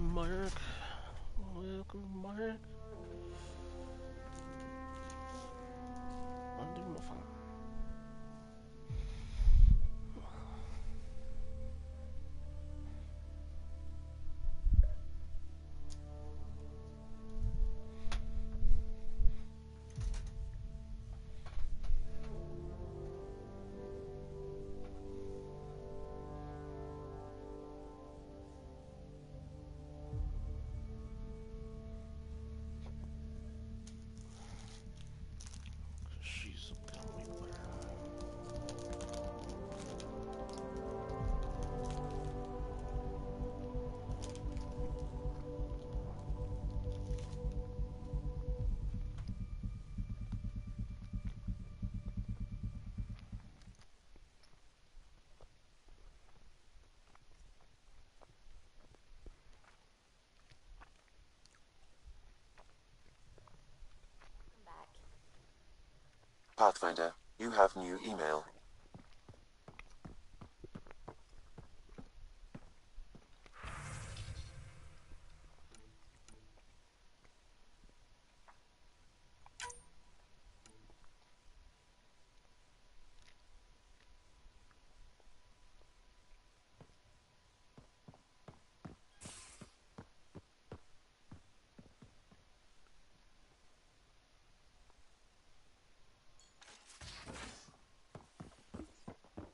Mark. Welcome, Mark. Onde eu vou falar? She's a gummy bear. Pathfinder, you have new email.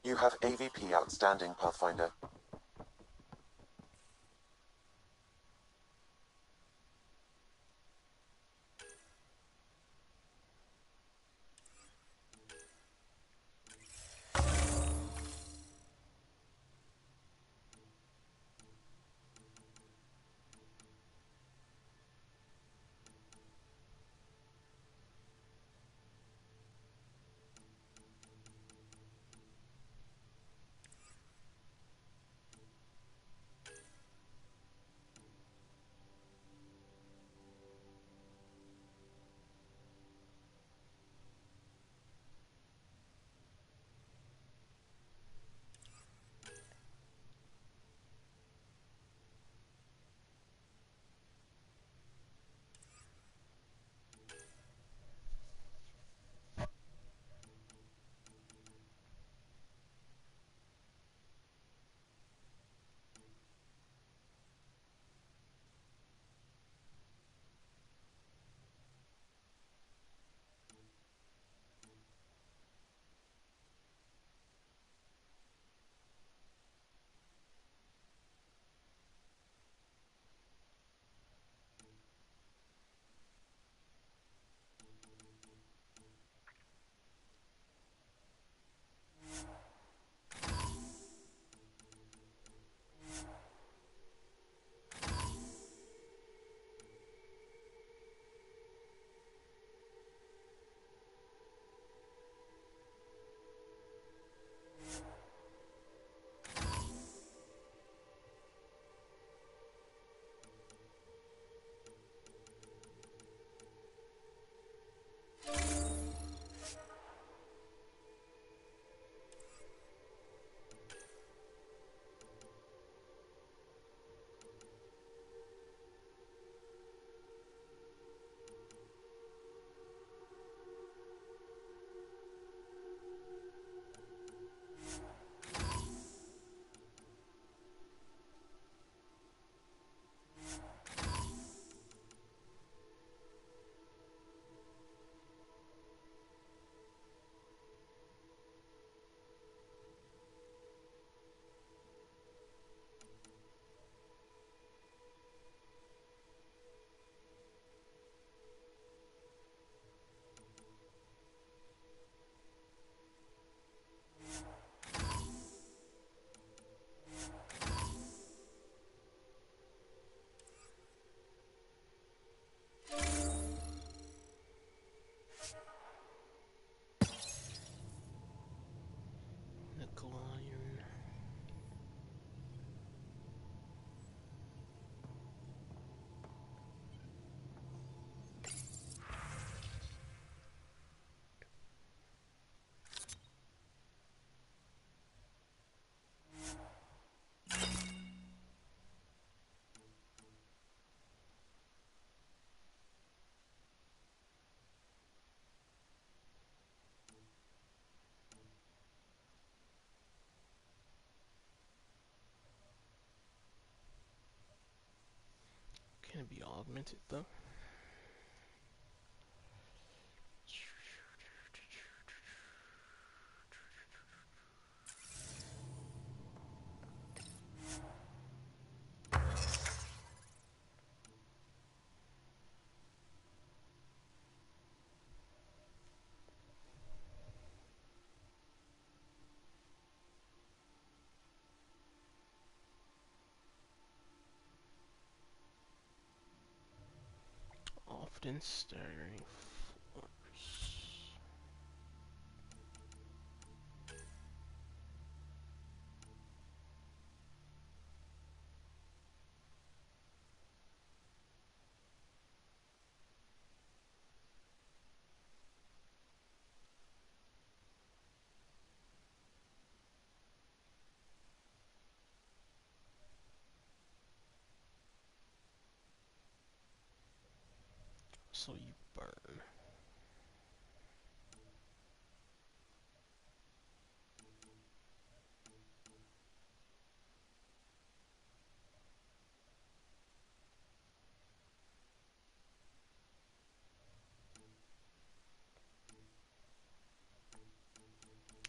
You have AVP outstanding, Pathfinder. it be augmented though? Often staggering force. So you burn.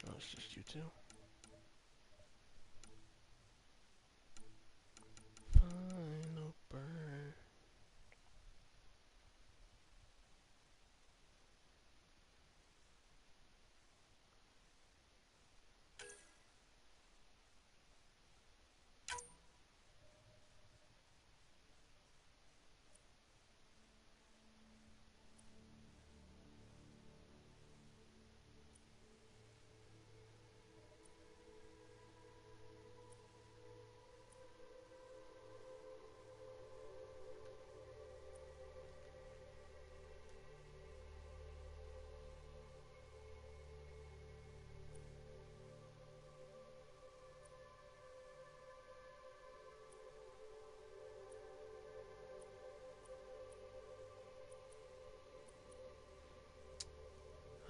Oh, it's just you two. Final burn.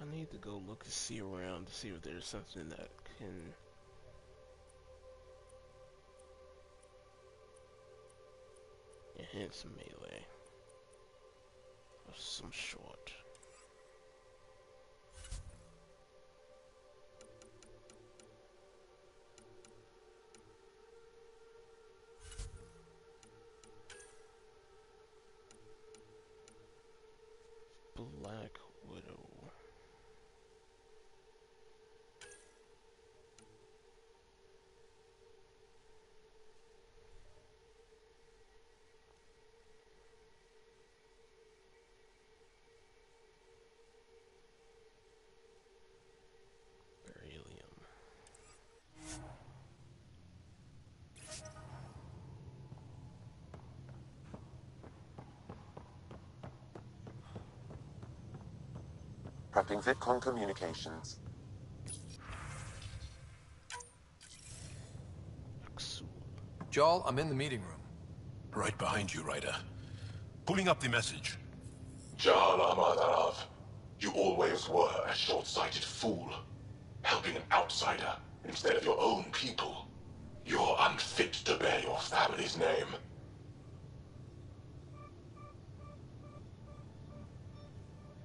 I need to go look and see around to see if there's something that can enhance melee of some sort. Black Widow. Beryllium. Prepping VidCon communications. Axul. Jarl, I'm in the meeting room. Right behind you, Ryder. Pulling up the message. Jarl Amadarav, you always were a short-sighted fool. Helping an outsider instead of your own people. You're unfit to bear your family's name.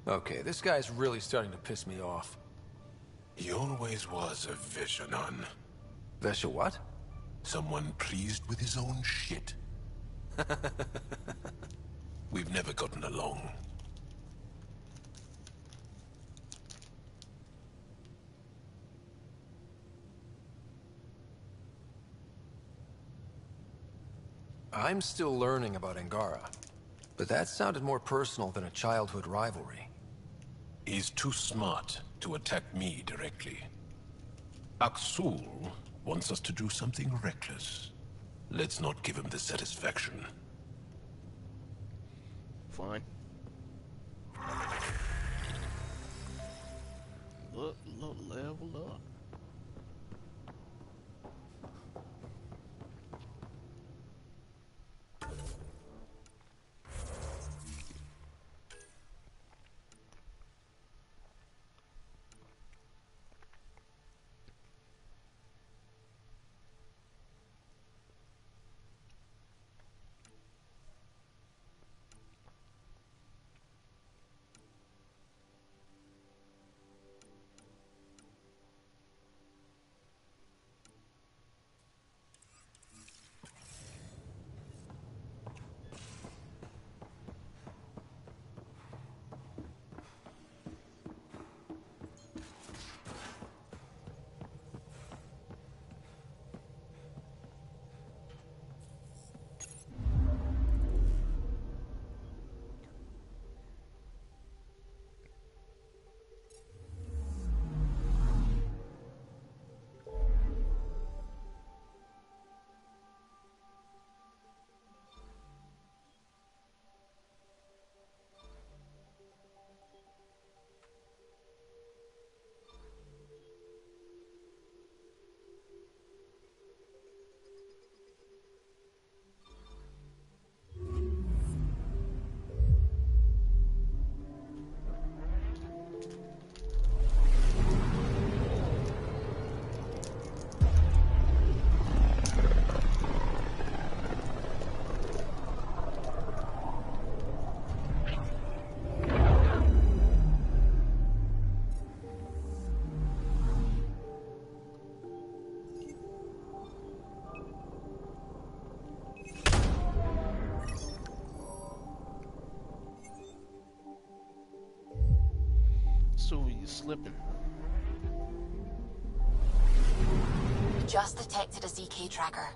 Okay, this guy's really starting to piss me off. He always was a Vishanan. Vesha what? Someone pleased with his own shit. We've never gotten along. I'm still learning about Angara. But that sounded more personal than a childhood rivalry. He's too smart to attack me directly. Axul wants us to do something reckless. Let's not give him the satisfaction. Fine. Look, level up. Suvi, you slipping. Just detected a ZK tracker.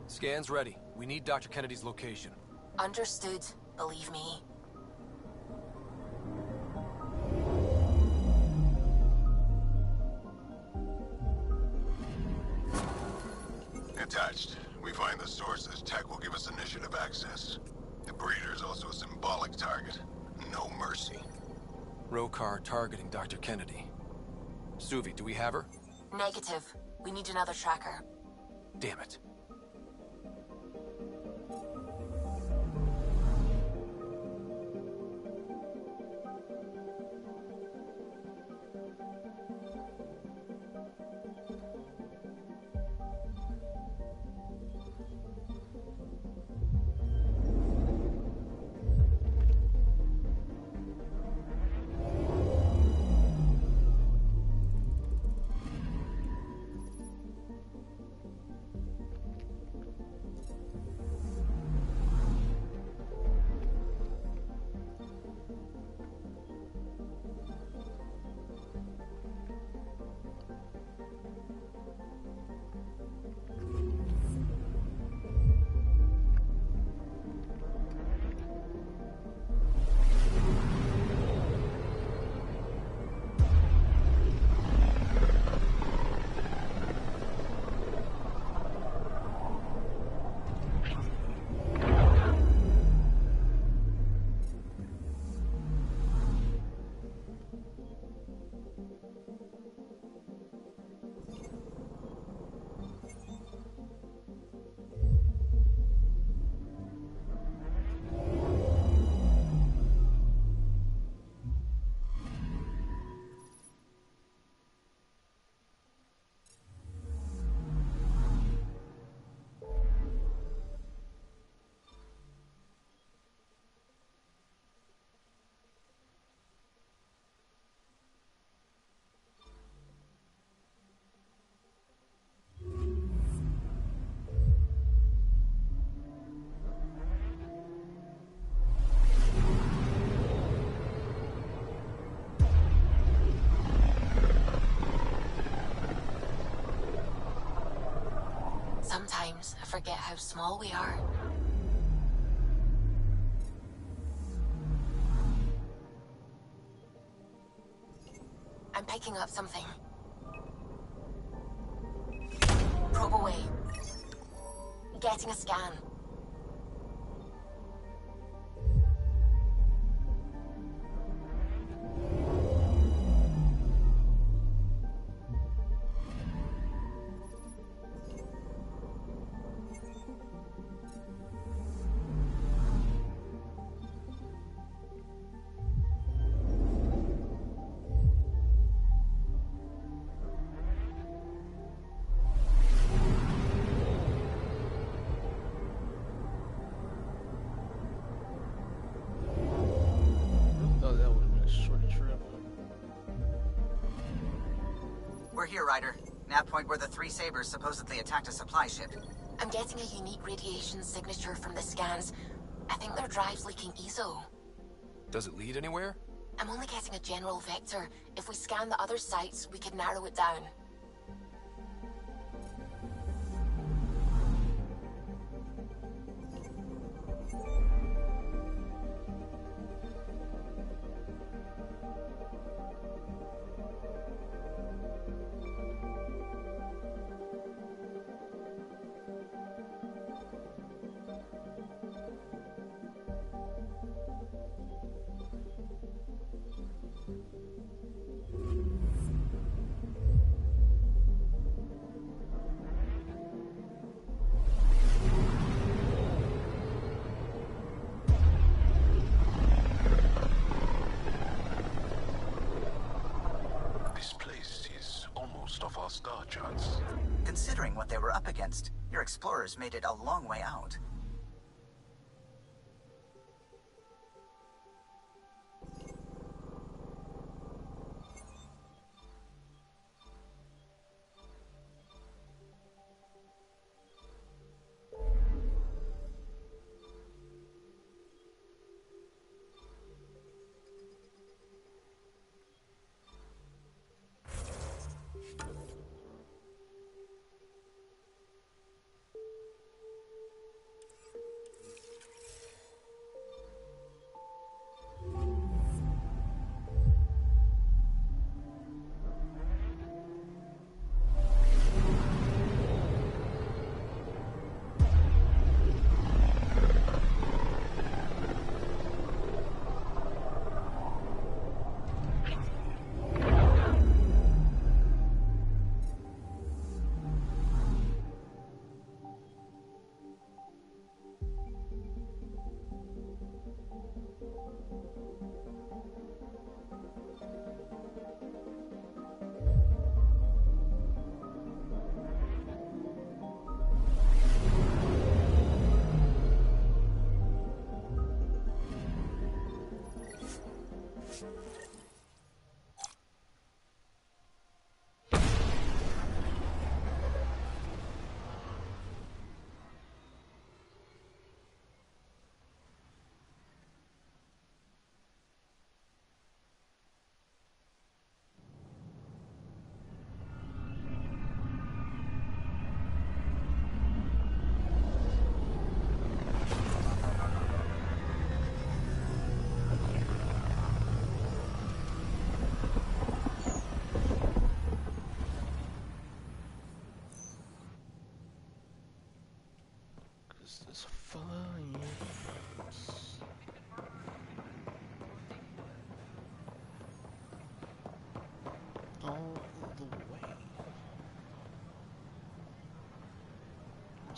Scan's ready. We need Dr. Kennedy's location. Understood, believe me. Attached. We find the sources. Tech will give us initiative access. The breeder's also a symbolic target. No mercy. Rokar targeting Dr. Kennedy. Suvi, do we have her? Negative. We need another tracker. Damn it. Sometimes I forget how small we are. I'm picking up something. Probe away. Getting a scan. We're here, Ryder. Nav point where the three Sabers supposedly attacked a supply ship. I'm getting a unique radiation signature from the scans. I think their drive's leaking ESO. Does it lead anywhere? I'm only getting a general vector. If we scan the other sites, we could narrow it down. Star charts. Considering what they were up against, your explorers made it a long way out.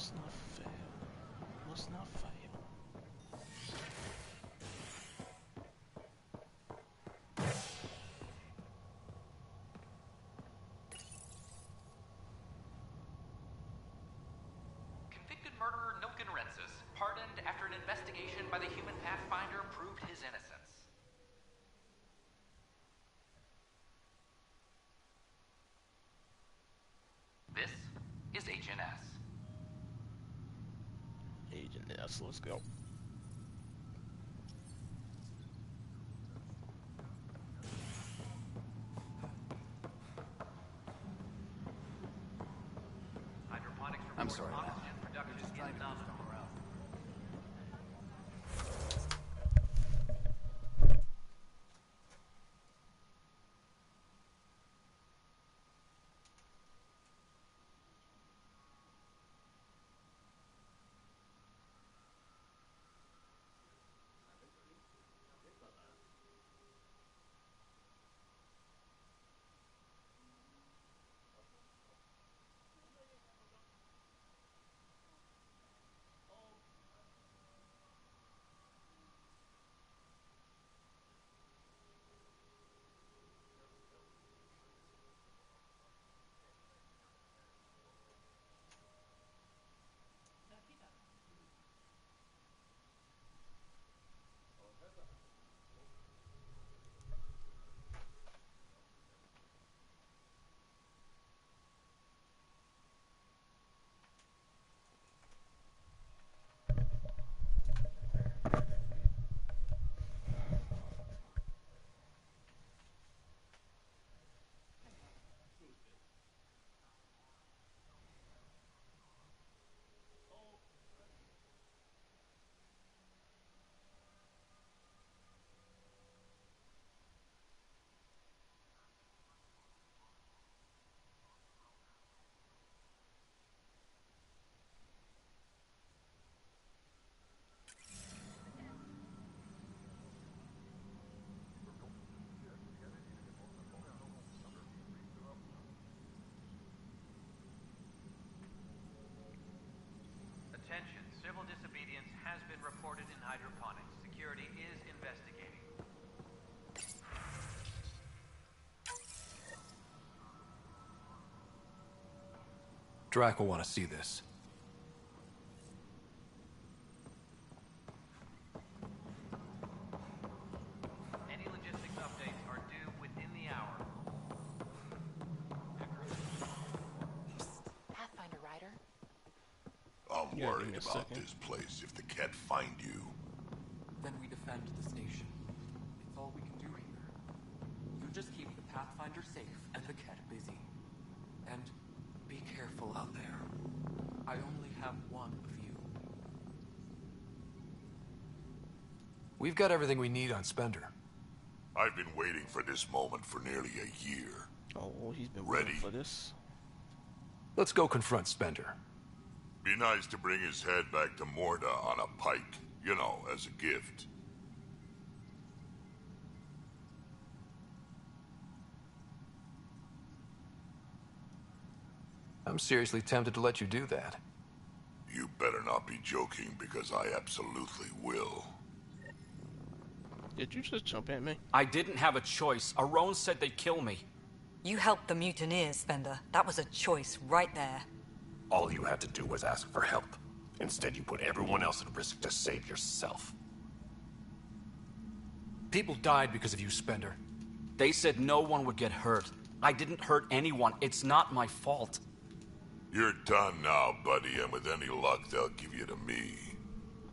Must not fail. Must not fail. Convicted murderer Nilken Rensis, pardoned after an investigation by the human Pathfinder proved his innocence. This is Agent S. Agent S, let's go. Hydroponics I'm report sorry, Matt. oxygen production is nominal. Attention, civil disobedience has been reported in hydroponics. Security is investigating. Drac will want to see this. Any logistics updates are due within the hour. Pathfinder Rider? I'm Yeah, give me worried a about second. this place if the Ket find you. Then we defend the station. It's all we can do here. You just keep the Pathfinder safe and the Ket busy. And be careful out there. I only have one of you. We've got everything we need on Spender. I've been waiting for this moment for nearly a year. Oh, he's been Ready. waiting for this. Let's go confront Spender. Be nice to bring his head back to Morda on a pike, you know, as a gift. I'm seriously tempted to let you do that. You better not be joking, because I absolutely will. Did you just jump at me? I didn't have a choice. Aron said they'd kill me. You helped the mutineers, Spender. That was a choice right there. All you had to do was ask for help. Instead, you put everyone else at risk to save yourself. People died because of you, Spender. They said no one would get hurt. I didn't hurt anyone. It's not my fault. You're done now, buddy, and with any luck, they'll give you to me.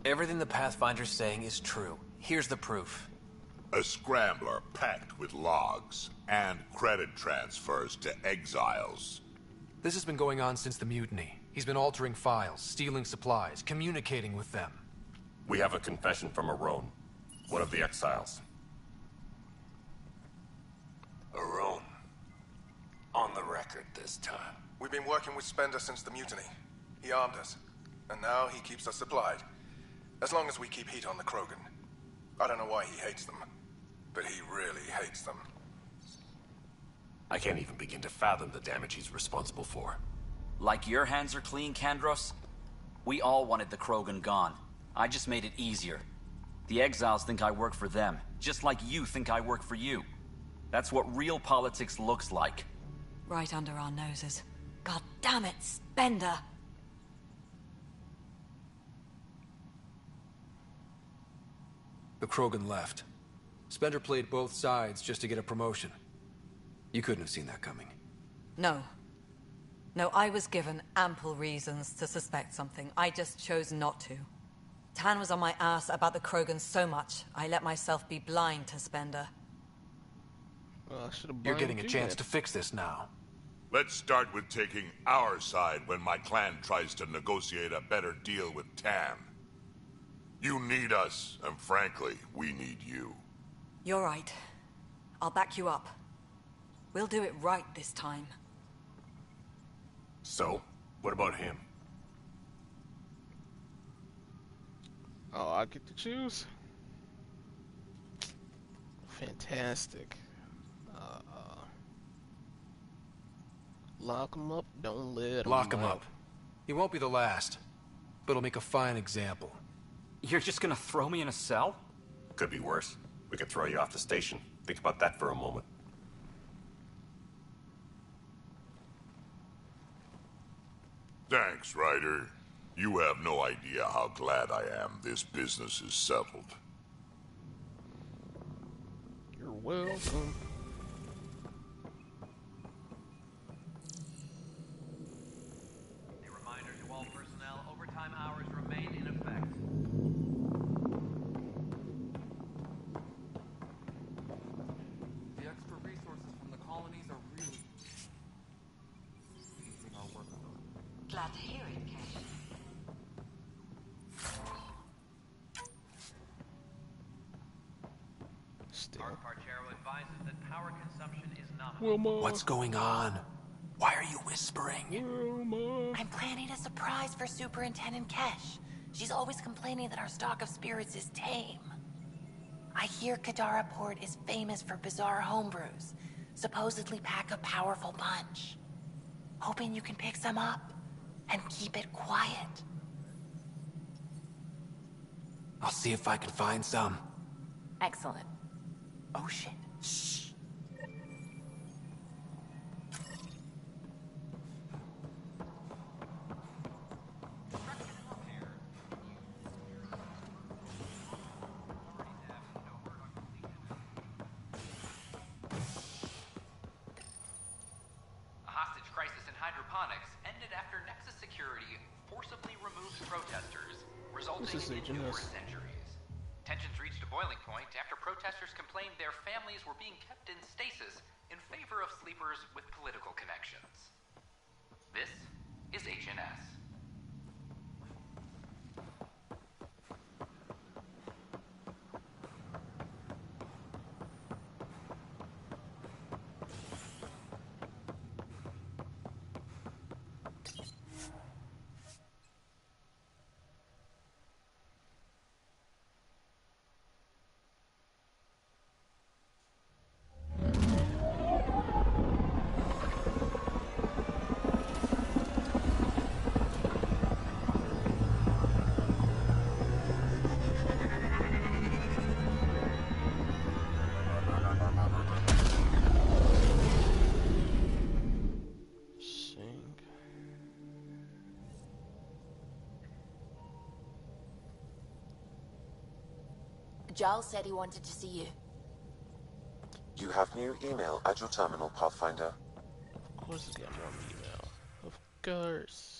Everything the Pathfinder's saying is true. Here's the proof. A scrambler packed with logs and credit transfers to exiles. This has been going on since the mutiny. He's been altering files, stealing supplies, communicating with them. We have a confession from Aron, one of the exiles. Aron. On the record this time. We've been working with Spender since the mutiny. He armed us, and now he keeps us supplied. As long as we keep heat on the Krogan. I don't know why he hates them, but he really hates them. I can't even begin to fathom the damage he's responsible for. Like your hands are clean, Kandros? We all wanted the Krogan gone. I just made it easier. The exiles think I work for them, just like you think I work for you. That's what real politics looks like. Right under our noses. God damn it, Spender! The Krogan left. Spender played both sides just to get a promotion. You couldn't have seen that coming. No. No, I was given ample reasons to suspect something. I just chose not to. Tan was on my ass about the Krogan so much, I let myself be blind to Spender. Well, you're getting a chance to fix this now. Let's start with taking our side when my clan tries to negotiate a better deal with Tan. You need us, and frankly, we need you. You're right. I'll back you up. We'll do it right this time. So, what about him? Oh, I get to choose? Fantastic. Lock him up, don't let him Lock him out. up. He won't be the last, but he'll make a fine example. You're just gonna throw me in a cell? Could be worse. We could throw you off the station. Think about that for a moment. Thanks, Ryder. You have no idea how glad I am this business is settled. You're welcome. A reminder to all personnel, overtime hours remain in effect. The extra resources from the colonies are really easing our workload. Glad to hear it, Cash. Mark Parchero advises that power consumption is nominal. What's going on? Why are you whispering? I'm planning a surprise for Superintendent Kesh. She's always complaining that our stock of spirits is tame. I hear Kadara Port is famous for bizarre homebrews, supposedly pack a powerful punch. Hoping you can pick some up and keep it quiet. I'll see if I can find some. Excellent. Oh shit. Shh. A hostage crisis in hydroponics ended after Nexus Security forcibly removed protesters, resulting This is in Agent numerous S. injuries. Tensions reached a boiling point after protesters complained their families were being kept in stasis in favor of sleepers with political connections. This is HNS. Sing. Giles said he wanted to see you. You have new email at your terminal, Pathfinder. Of course it's got more email. Of course.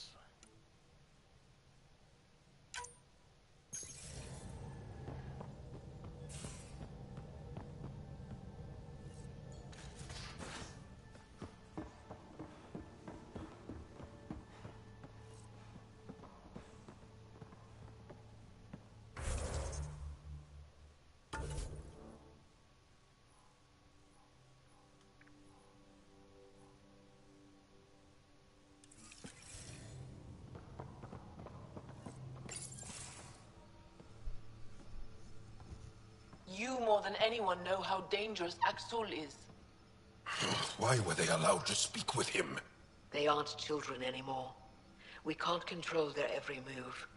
You more than anyone know how dangerous Axel is. Why were they allowed to speak with him? They aren't children anymore. We can't control their every move.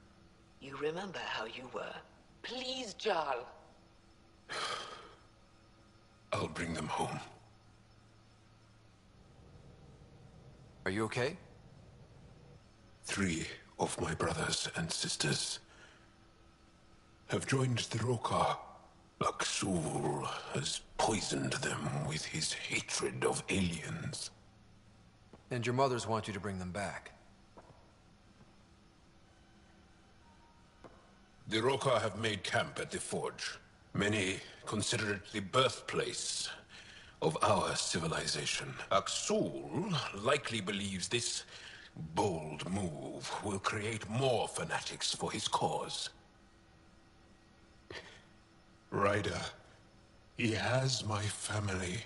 You remember how you were. Please, Jarl. I'll bring them home. Are you okay? 3 of my brothers and sisters have joined the Rokar. Aksul has poisoned them with his hatred of aliens. And your mothers want you to bring them back. The Rokar have made camp at the Forge. Many consider it the birthplace of our civilization. Aksul likely believes this bold move will create more fanatics for his cause. Ryder, he has my family.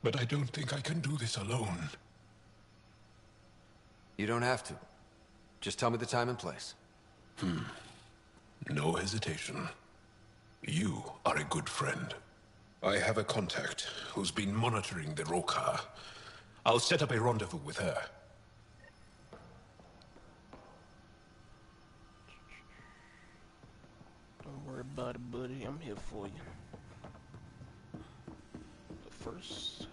But I don't think I can do this alone. You don't have to. Just tell me the time and place. No hesitation. You are a good friend. I have a contact who's been monitoring the Rokar. I'll set up a rendezvous with her. Don't worry about it, buddy. I'm here for you. But first...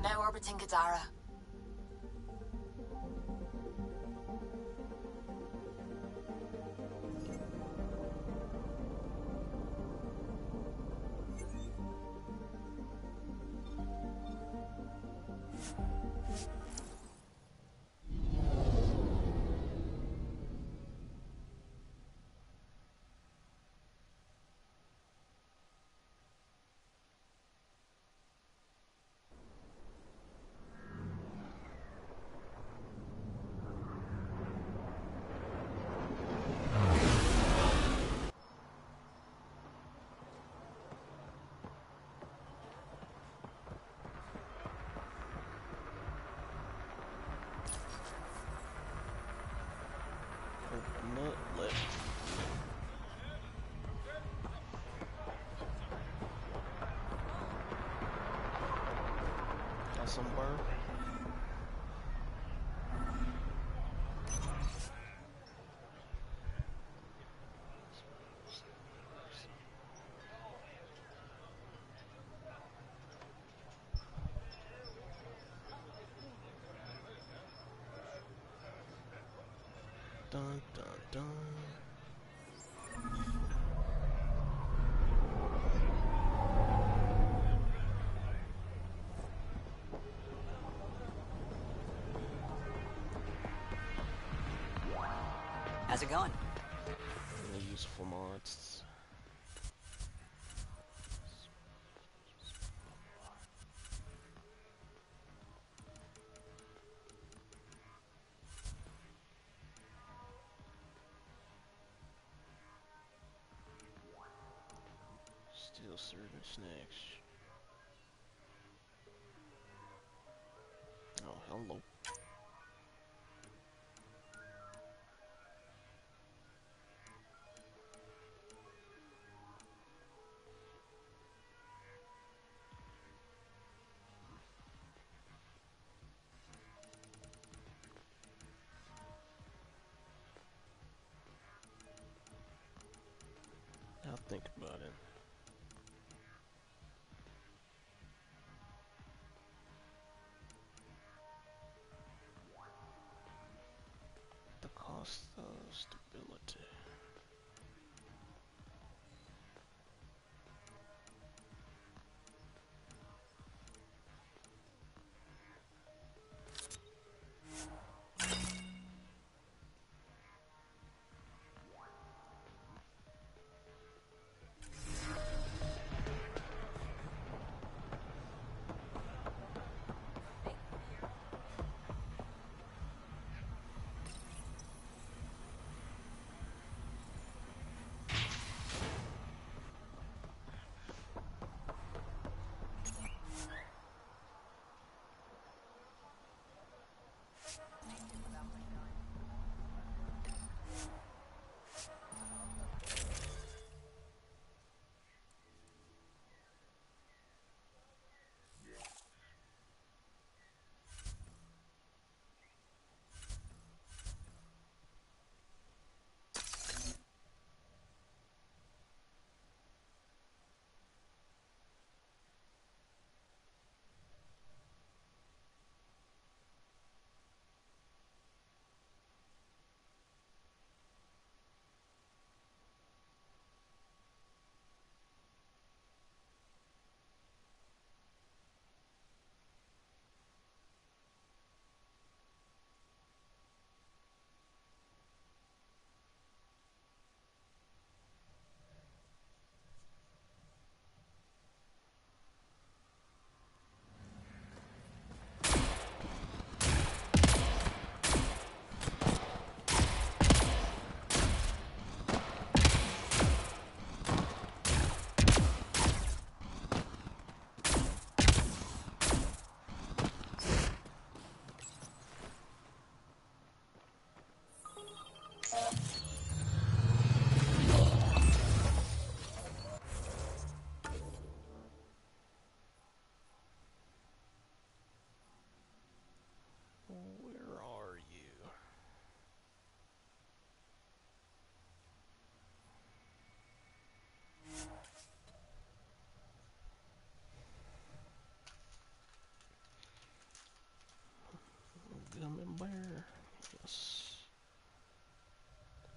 Now orbiting Gadara. Got some burn. Dun dun dun. How's it going? Really useful mods. Still serving snacks. Oh, hello. I'll think about it. The car. ability. Where are you? Gummy bear. Yes.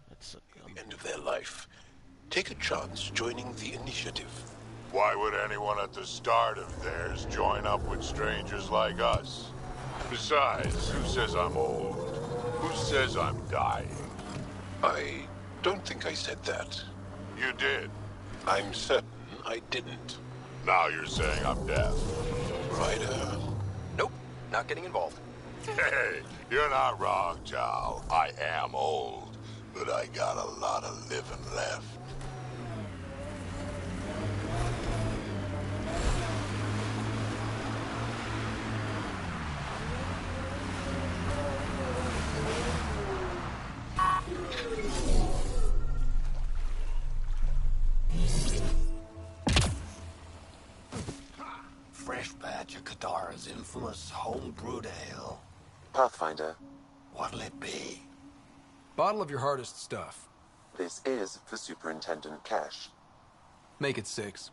That's a gummy. End of their life. Take a chance joining the initiative. Why would anyone at the start of theirs join up with strangers like us? Besides, who says I'm old? Who says I'm dying? I don't think I said that. You did. I'm certain I didn't. Now you're saying I'm deaf. Ryder. Nope, not getting involved. Hey, you're not wrong, Chow. I am old, but I got a lot of living left. Fresh batch of Katara's infamous home-brewed ale. Pathfinder, What'll it be? Bottle of your hardest stuff. this is for Superintendent Cash. Make it 6.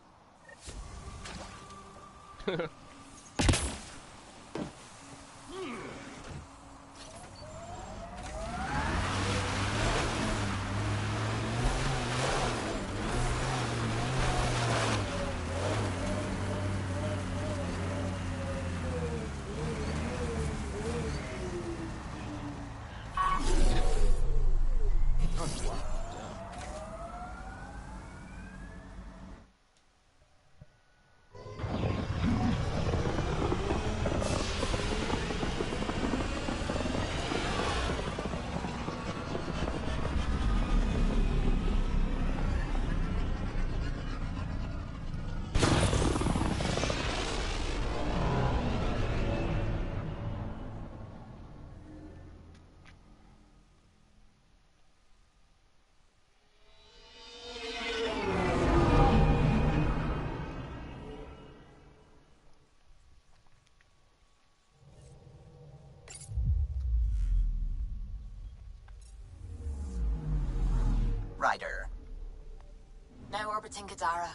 Ryder. Now orbiting Kadara.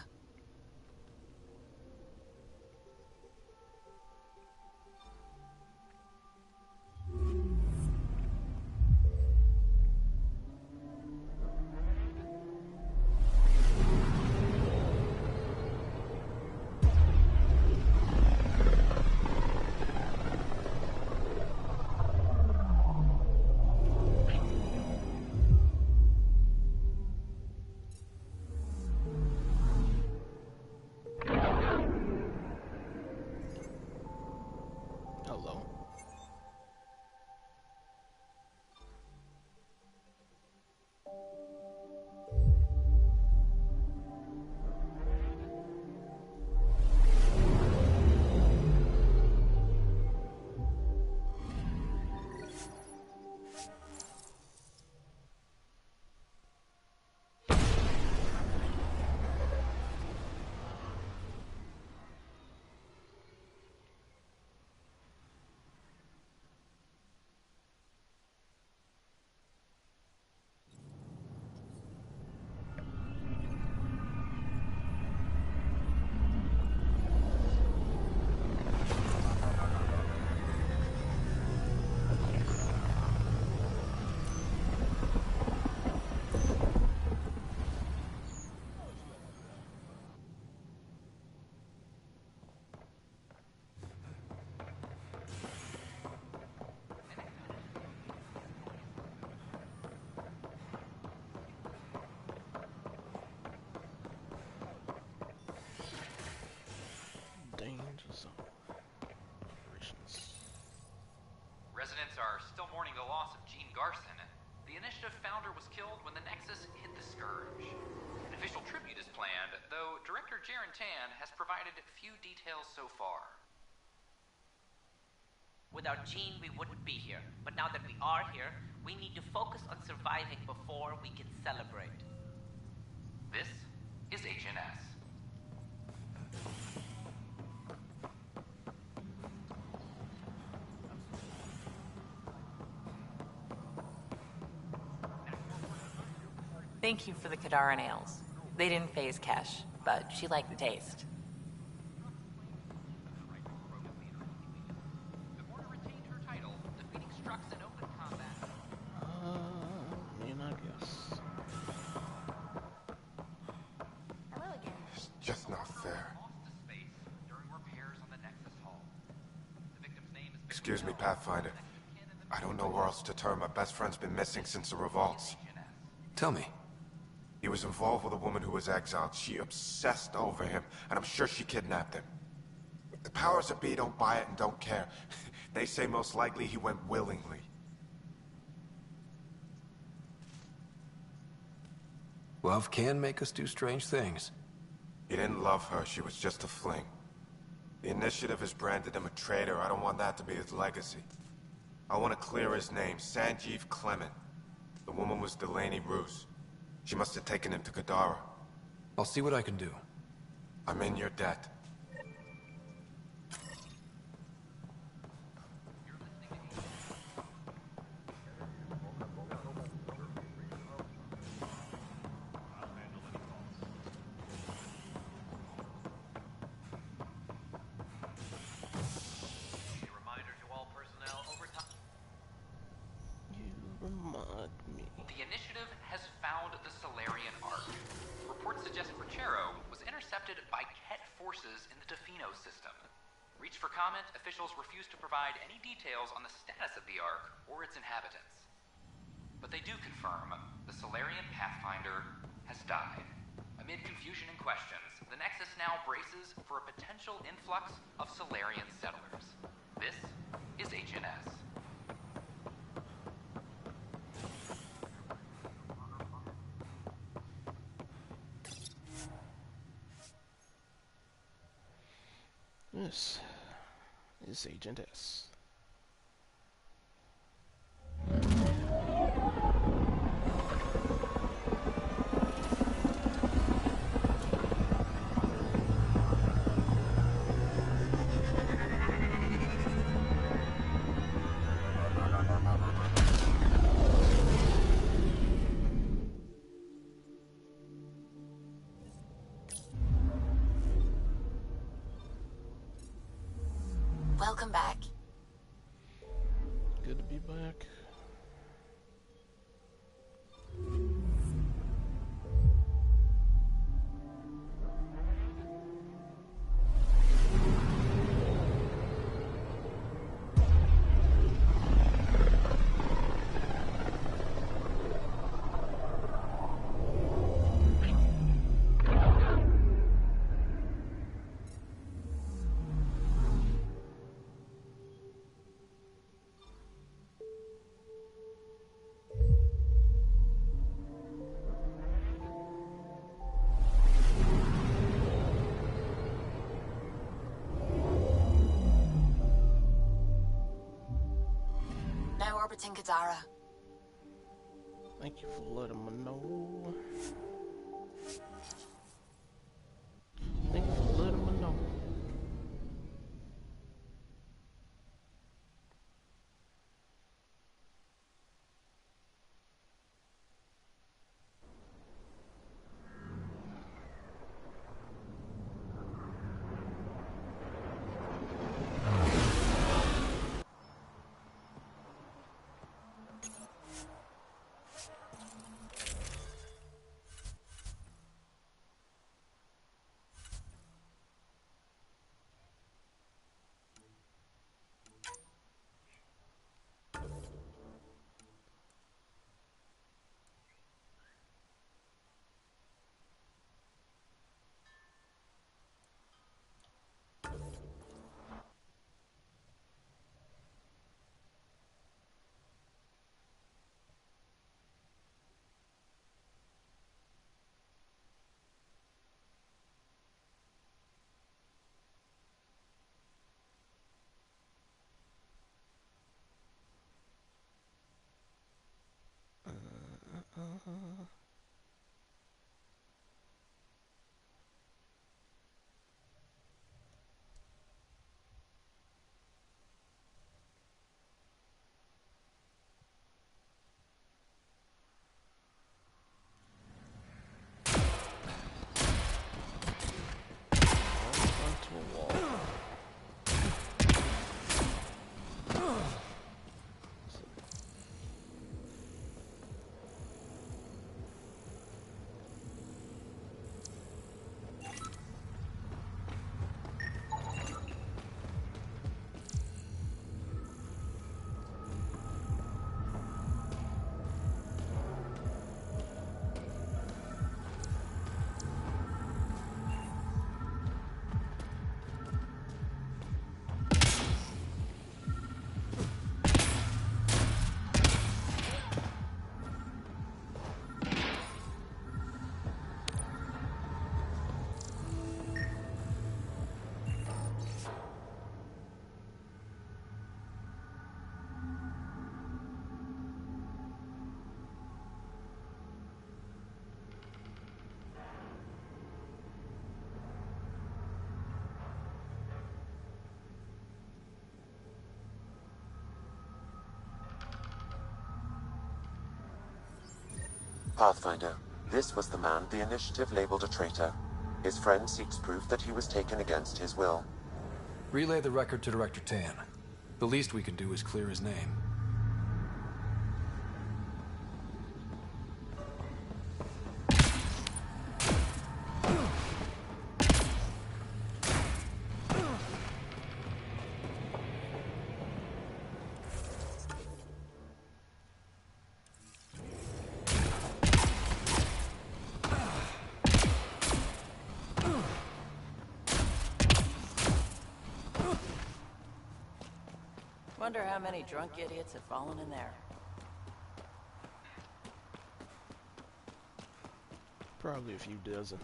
So, operations. Residents are still mourning the loss of Gene Garson. The Initiative founder was killed when the Nexus hit the Scourge. An official tribute is planned, though Director Jaren Tan has provided few details so far. Without Gene, we wouldn't be here. But now that we are here, we need to focus on surviving before we can celebrate. This is HNS. Thank you for the Kadara nails. They didn't phase Kesh, but she liked the taste. It's just not fair. Excuse me, Pathfinder. I don't know where else to turn. My best friend's been missing since the revolts. Tell me. He was involved with a woman who was exiled. She obsessed over him, and I'm sure she kidnapped him. The powers that be don't buy it and don't care. They say most likely he went willingly. Love can make us do strange things. He didn't love her. She was just a fling. The Initiative has branded him a traitor. I don't want that to be his legacy. I want to clear his name. Sanjeev Clement. The woman was Delaney Roos. She must have taken him to Kadara. I'll see what I can do. I'm in your debt. The Initiative has found the Solarian Ark. Reports suggest Perchero was intercepted by Ket forces in the Defino system. Reached for comment, officials refuse to provide any details on the status of the Ark or its inhabitants. But they do confirm the Solarian Pathfinder has died. Amid confusion and questions, the Nexus now braces for a potential influx of Solarian settlers. This is HNS. This is Agent S. Welcome back. Good to be back. Now orbiting Kadara. Thank you for letting me know. Thank you for letting me know. Onto a wall. Pathfinder, this was the man the Initiative labeled a traitor. His friend seeks proof that he was taken against his will. Relay the record to Director Tan. The least we can do is clear his name. Wonder how many drunk idiots have fallen in there. Probably a few dozen.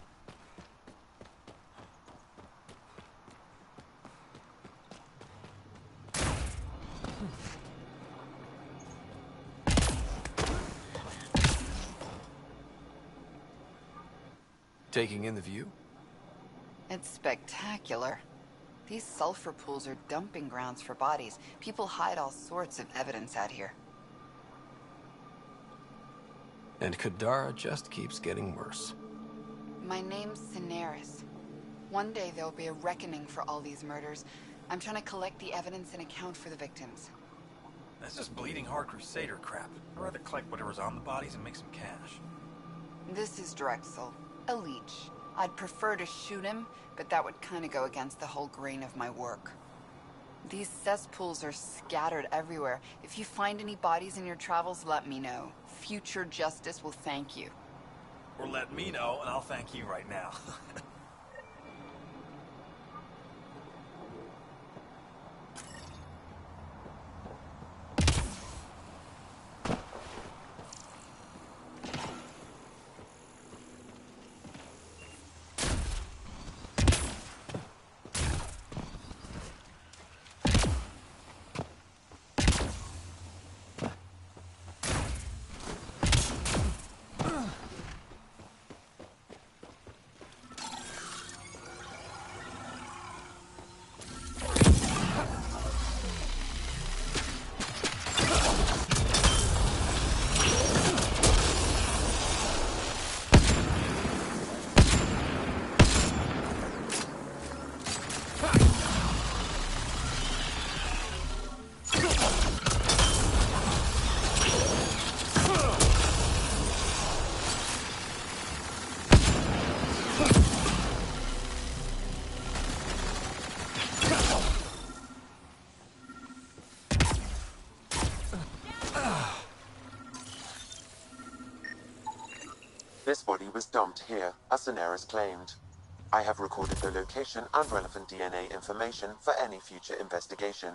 Taking in the view? It's spectacular. These sulfur pools are dumping grounds for bodies. People hide all sorts of evidence out here. And Kadara just keeps getting worse. My name's Cineris. One day there'll be a reckoning for all these murders. I'm trying to collect the evidence and account for the victims. That's just bleeding heart crusader crap. I'd rather collect whatever's on the bodies and make some cash. This is Drexel, a leech. I'd prefer to shoot him, but that would kind of go against the whole grain of my work. These cesspools are scattered everywhere. If you find any bodies in your travels, let me know. Future justice will thank you. Or let me know, and I'll thank you right now. This body was dumped here, as Cineris claimed. I have recorded the location and relevant DNA information for any future investigation.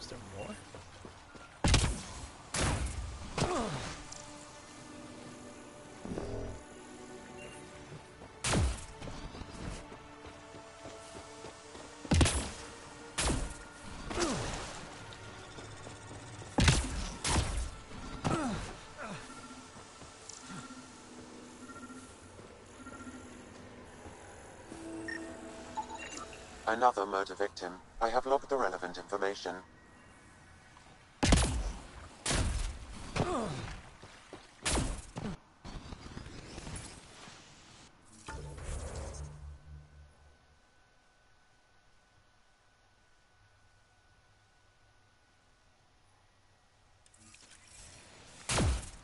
Is there more? Another murder victim. I have logged the relevant information.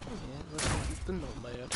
Yeah, let's keep the nomad.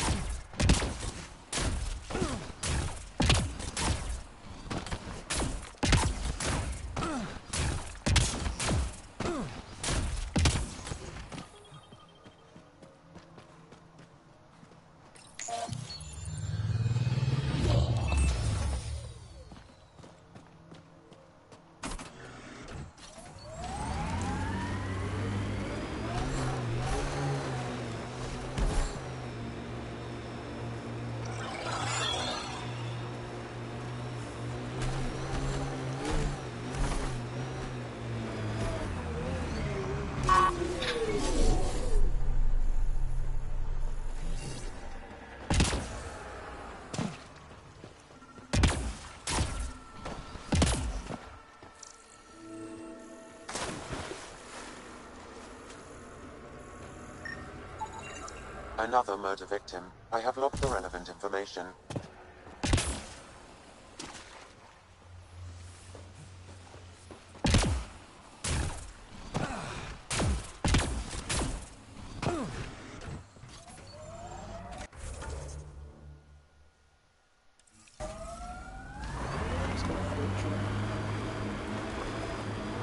Another murder victim. I have logged the relevant information.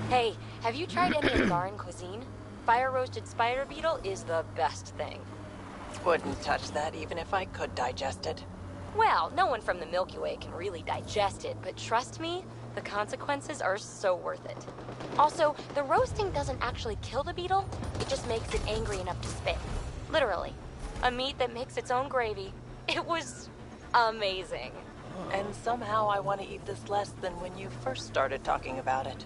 Hey, have you tried any Angaran cuisine? Fire-roasted spider beetle is the best thing. Wouldn't touch that even if I could digest it. Well, no one from the Milky Way can really digest it, but trust me, the consequences are so worth it. Also, the roasting doesn't actually kill the beetle, it just makes it angry enough to spit. Literally. A meat that makes its own gravy. It was amazing. And somehow I want to eat this less than when you first started talking about it.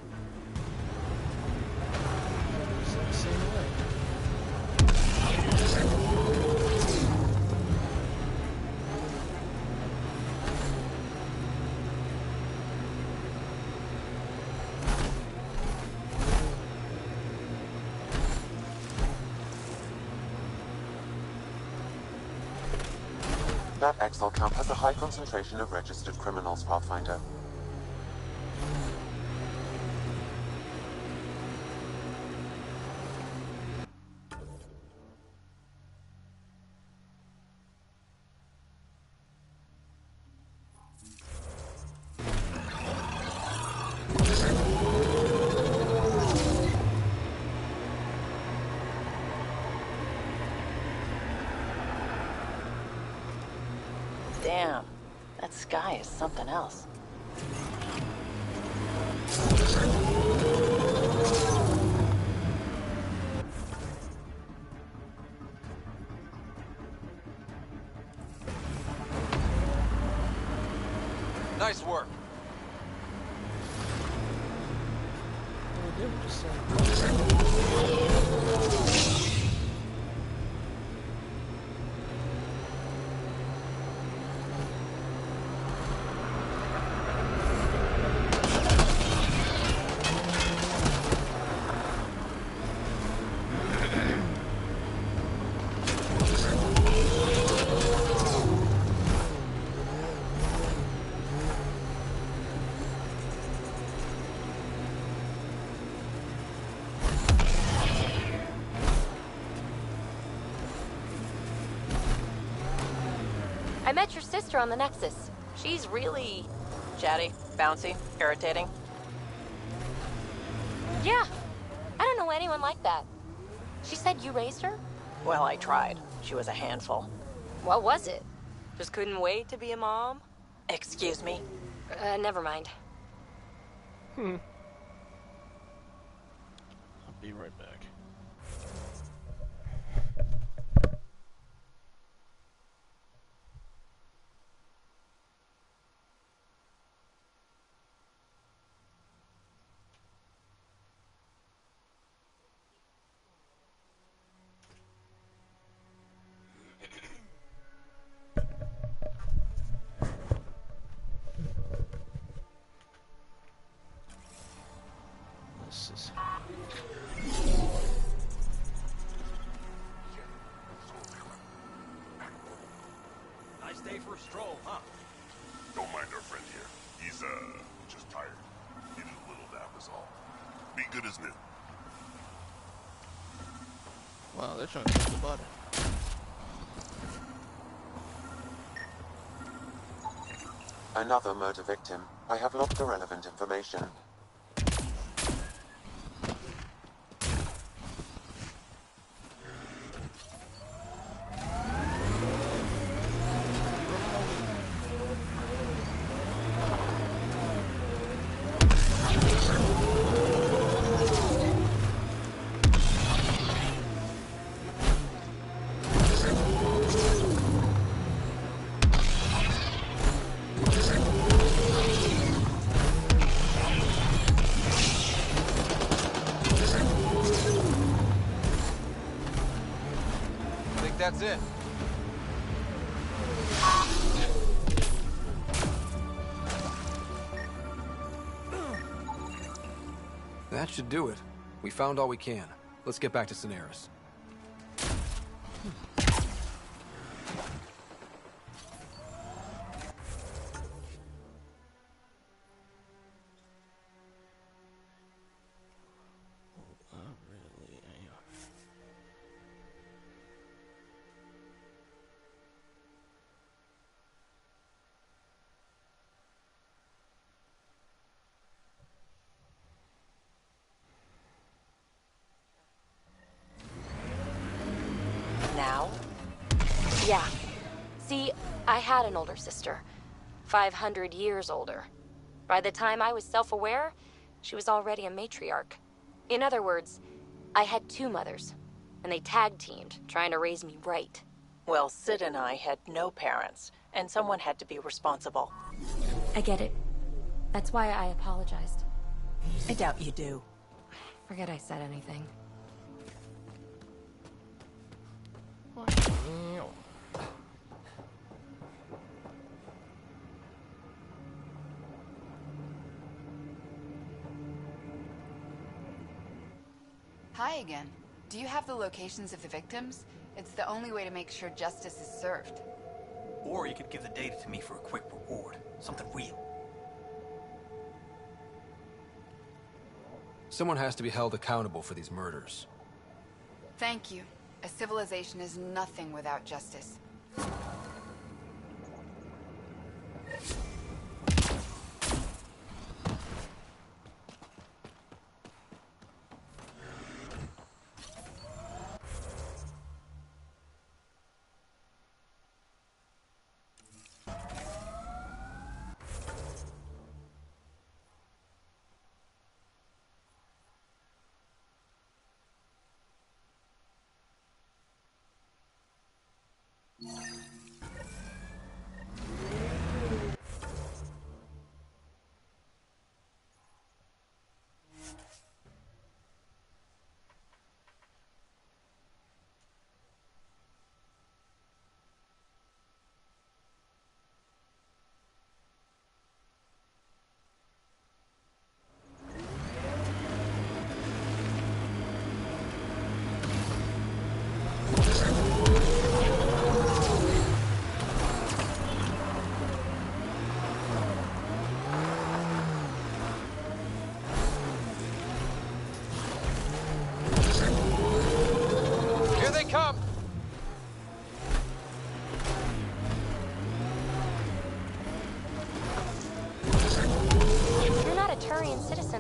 That Exile camp has a high concentration of registered criminals, Pathfinder. Damn, that sky is something else. Nice work. I met your sister on the Nexus. She's really... Chatty, bouncy, irritating. Yeah. I don't know anyone like that. She said you raised her? Well, I tried. She was a handful. What was it? Just couldn't wait to be a mom? Excuse me? Never mind. I'll be right back. stroll, huh? Don't mind our friend here. He's, just tired. Needed a little nap is all. Be good as new. Wow, they're trying to push the button. Another murder victim. I have logged the relevant information. That's it. That should do it. We found all we can. Let's get back to Cineris. Now? Yeah. See, I had an older sister. 500 years older. By the time I was self-aware, she was already a matriarch. In other words, I had two mothers, and they tag-teamed, trying to raise me right. Well, Sid and I had no parents, and someone had to be responsible. I get it. That's why I apologized. I doubt you do. Forget I said anything. Hi again. Do you have the locations of the victims? It's the only way to make sure justice is served. Or you could give the data to me for a quick reward. Something real. Someone has to be held accountable for these murders. Thank you. A civilization is nothing without justice.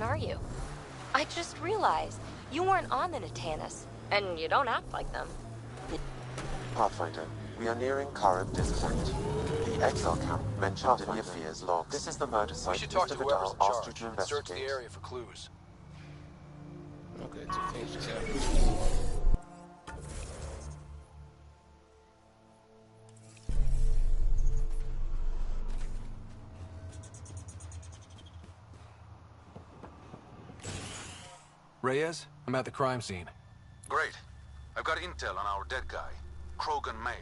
Are you? I just realized you weren't on the Natanis, and you don't act like them. Pathfinder, we are nearing Karim District. The exile camp mentioned in Yafir's logs. This is the murder site. We should talk to whoever's in charge to and search the investigate. area for clues. Okay, so things just happened. Reyes, I'm at the crime scene. Great. I've got intel on our dead guy. Krogan male.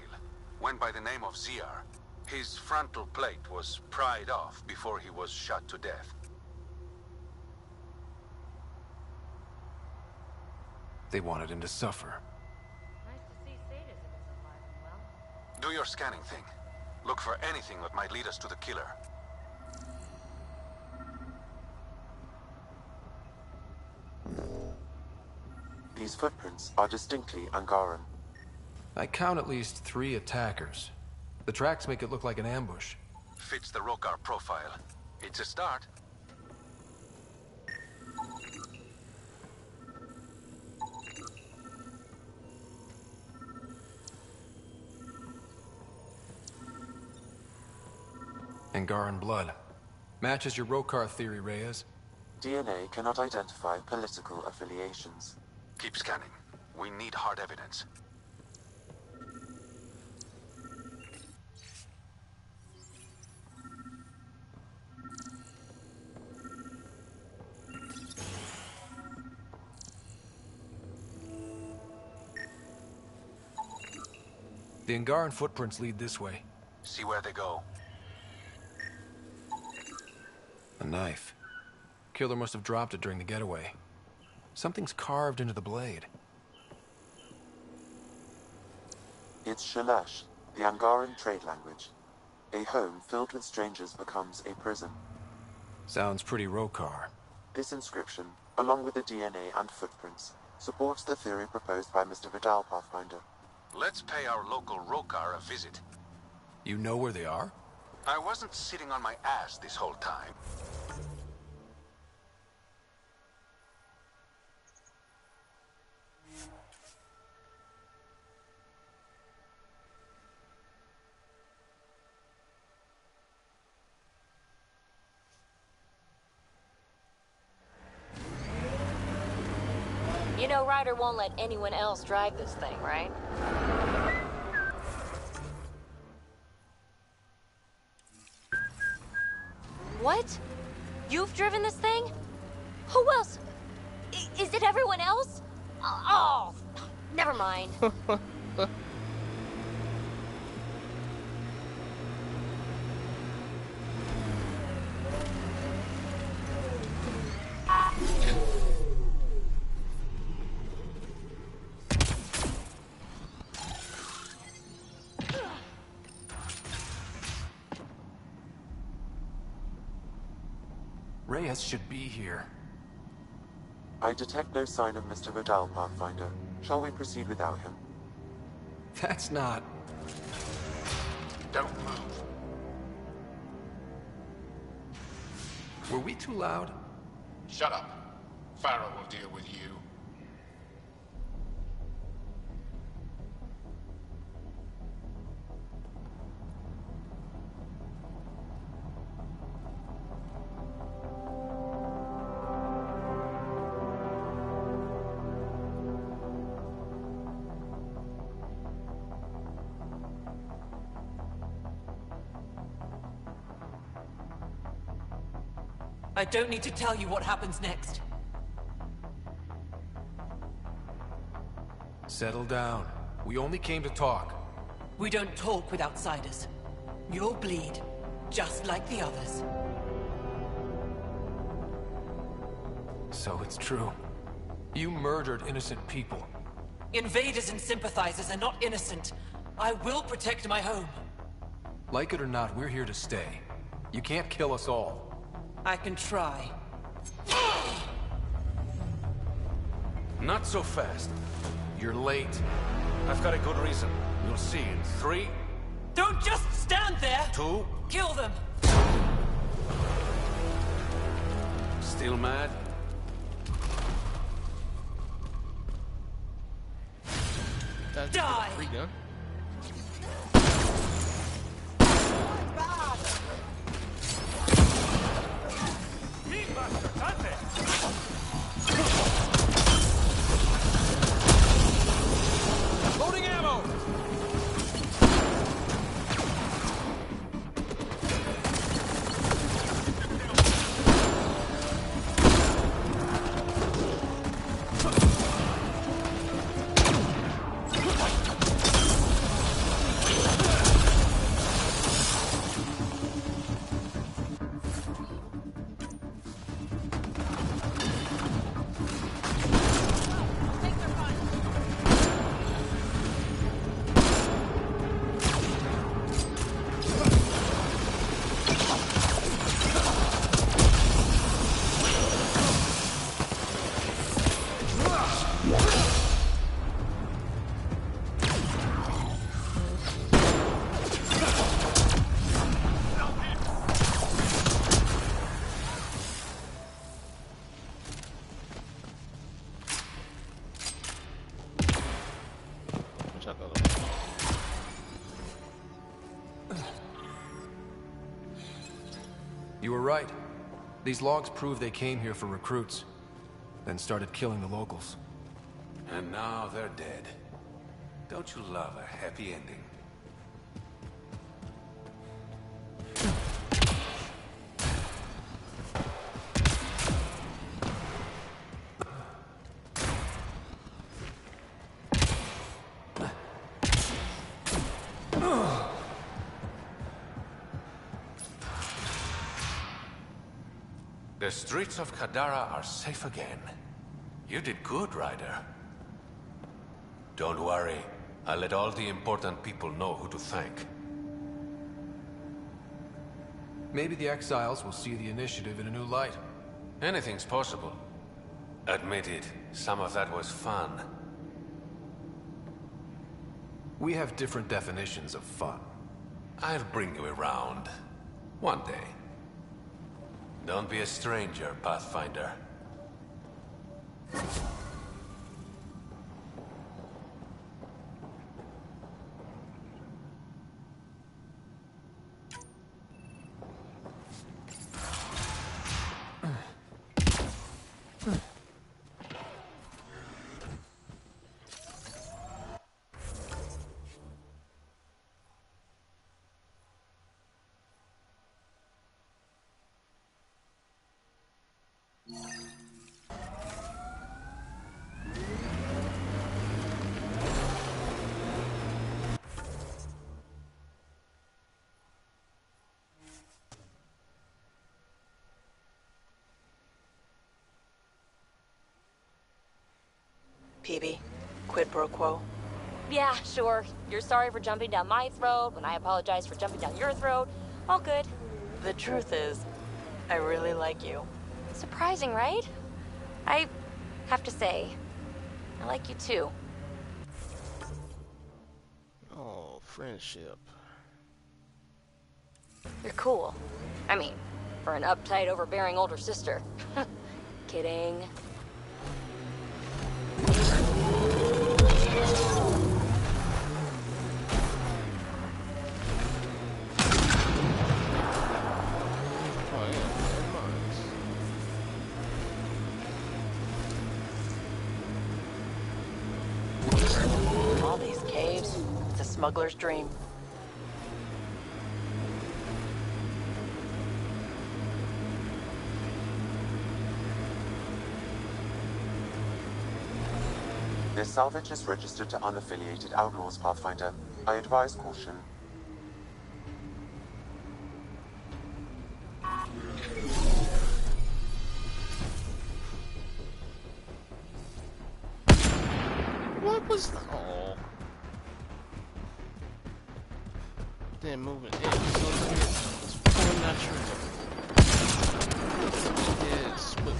Went by the name of ZR. His frontal plate was pried off before he was shot to death. They wanted him to suffer. Nice to see sadism is alive and well. Do your scanning thing. Look for anything that might lead us to the killer. These footprints are distinctly Angaran. I count at least 3 attackers. The tracks make it look like an ambush. Fits the Rokar profile. It's a start. Angaran blood. Matches your Rokar theory, Reyes. DNA cannot identify political affiliations. Keep scanning. We need hard evidence. The Angaran footprints lead this way. See where they go. A knife. Killer must have dropped it during the getaway. Something's carved into the blade. It's Shalash, the Angaran trade language. A home filled with strangers becomes a prison. Sounds pretty Rokar. This inscription, along with the DNA and footprints, supports the theory proposed by Mr. Vidal, Pathfinder. Let's pay our local Rokar a visit. You know where they are? I wasn't sitting on my ass this whole time. You know Ryder won't let anyone else drive this thing, right? What? You've driven this thing? Who else? Is it everyone else? Oh, never mind. Reyes should be here. I detect no sign of Mr. Vidal, Pathfinder. Shall we proceed without him? That's not... Don't move. Were we too loud? Shut up. Farrell will deal with you. I don't need to tell you what happens next. Settle down. We only came to talk. We don't talk with outsiders. You'll bleed, just like the others. So it's true. You murdered innocent people. Invaders and sympathizers are not innocent. I will protect my home. Like it or not, we're here to stay. You can't kill us all. I can try. Not so fast. You're late. I've got a good reason. You'll see in 3... Don't just stand there! 2... Kill them! Still mad? Die! Free gun. Loading ammo! You were right. These logs prove they came here for recruits, then started killing the locals. And now they're dead. Don't you love a happy ending? The streets of Kadara are safe again. You did good, Ryder. Don't worry. I'll let all the important people know who to thank. Maybe the exiles will see the initiative in a new light. Anything's possible. Admit it, some of that was fun. We have different definitions of fun. I'll bring you around. One day. Don't be a stranger, Pathfinder. PB, quid pro quo. Yeah, sure. You're sorry for jumping down my throat when I apologize for jumping down your throat. All good. The truth is, I really like you. Surprising, right? I have to say, I like you too. Oh, friendship. You're cool. I mean, for an uptight, overbearing older sister. Kidding. All these caves, it's a smuggler's dream. This salvage is registered to unaffiliated outlaws, Pathfinder. I advise caution. What was the... Oh. Then moving in. So it's pulling that trigger. It's swiveled.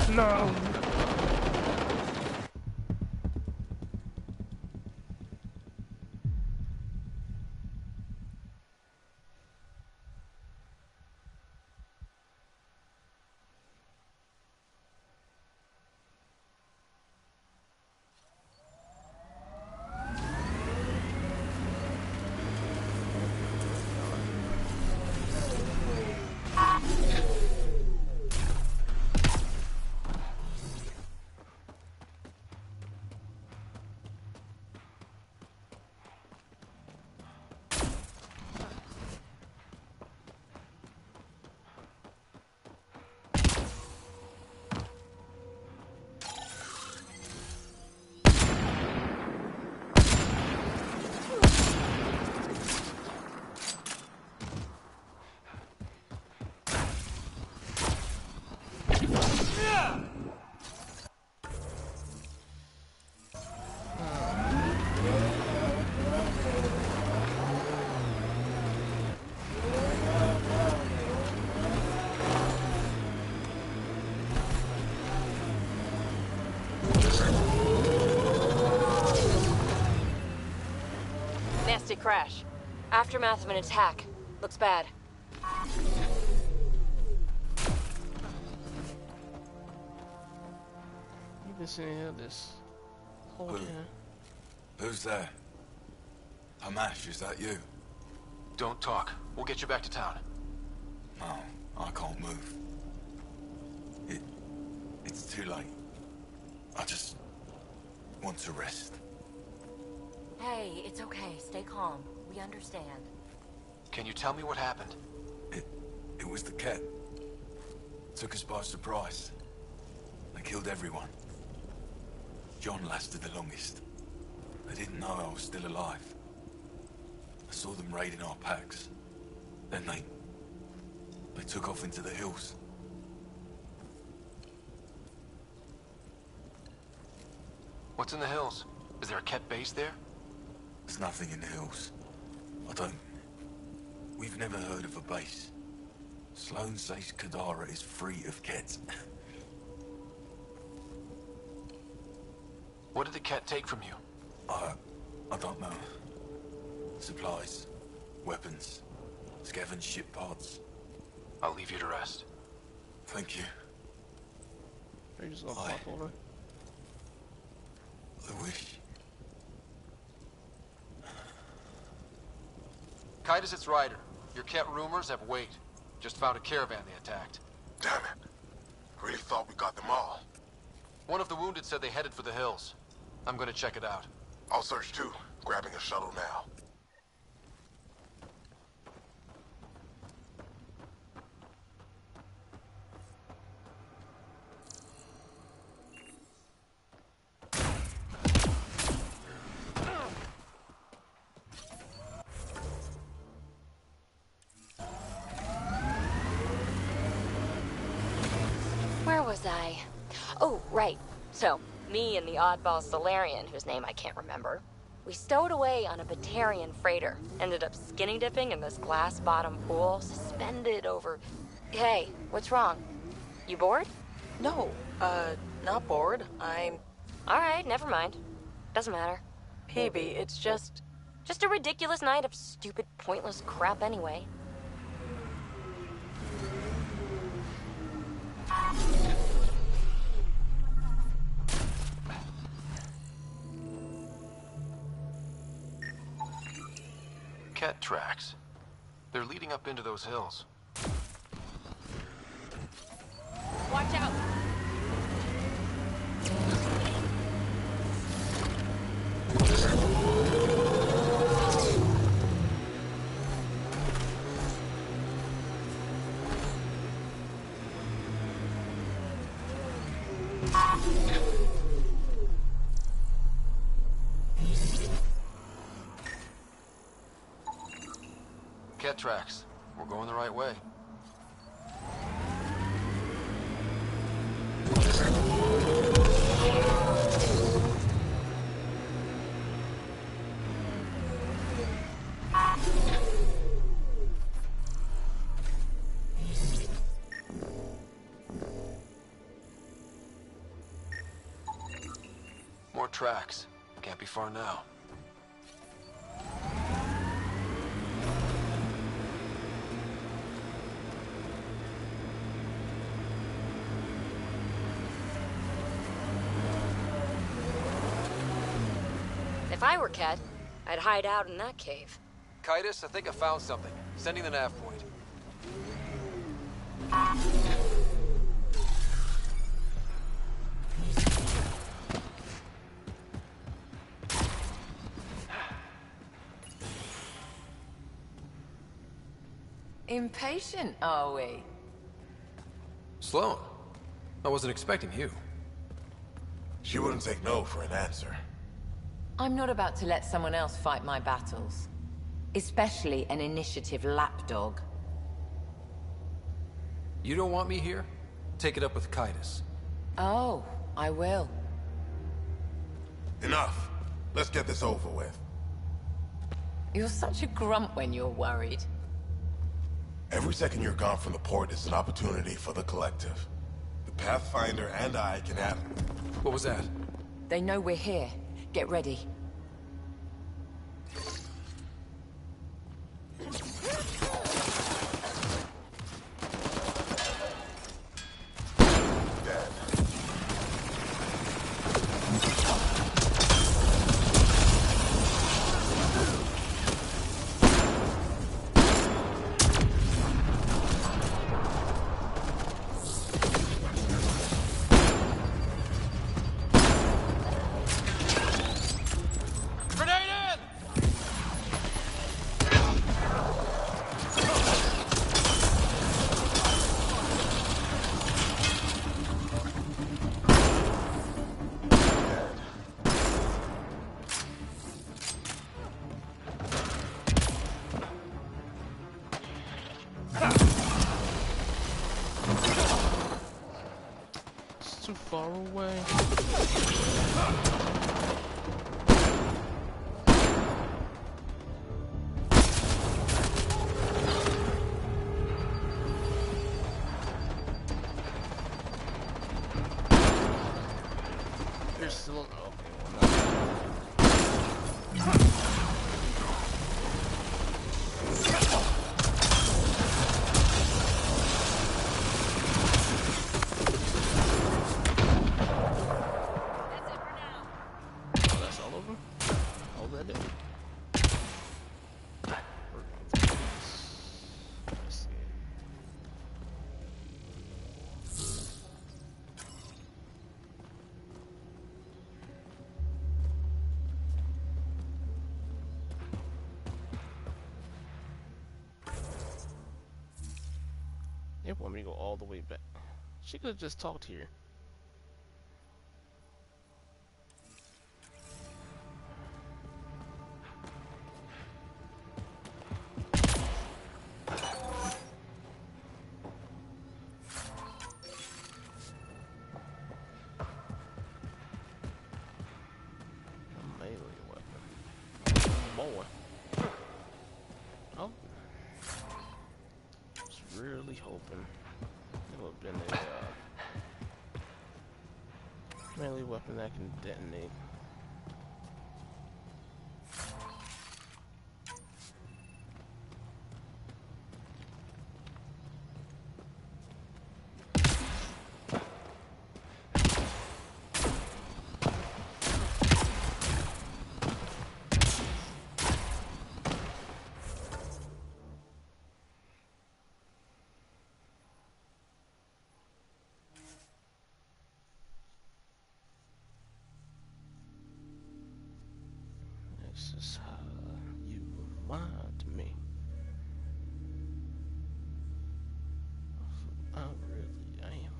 No. a crash. Aftermath of an attack. Looks bad. You've been sitting here this whole time. Who's there? Hamash, is that you? Don't talk. We'll get you back to town. No, I can't move. It's too late. I just want to rest. Hey, it's okay. Stay calm. We understand. Can you tell me what happened? It was the cat. Took us by surprise. They killed everyone. John lasted the longest. They didn't know I was still alive. I saw them raiding our packs. Then they took off into the hills. What's in the hills? Is there a Ket base there? There's nothing in the hills. We've never heard of a base. Sloane says Kadara is free of Ket. What did the Ket take from you? I don't know. Supplies, weapons, scavenged ship parts. I'll leave you to rest. Thank you. Are you just gonna pop over? I wish. Titus, it's Ryder. Your Ket rumors have weight. Just found a caravan they attacked. Damn it. I really thought we got them all. One of the wounded said they headed for the hills. I'm gonna check it out. I'll search too. Grabbing a shuttle now. Where was I? Oh, right. So, me and the oddball Solarian, whose name I can't remember, we stowed away on a Batarian freighter. Ended up skinny dipping in this glass bottom pool, suspended over... Hey, what's wrong? You bored? No, not bored. I'm... Alright, never mind. Doesn't matter. Peebee, it's just... Just a ridiculous night of stupid, pointless crap anyway. Ket tracks. They're leading up into those hills. Watch out! Ket tracks. We're going the right way. More tracks. Can't be far now. If I were Ket, I'd hide out in that cave. Titus, I think I found something. Sending the nav point. Impatient, are we? Sloane, I wasn't expecting you. She wouldn't take no for an answer. I'm not about to let someone else fight my battles. Especially an initiative lapdog. You don't want me here? Take it up with Titus. Oh, I will. Enough. Let's get this over with. You're such a grump when you're worried. Every second you're gone from the port is an opportunity for the collective. The Pathfinder and I can have... What was that? They know we're here. Get ready. too far away. There's still okay. They want me to go all the way back. She could have just talked here. A melee weapon. Boy. Oh. Really hoping it would have been a melee weapon that can detonate. This is how you remind me. I really am.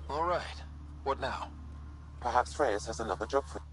All right. What now? Perhaps Reyes has another job for you.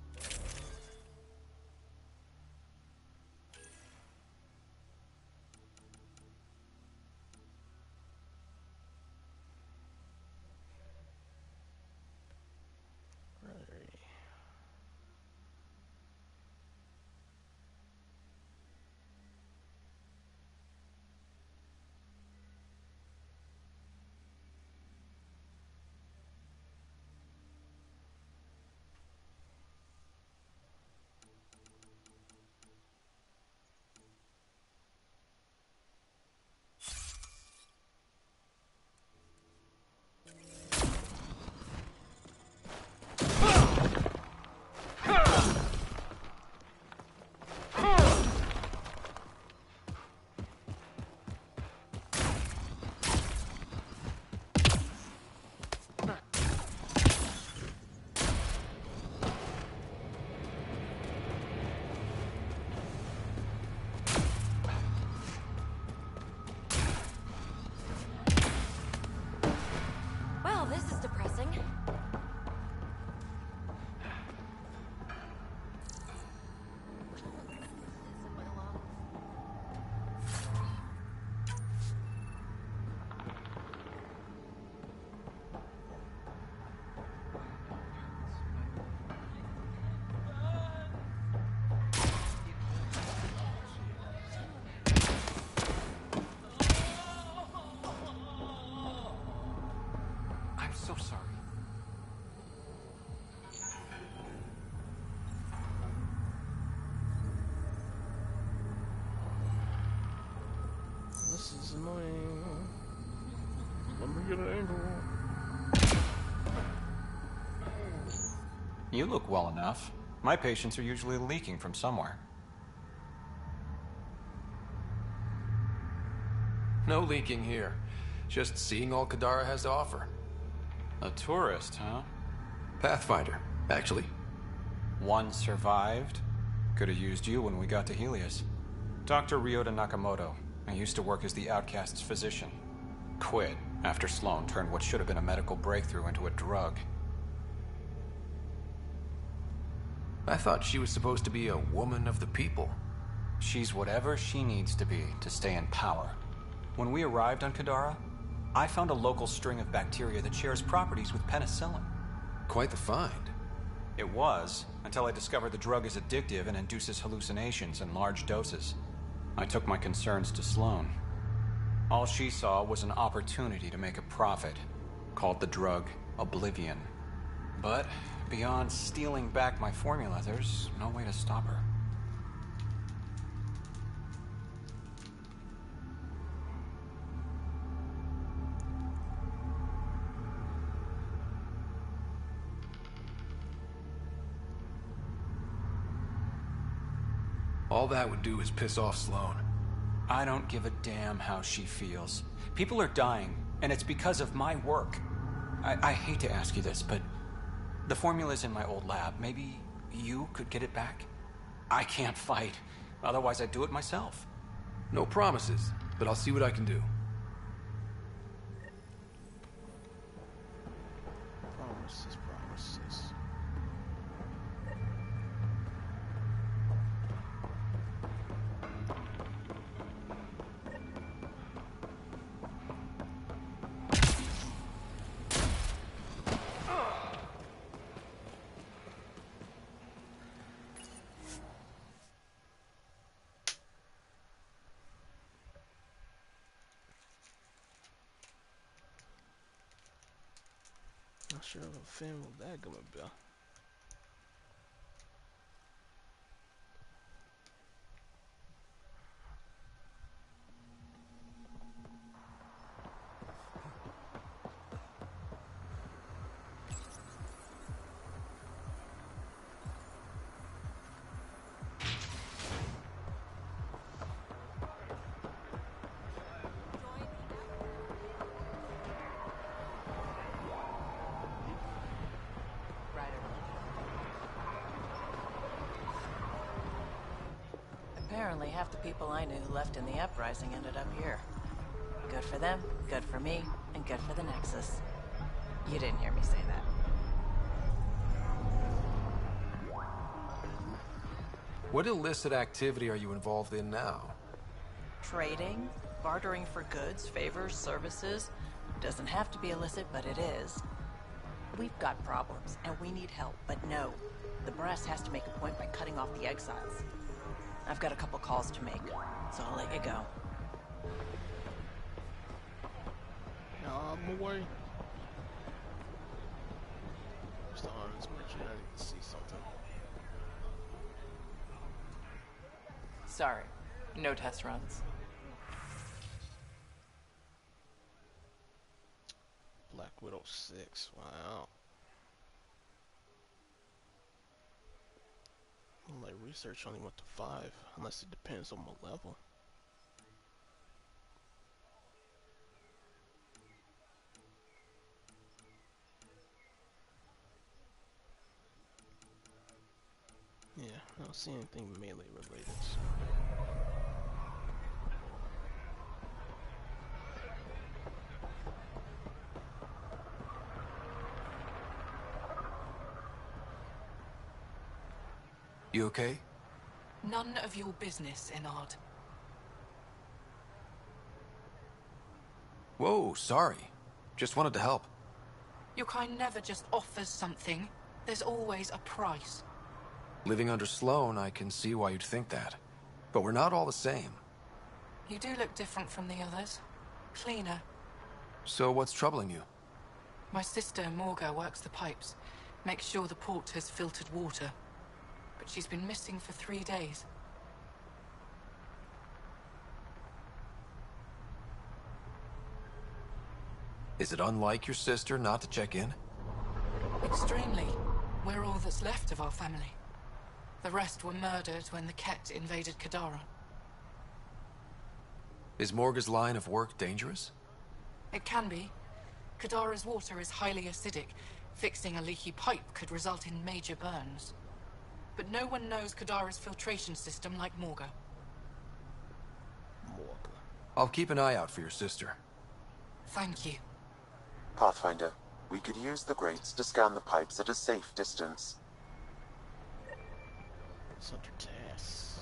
Well, this is depressing. I'm so sorry. This is annoying. Let me get an angle. You look well enough. My patients are usually leaking from somewhere. No leaking here. Just seeing all Kadara has to offer. A tourist, huh? Pathfinder, actually. One survived. Could have used you when we got to Helios. Dr. Ryota Nakamoto. I used to work as the Outcast's physician. Quit after Sloan turned what should have been a medical breakthrough into a drug. I thought she was supposed to be a woman of the people. She's whatever she needs to be to stay in power. When we arrived on Kadara, I found a local string of bacteria that shares properties with penicillin. Quite the find. It was, until I discovered the drug is addictive and induces hallucinations in large doses. I took my concerns to Sloane. All she saw was an opportunity to make a profit, called the drug Oblivion. But beyond stealing back my formula, there's no way to stop her. All that would do is piss off Sloane. I don't give a damn how she feels. People are dying, and it's because of my work. I hate to ask you this, but the formula's in my old lab. Maybe you could get it back? I can't fight. Otherwise, I'd do it myself. No promises, but I'll see what I can do. Promises. Not sure of a film with that gonna be. Apparently, half the people I knew who left in the uprising ended up here. Good for them, good for me, and good for the Nexus. You didn't hear me say that. What illicit activity are you involved in now? Trading, bartering for goods, favors, services. Doesn't have to be illicit, but it is. We've got problems, and we need help, but no. The brass has to make a point by cutting off the exiles. I've got a couple calls to make, so I'll let you go. I'm away. Just honest, mention I need to see something. Sorry, no test runs. Black Widow 6, wow. Like research only went to 5, unless it depends on what level. Yeah, I don't see anything melee related. So. You okay? None of your business, Enard. Whoa, sorry. Just wanted to help. Your kind never just offers something. There's always a price. Living under Sloane, I can see why you'd think that. But we're not all the same. You do look different from the others. Cleaner. So what's troubling you? My sister, Morga, works the pipes. Makes sure the port has filtered water. But she's been missing for 3 days. Is it unlike your sister not to check in? Extremely. We're all that's left of our family. The rest were murdered when the Ket invaded Kadara. Is Morga's line of work dangerous? It can be. Kadara's water is highly acidic. Fixing a leaky pipe could result in major burns. But no one knows Kadara's filtration system like Morga. I'll keep an eye out for your sister. Thank you. Pathfinder, we could use the grates to scan the pipes at a safe distance. It's under tasks.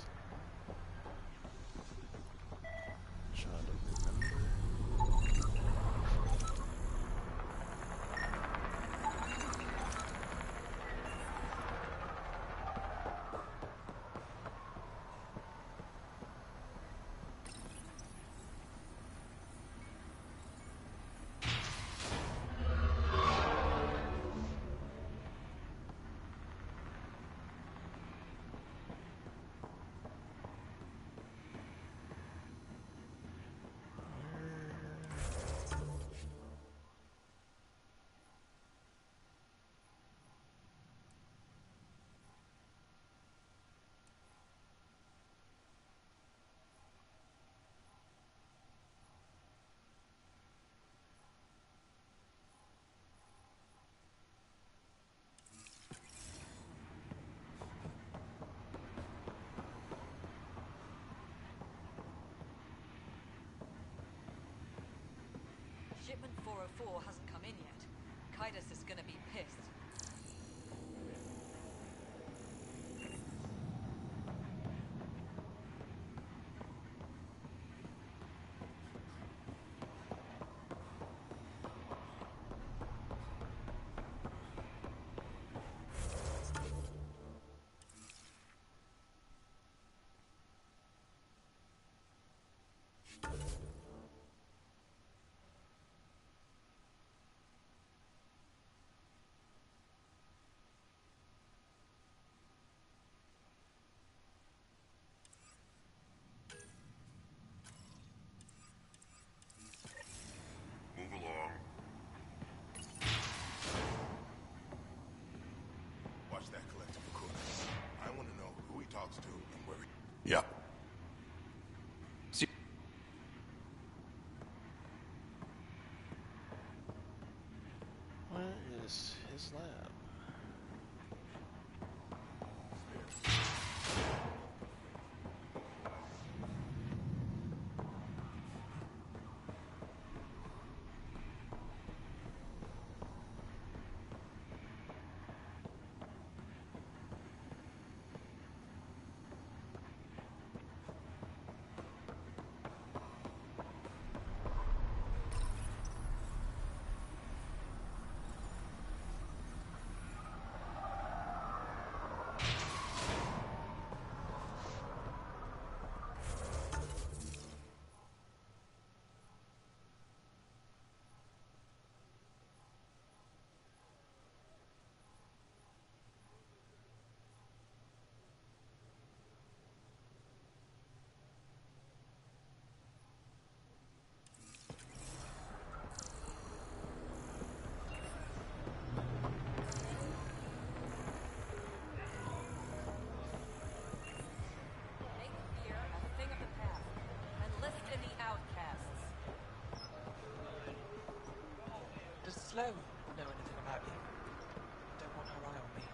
Core hasn't come in yet. Kaidos is gonna be pissed. Move along. Watch that collective of crooks. I want to know who he talks to and where he... Yeah. Where is his lab? Sloan know anything about you? Don't want her eye on me.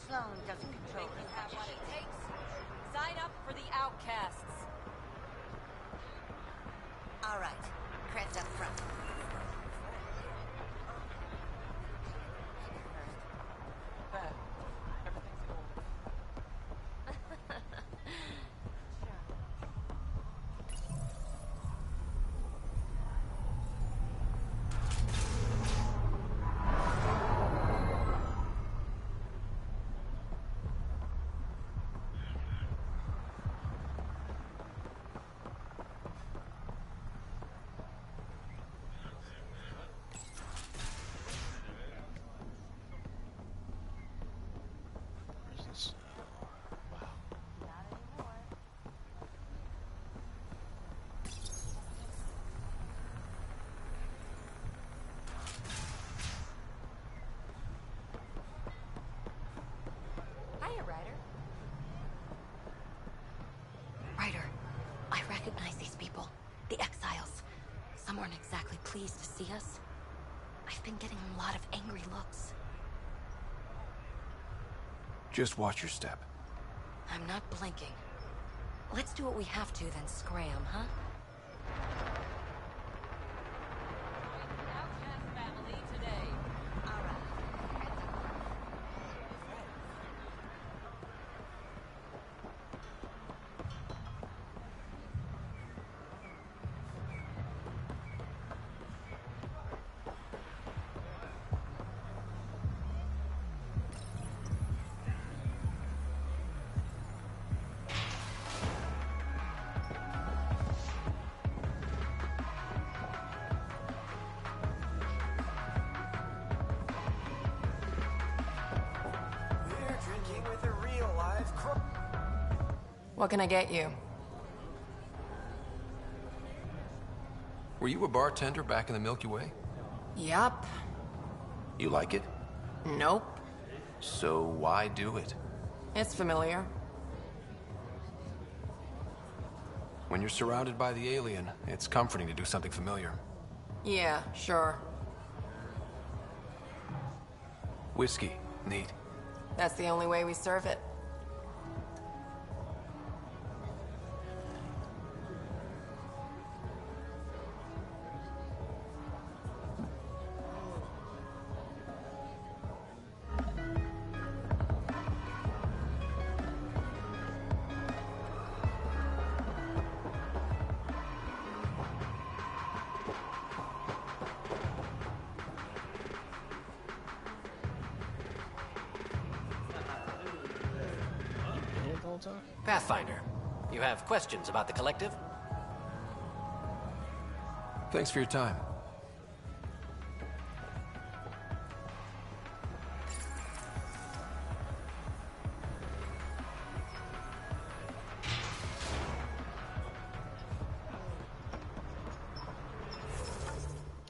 Sloan doesn't control her. You have what it takes. Sign up for the outcasts. All right, creds up front. There. Everything's in order. Hiya, Ryder. Ryder, I recognize these people. The exiles. Some weren't exactly pleased to see us. I've been getting a lot of angry looks. Just watch your step. I'm not blinking. Let's do what we have to, then scram, huh? Family today. All right. What can I get you? Were you a bartender back in the Milky Way? Yup. You like it? Nope. So why do it? It's familiar. When you're surrounded by the alien, it's comforting to do something familiar. Yeah, sure. Whiskey. Neat. That's the only way we serve it. Pathfinder, you have questions about the Collective? Thanks for your time.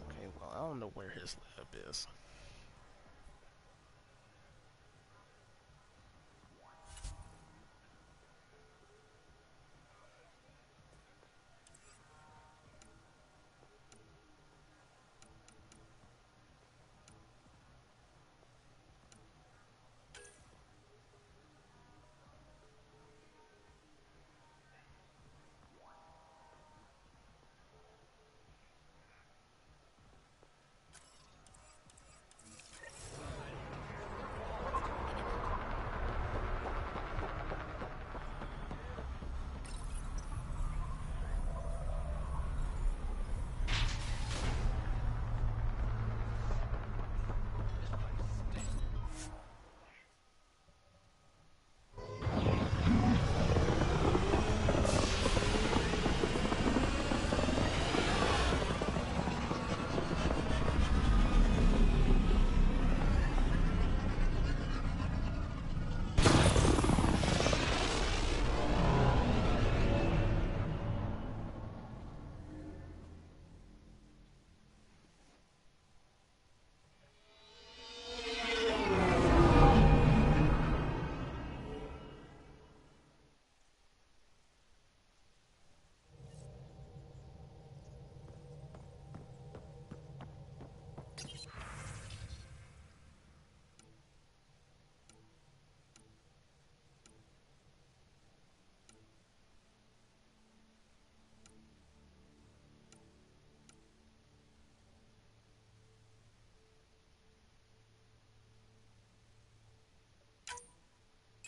Okay, well, I don't know where his lab is.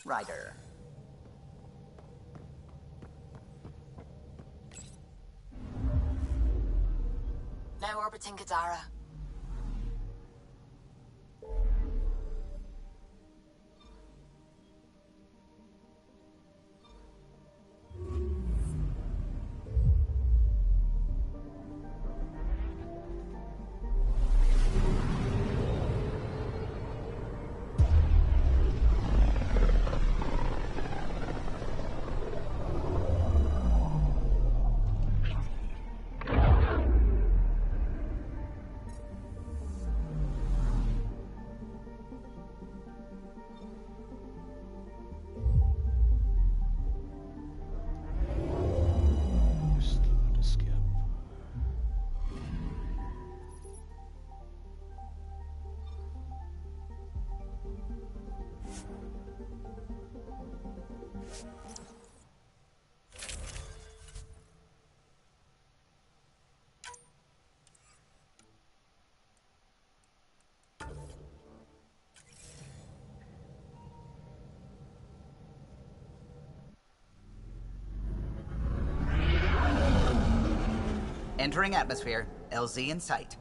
Ryder. Now orbiting Kadara. Entering atmosphere. LZ in sight.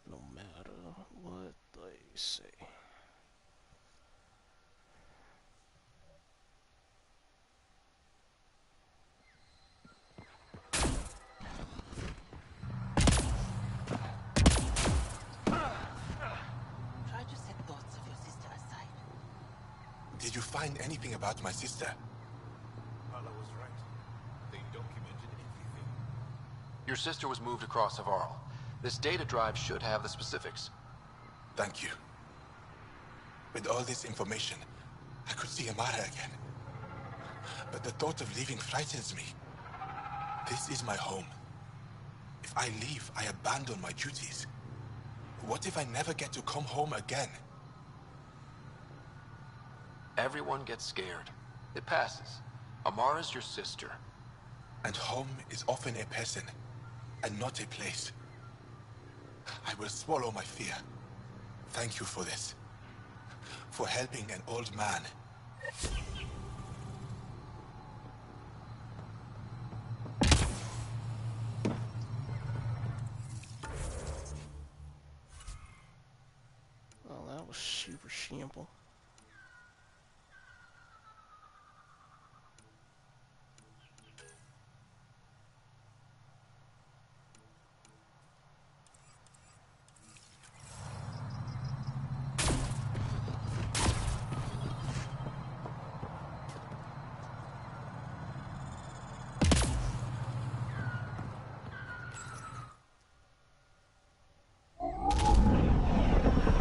No matter what they say. Try to set thoughts of your sister aside. Did you find anything about my sister? Allah was right. They documented everything. Your sister was moved across Avarl. This data drive should have the specifics. Thank you. With all this information, I could see Amara again. But the thought of leaving frightens me. This is my home. If I leave, I abandon my duties. What if I never get to come home again? Everyone gets scared. It passes. Amara's your sister. And home is often a person, and not a place. I will swallow my fear. Thank you for this. For helping an old man. Well, that was super simple.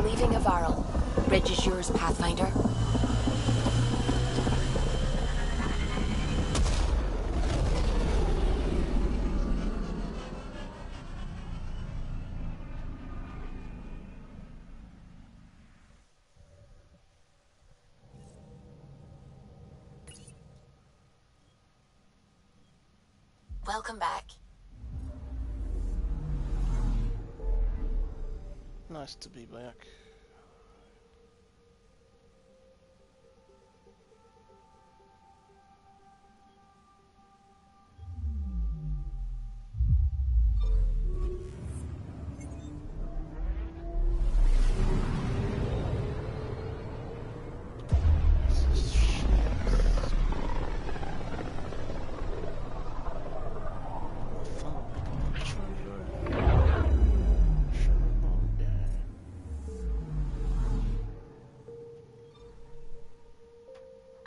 Leaving Avarl. Bridge is yours, Pathfinder. Welcome back. Nice to be back.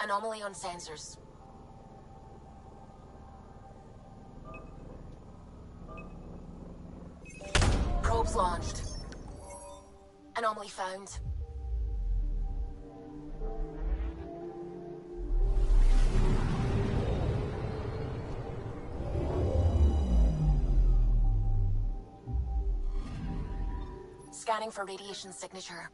Anomaly on sensors. Probes launched. Anomaly found. Scanning for radiation signature.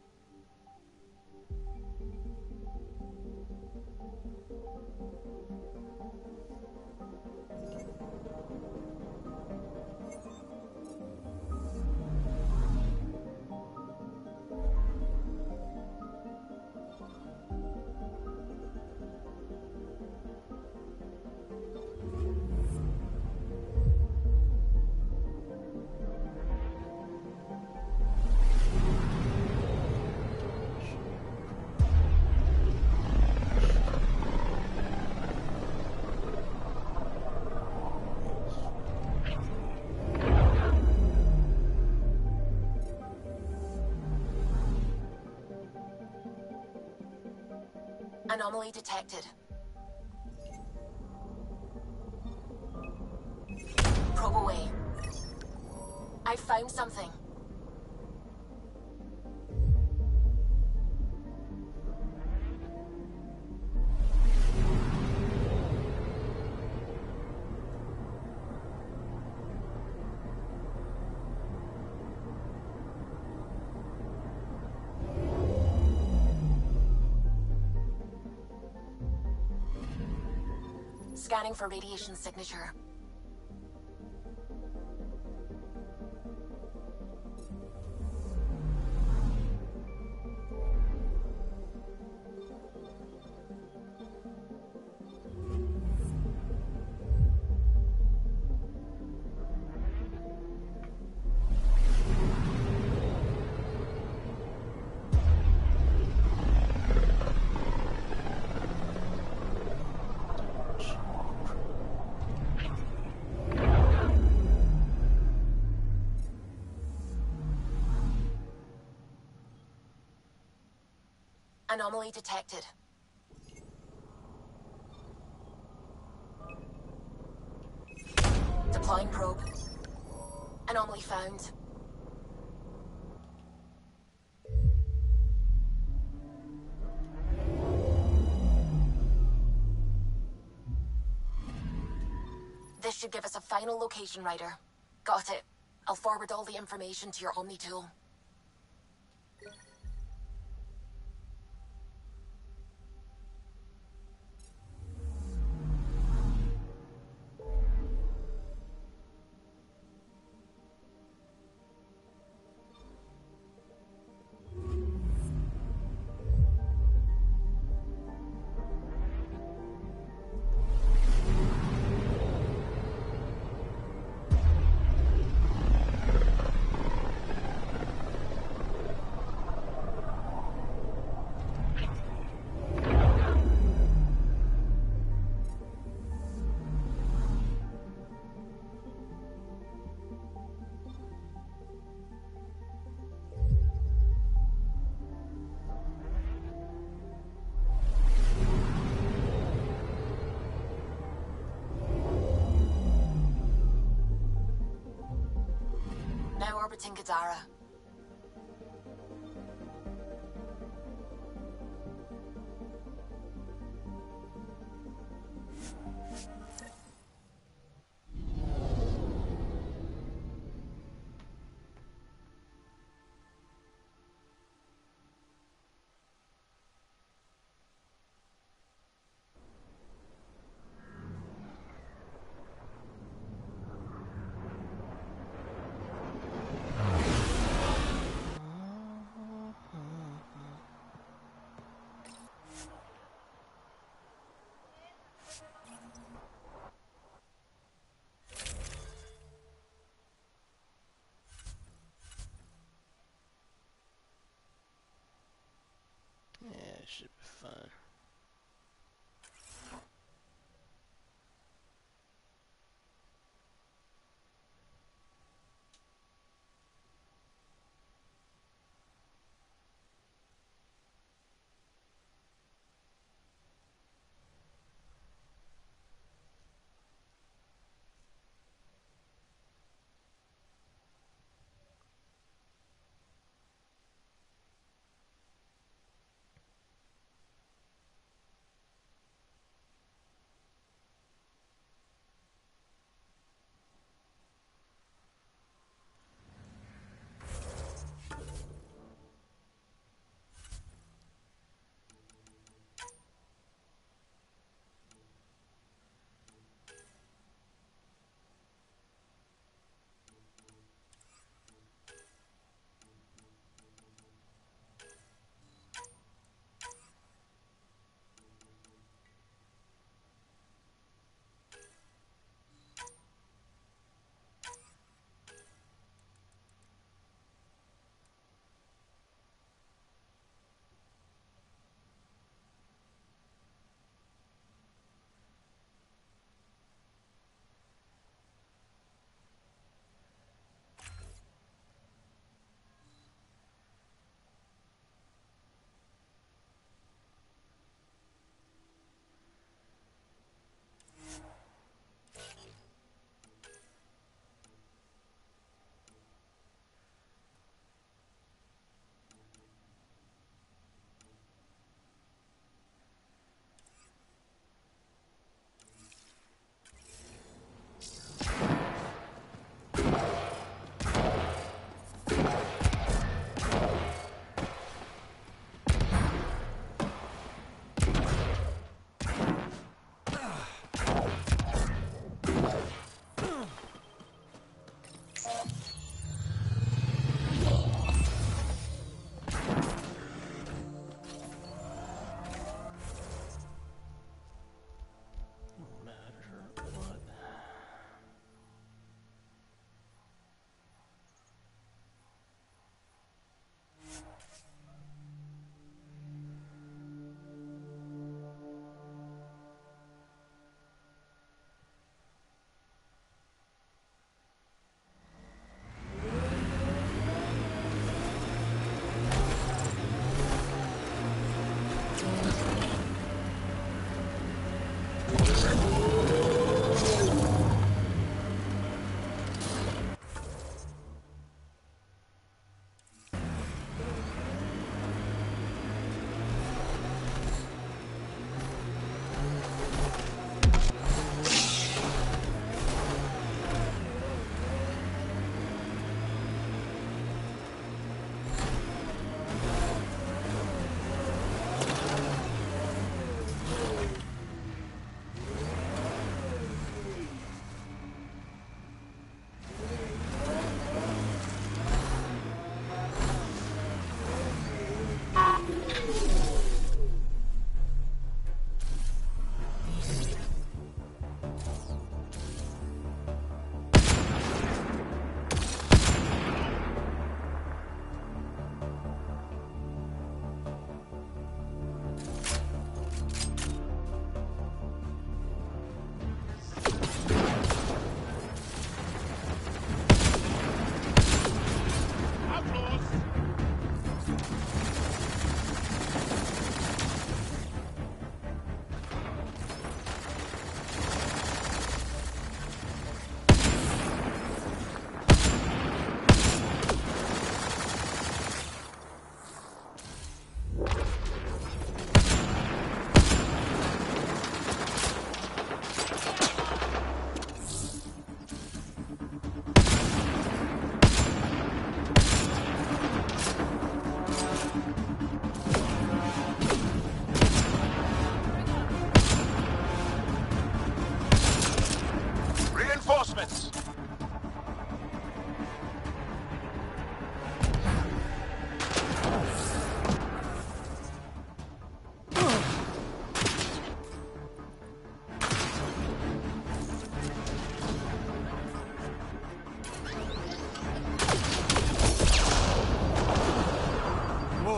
Anomaly detected. Probe away. I found something. Scanning for radiation signature. Anomaly detected. Deploying probe. Anomaly found. This should give us a final location, Ryder. Got it. I'll forward all the information to your Omni tool. Now orbiting Gadara. Yeah, it should be fun.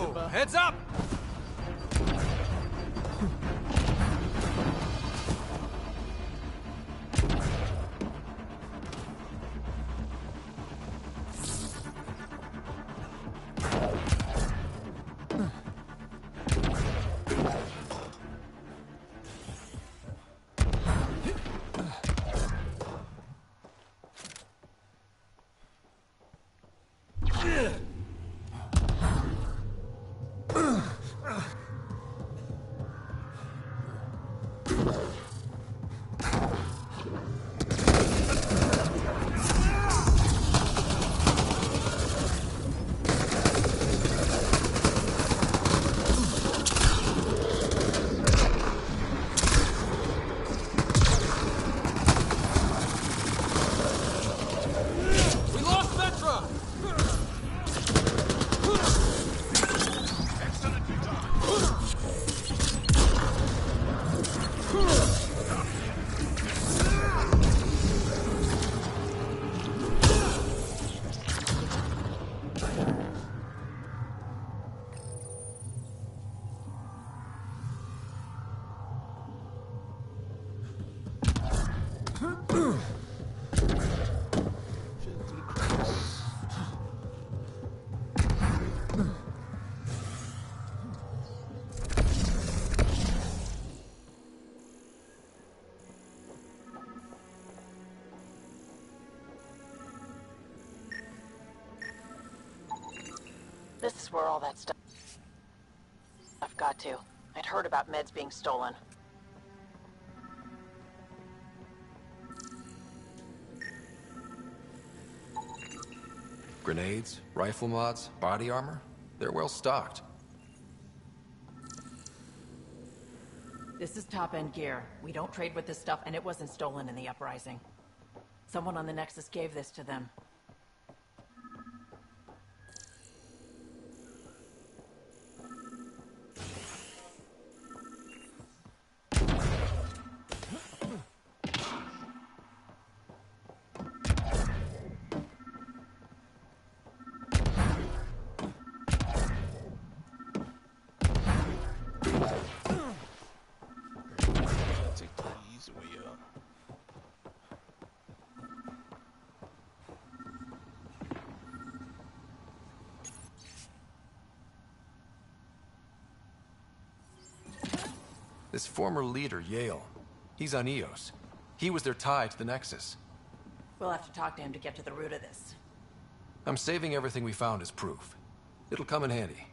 remember. Heads up! We lost Vetra! This is where all that stuff got to. I'd heard about meds being stolen. Grenades, rifle mods, body armor. They're well stocked. This is top-end gear. We don't trade with this stuff, and it wasn't stolen in the uprising. Someone on the Nexus gave this to them. Take the easy way up. This former leader, Yale, he's on EOS. He was their tie to the Nexus. We'll have to talk to him to get to the root of this. I'm saving everything we found as proof. It'll come in handy.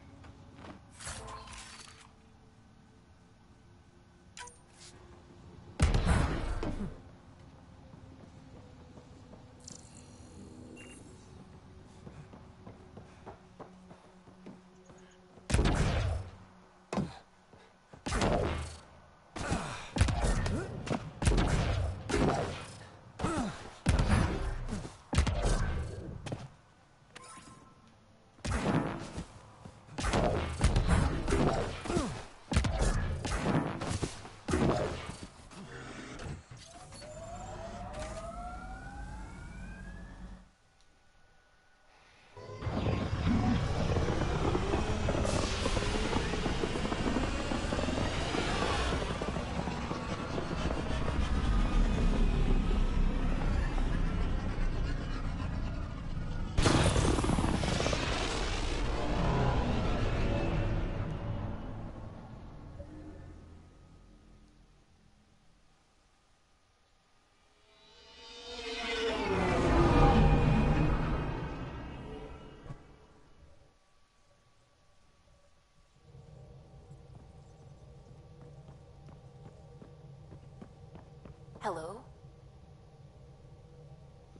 Hello?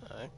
Alright.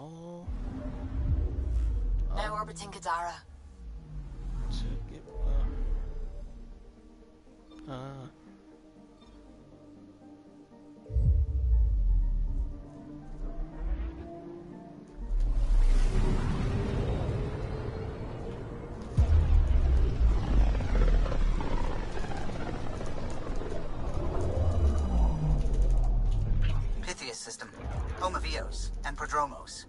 all. Now orbiting Kadara. To get, Pythias system, home of Eos and Prodromos.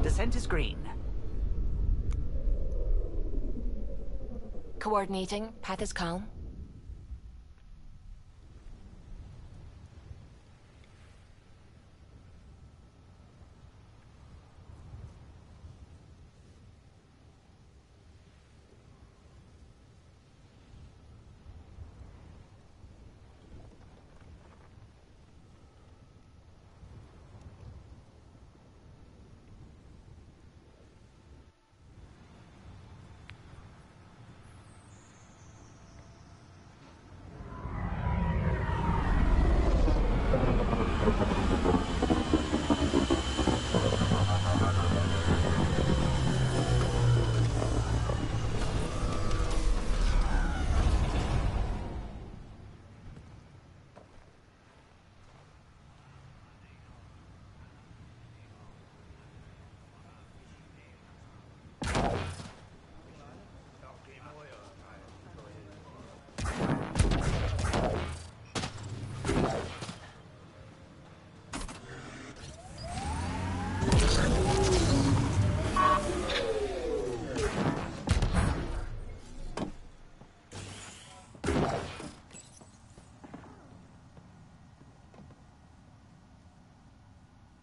Descent is green. Coordinating. Path is calm.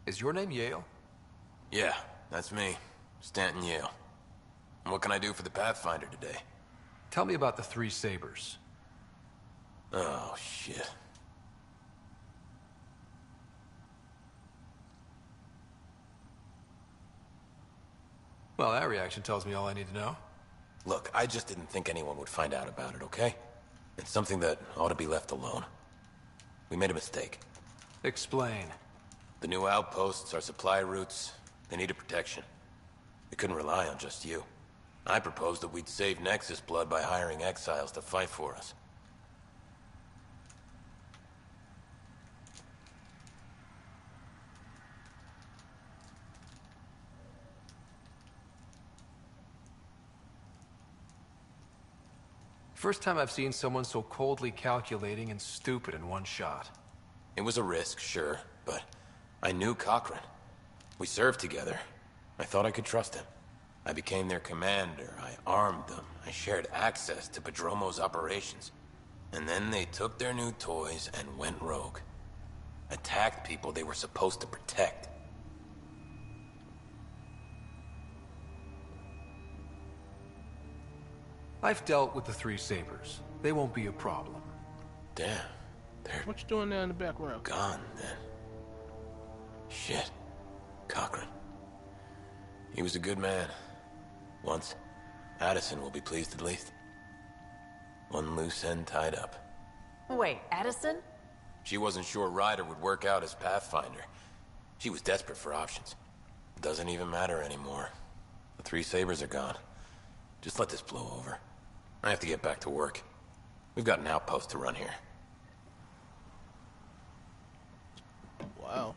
Is your name Yale? Yeah, that's me. Stanton Yale. And what can I do for the Pathfinder today? Tell me about the Three Sabers. Oh, shit. Well, that reaction tells me all I need to know. Look, I just didn't think anyone would find out about it, okay? It's something that ought to be left alone. We made a mistake. Explain. The new outposts, our supply routes, they needed protection. We couldn't rely on just you. I proposed that we'd save Nexus blood by hiring exiles to fight for us. First time I've seen someone so coldly calculating and stupid in one shot. It was a risk, sure, but I knew Cochrane. We served together. I thought I could trust him. I became their commander. I armed them. I shared access to Prodromos' operations. And then they took their new toys and went rogue. Attacked people they were supposed to protect. I've dealt with the Three Sabers. They won't be a problem. Damn. They're what you doing there in the back row? gone, then. Shit. Cochrane. He was a good man. Once. Addison will be pleased at least. One loose end tied up. Wait, Addison? She wasn't sure Ryder would work out as Pathfinder. She was desperate for options. Doesn't even matter anymore. The Three Sabers are gone. Just let this blow over. I have to get back to work. We've got an outpost to run here. Wow.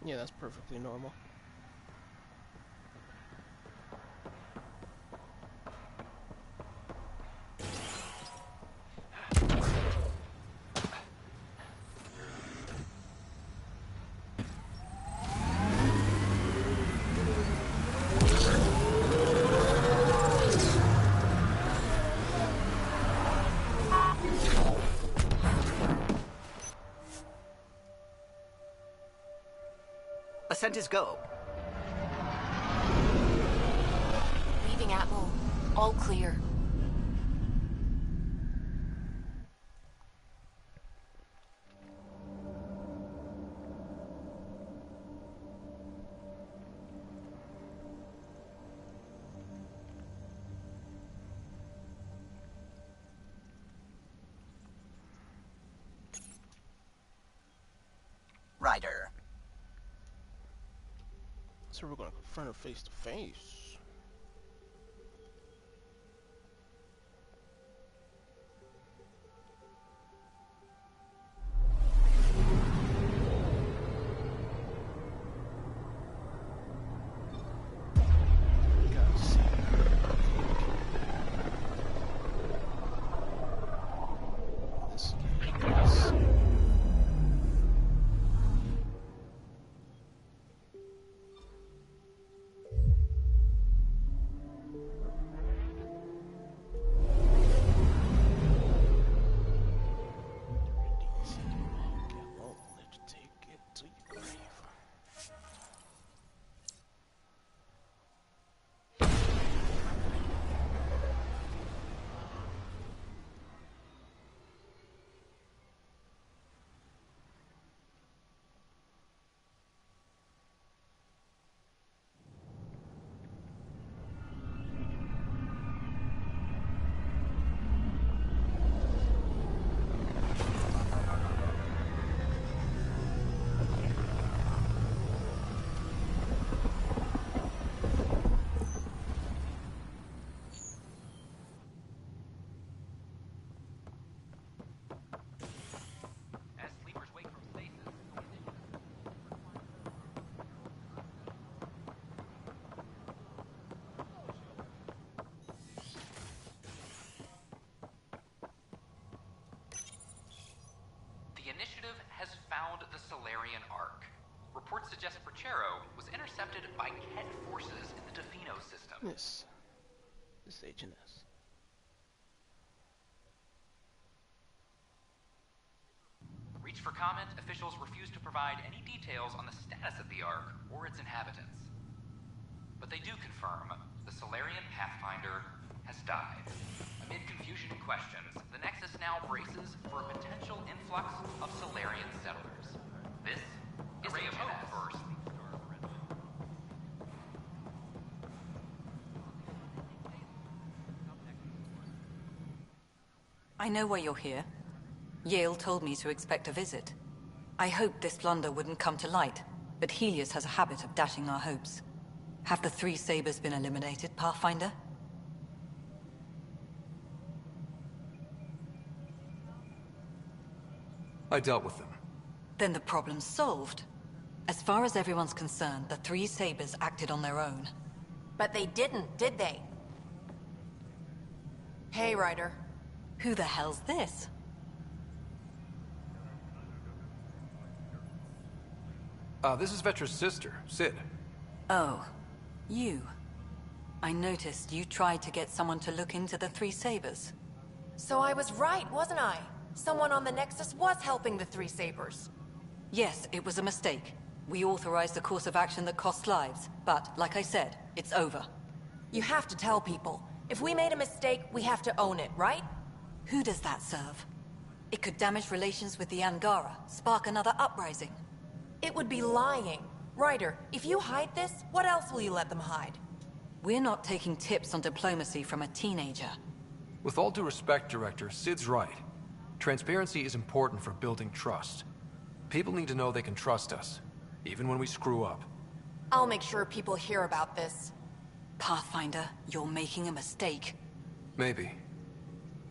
Yeah, that's perfectly normal. Descent is go. Leaving Atwell. All clear. Ryder. So we're gonna confront her face to face. The initiative has found the Solarian Ark. Reports suggest Perchero was intercepted by Ket forces in the Defino system. This Agent S. Reached for comment, officials refused to provide any details on the status of the Ark or its inhabitants. But they do confirm the Solarian Pathfinder has died. Amid confusion and questions, the Nexus now braces for a potential influx of Solarian settlers. This is a ray of hope for I know why you're here. Yale told me to expect a visit. I hoped this blunder wouldn't come to light, but Helios has a habit of dashing our hopes. Have the three Sabers been eliminated, Pathfinder? I dealt with them. Then the problem's solved. As far as everyone's concerned, the three Sabers acted on their own. But they didn't, did they? Hey, Ryder. Who the hell's this? This is Vetra's sister, Sid. Oh, you. I noticed you tried to get someone to look into the three Sabers. So I was right, wasn't I? Someone on the Nexus was helping the three Sabers. Yes, it was a mistake. We authorized a course of action that cost lives, but, like I said, it's over. You have to tell people. If we made a mistake, we have to own it, right? Who does that serve? It could damage relations with the Angara, spark another uprising. It would be lying. Ryder, if you hide this, what else will you let them hide? We're not taking tips on diplomacy from a teenager. With all due respect, Director, Sid's right. Transparency is important for building trust. People need to know they can trust us, even when we screw up. I'll make sure people hear about this. Pathfinder, you're making a mistake. Maybe.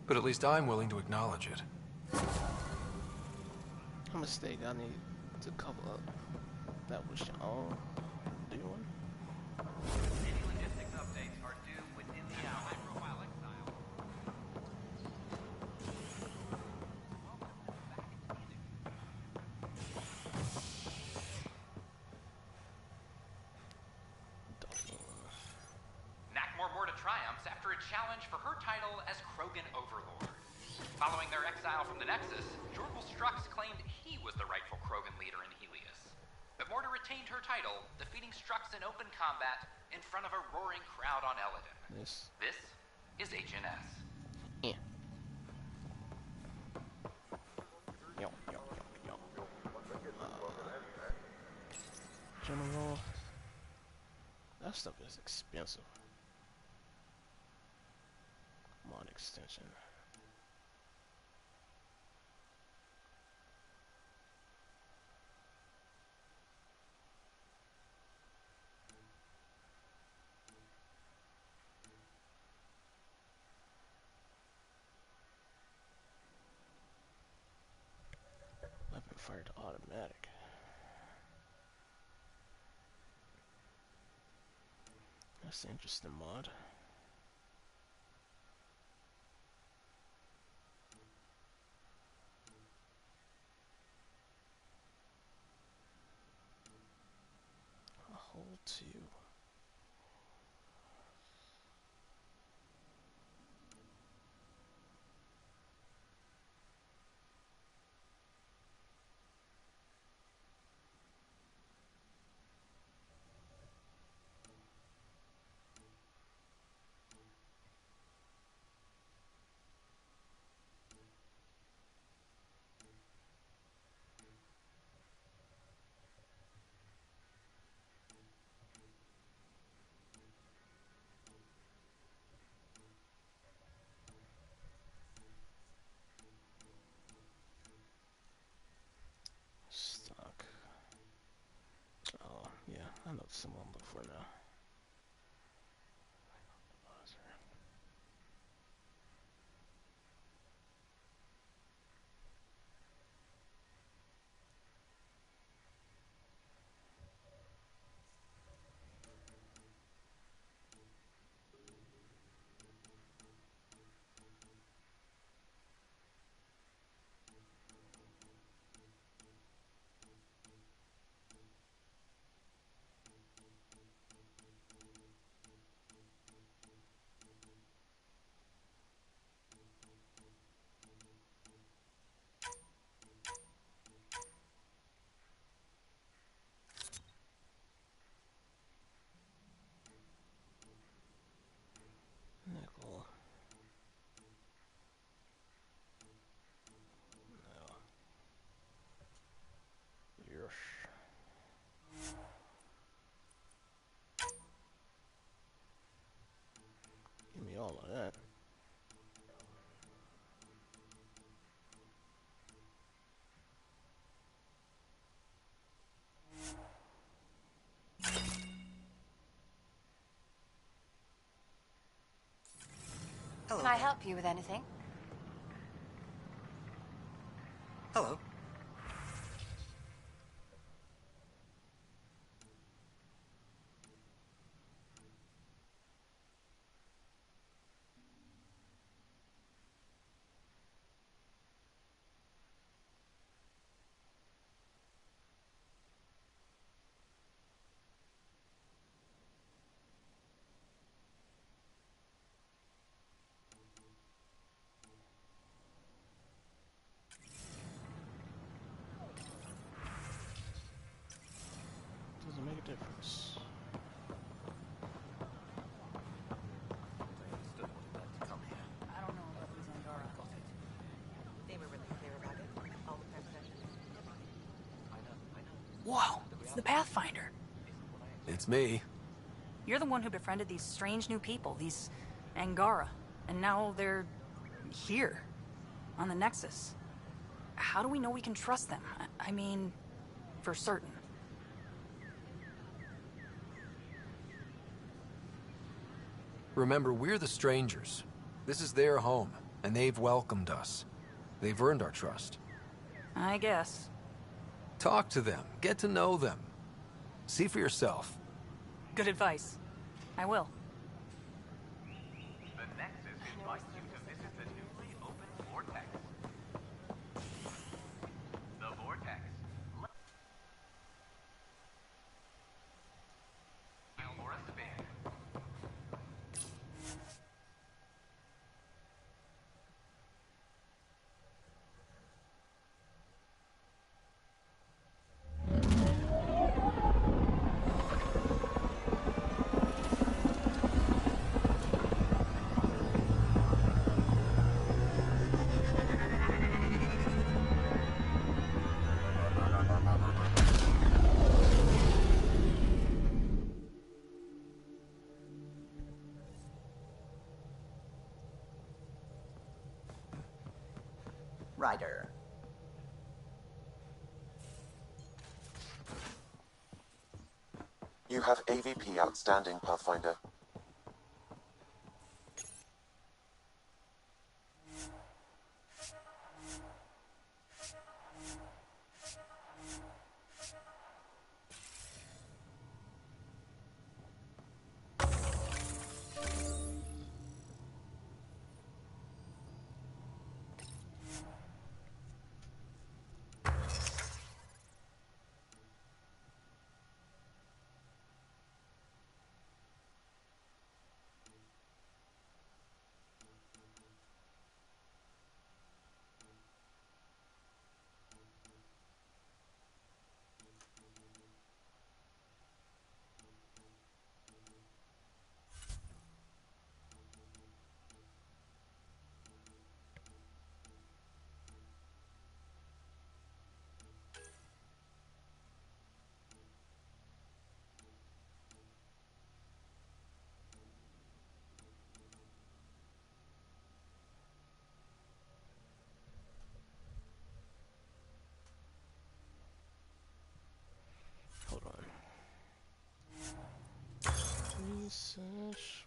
But at least I'm willing to acknowledge it. A mistake I need to cover up. That was y'all doing. Any logistics updates are due within the hour. High-profile exile. Nakmor Morta triumphs after a challenge for her title as Krogan Overlord. Following their exile from the Nexus, Jorgul Strux claimed he was the rightful Krogan leader in Helios. But Morta retained her title, defeating Strux in open combat in front of a roaring crowd on Eladin. This is HNS. Yeah. Yo, yo, yo, yo. General. That stuff is expensive. Mod extension. Weapon fired automatic. That's an interesting mod. A hole two. Stock. Oh, yeah, I know someone I'm looking for now. Nickel. No. Yes. Give me all of that. Can I help you with anything? Hello. Doesn't make a difference. I don't know about these Angara. They were really clear about it. All the presidential. Whoa, it's the Pathfinder. It's me. You're the one who befriended these strange new people, these Angara. And now they're here, on the Nexus. How do we know we can trust them? I mean, for certain. Remember, we're the strangers. This is their home, and they've welcomed us. They've earned our trust. I guess. Talk to them. Get to know them. See for yourself. Good advice. I will. The Nexus invites you to visit the newly opened Vortex. The Vortex. For a spin. Ryder. You have AVP outstanding, Pathfinder. Hold on. Research.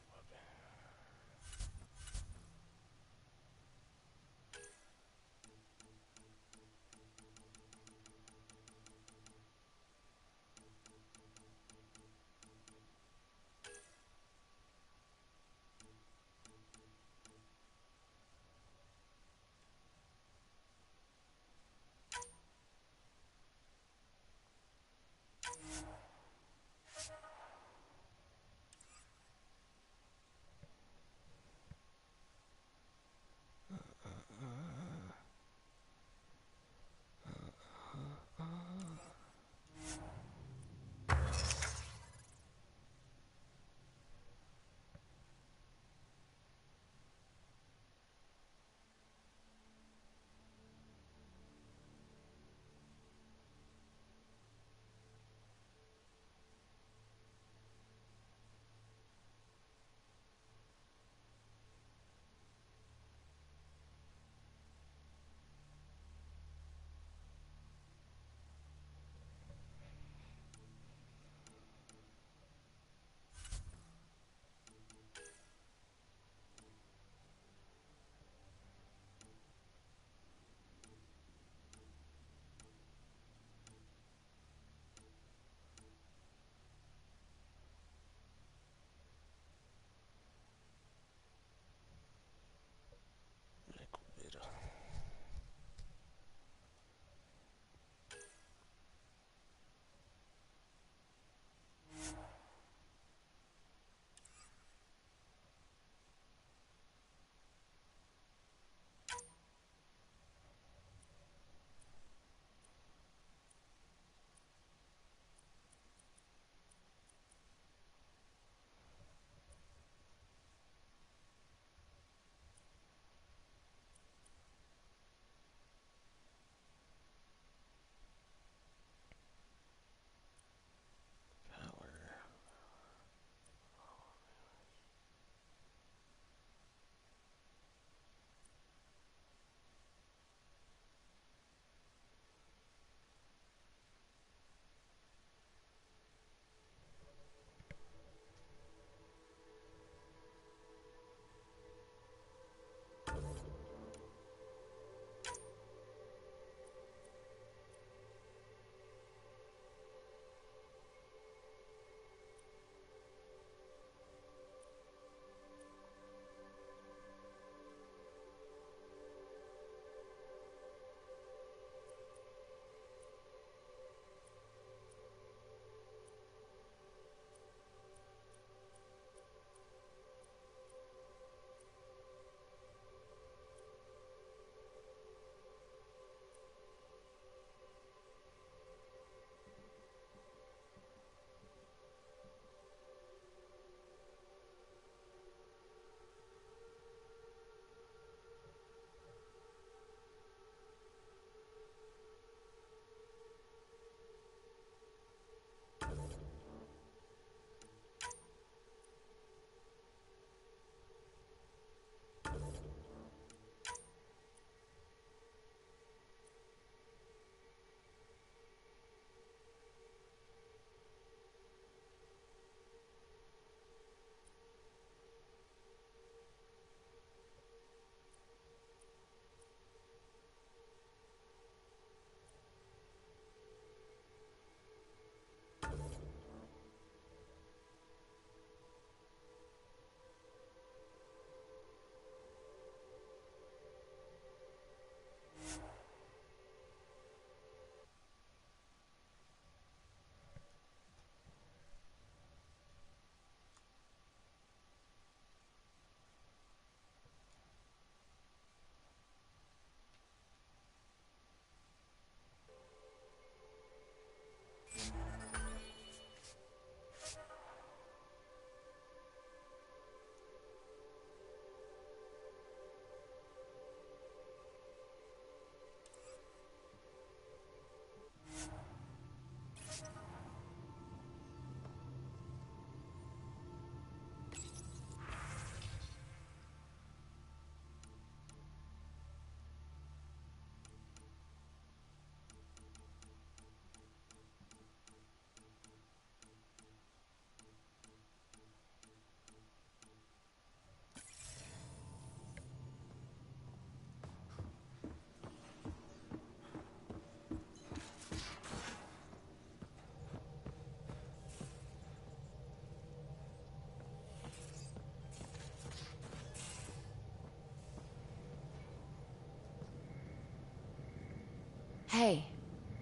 Hey,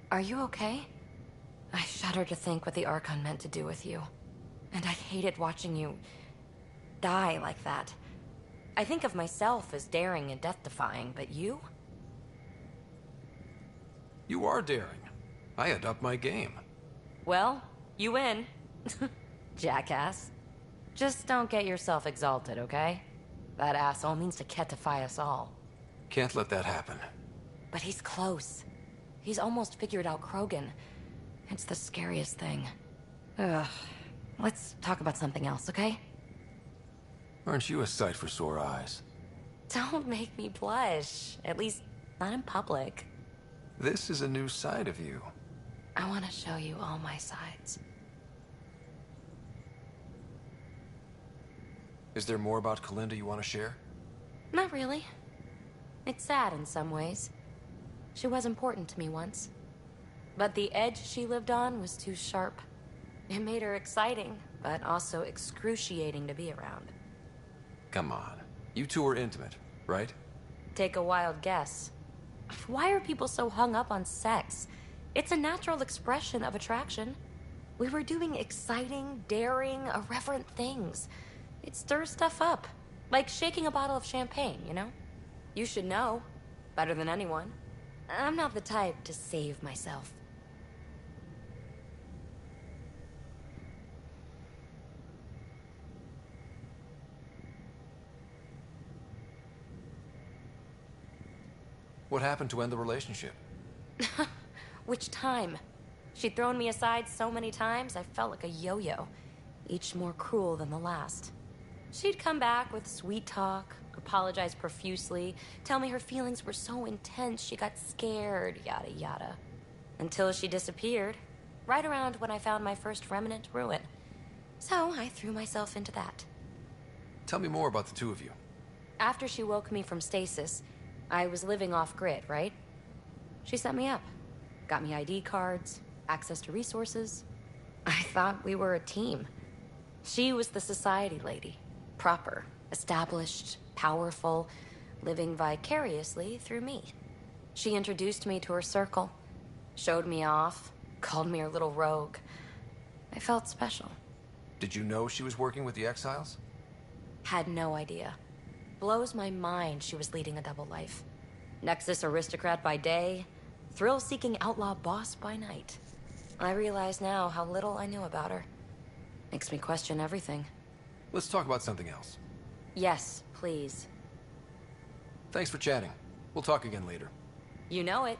are you okay? I shudder to think what the Archon meant to do with you. And I hated watching you die like that. I think of myself as daring and death-defying, but you? You are daring. I had upped my game. Well, you win. Jackass. Just don't get yourself exalted, okay? That asshole means to ketify us all. Can't let that happen. But he's close. He's almost figured out Krogan. It's the scariest thing. Ugh. Let's talk about something else, okay? Aren't you a sight for sore eyes? Don't make me blush. At least, not in public. This is a new side of you. I want to show you all my sides. Is there more about Kalinda you want to share? Not really. It's sad in some ways. She was important to me once. But the edge she lived on was too sharp. It made her exciting, but also excruciating to be around. Come on. You two are intimate, right? Take a wild guess. Why are people so hung up on sex? It's a natural expression of attraction. We were doing exciting, daring, irreverent things. It stirs stuff up. Like shaking a bottle of champagne, you know? You should know. Better than anyone. I'm not the type to save myself. What happened to end the relationship? Which time? She'd thrown me aside so many times, I felt like a yo-yo. Each more cruel than the last. She'd come back with sweet talk, apologize profusely, tell me her feelings were so intense she got scared, yada yada. Until she disappeared, right around when I found my first remnant ruin. So I threw myself into that. Tell me more about the two of you. After she woke me from stasis, I was living off-grid, right? She set me up. Got me ID cards, access to resources. I thought we were a team. She was the society lady. Proper, established, powerful, living vicariously through me. She introduced me to her circle, showed me off, called me her little rogue. I felt special. Did you know she was working with the Exiles? Had no idea. Blows my mind she was leading a double life. Nexus aristocrat by day, thrill-seeking outlaw boss by night. I realize now how little I knew about her. Makes me question everything. Let's talk about something else. Yes, please. Thanks for chatting. We'll talk again later. You know it.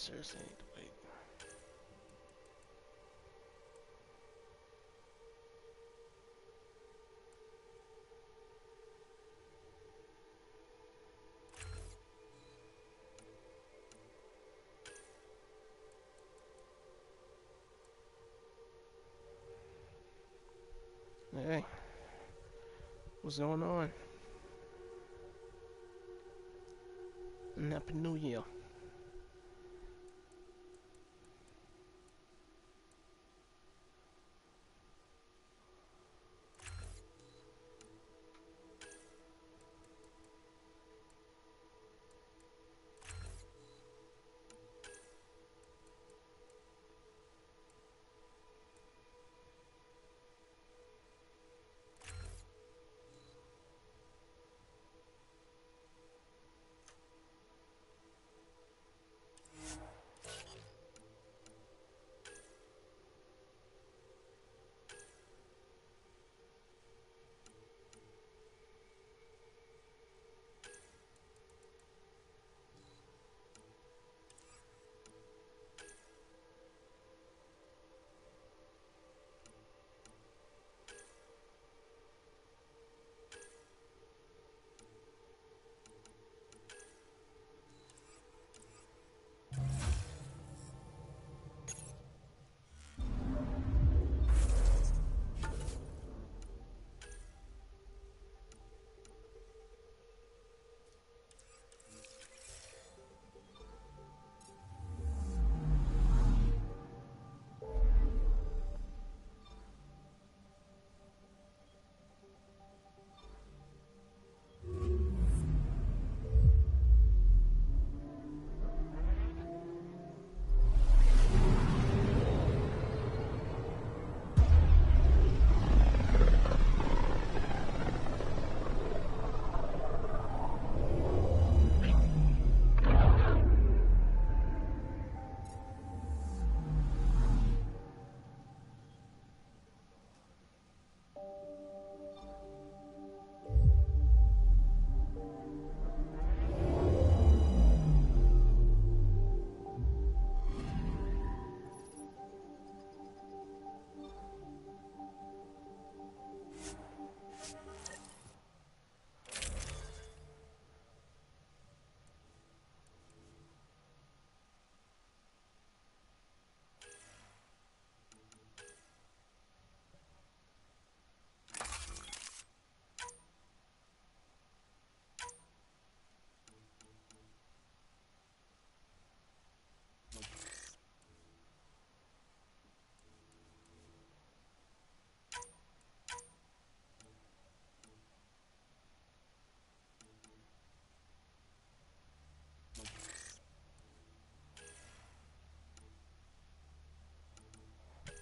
seriously need to wait. Hey, what's going on? And Happy New Year.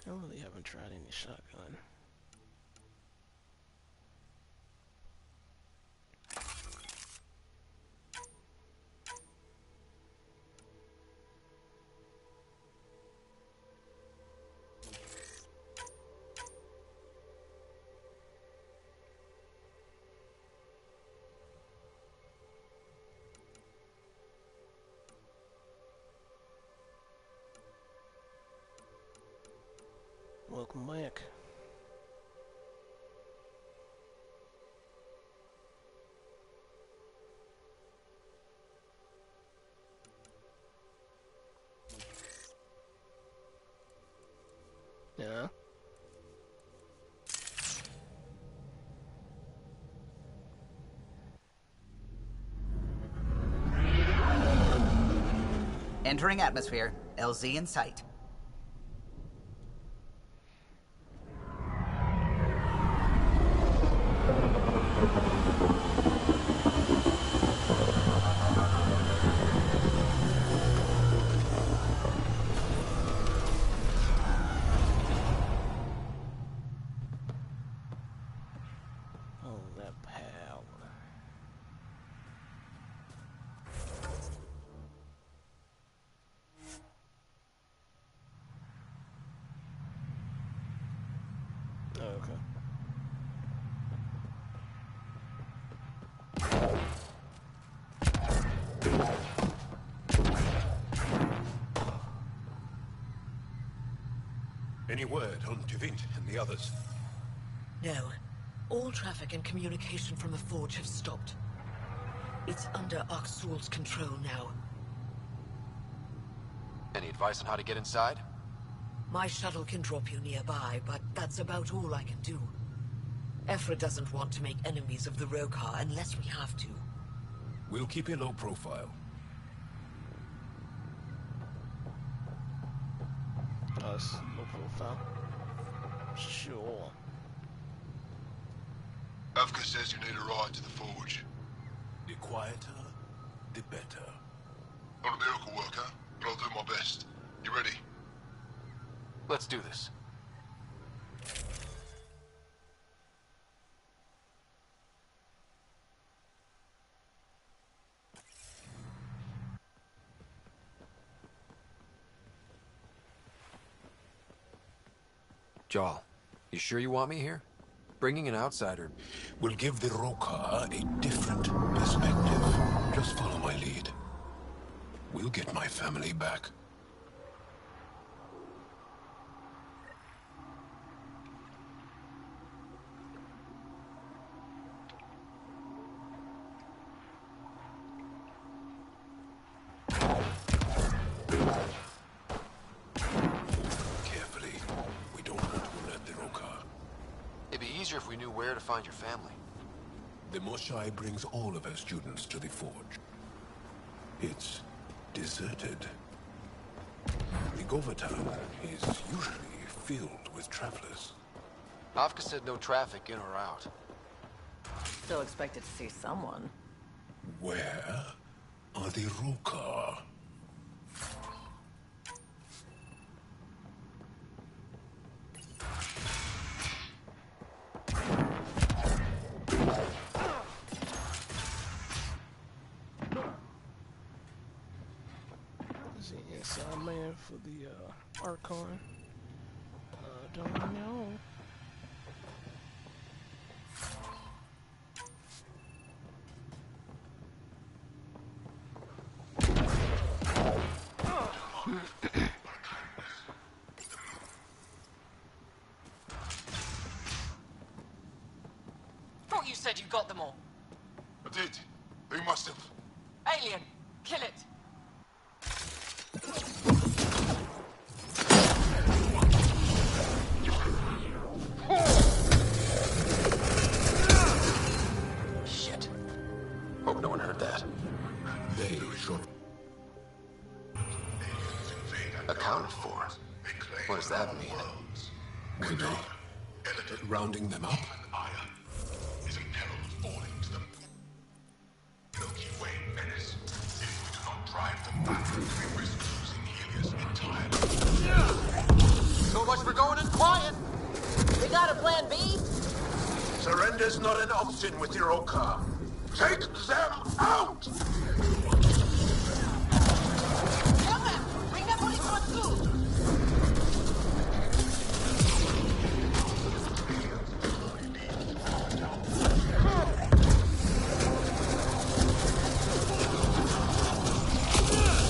I really haven't tried any shotgun. Welcome back. Yeah. Entering atmosphere. LZ in sight. Oh, that power. Oh, okay. Any word on Tuvint and the others? No. All traffic and communication from the Forge have stopped. It's under Aksul's control now. Any advice on how to get inside? My shuttle can drop you nearby, but that's about all I can do. Ephra doesn't want to make enemies of the Rokar unless we have to. We'll keep a low profile. Us, low profile. Sure. Avka says you need a ride to the Forge. The quieter, the better. Not a miracle worker, but I'll do my best. You ready? Let's do this. Jarl, you sure you want me here? Bringing an outsider will give the Rokar a different perspective. Just follow my lead. We'll get my family back. If we knew where to find your family. The Moshai brings all of her students to the Forge. It's deserted. The Govatown is usually filled with travelers. Avka said no traffic in or out. Still expected to see someone. Where are the Rokar? Man for the Archon. Don't know. Thought you said you got them all. I did. Who must have? Alien, kill it. Shit. Hope no one heard that. They should. Accounted for? What does that mean? Will they? Rounding them up? Is in peril of falling to the Milky Way menace. If we do not drive them back, we risk losing Helios entirely. So much for going in quiet! We got a plan B? Surrender's not an option with your Rokar. Take them out! Kill them! Bring them police to Aksul!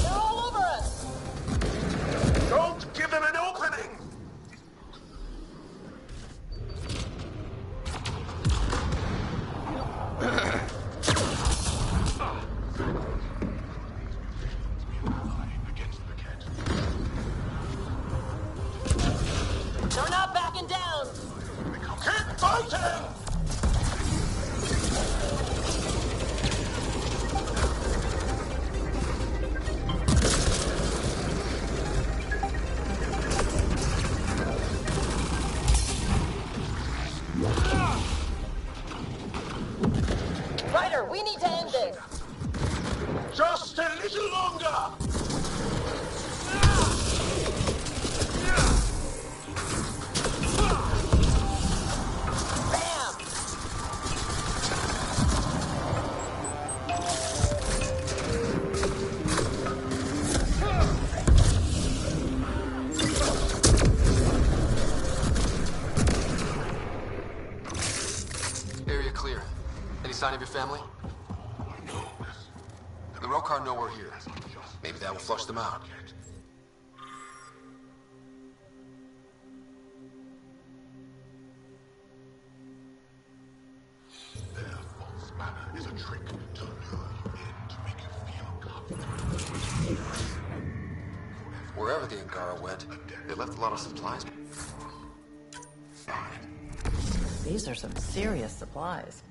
They're all over us! Don't give them an opening! They're not backing down! Keep fighting! Ryder, we need to end this! Just a little longer! Area clear. Any sign of your family? No. The Rokar know we're here. Maybe that will flush them out. the Angara went. They left a lot of supplies. These are some serious supplies.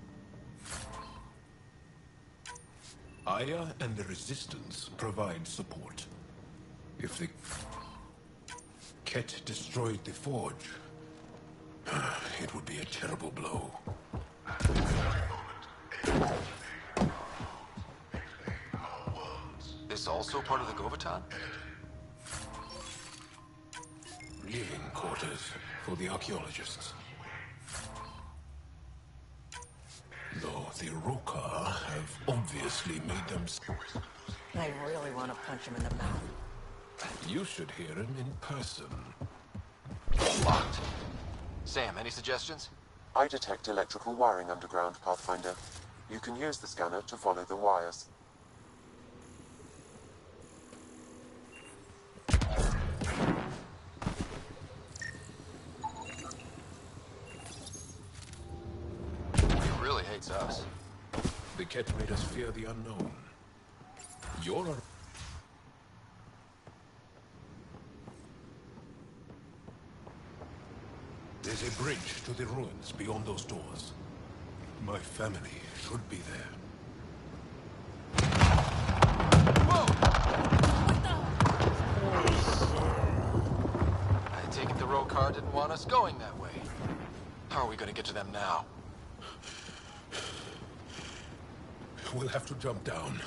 Aya and the Resistance provide support. If the Ket destroyed the forge, it would be a terrible blow. This also part of the Govatan? Living quarters for the archaeologists. Though the Roka have obviously made them... I really want to punch him in the mouth. You should hear him in person. Locked. Sam, any suggestions? I detect electrical wiring underground, Pathfinder. You can use the scanner to follow the wires. He really hates us. The Ket made us fear the unknown. You're a... There's a bridge to the ruins beyond those doors. My family should be there. I take it the Rokar didn't want us going that way. How are we gonna get to them now? We'll have to jump down.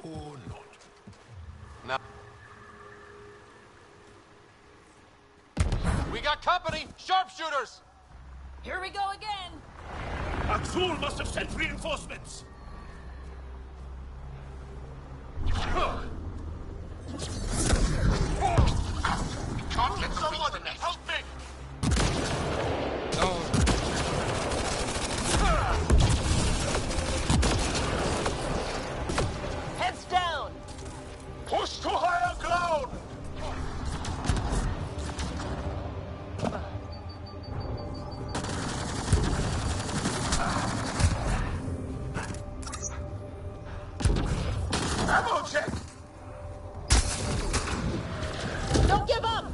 Or not. Now. We got company! Sharpshooters! Here we go again! Axul must have sent reinforcements! Can't get someone in there! Help me! Heads down! Push to higher ground! Ammo check! Don't give up!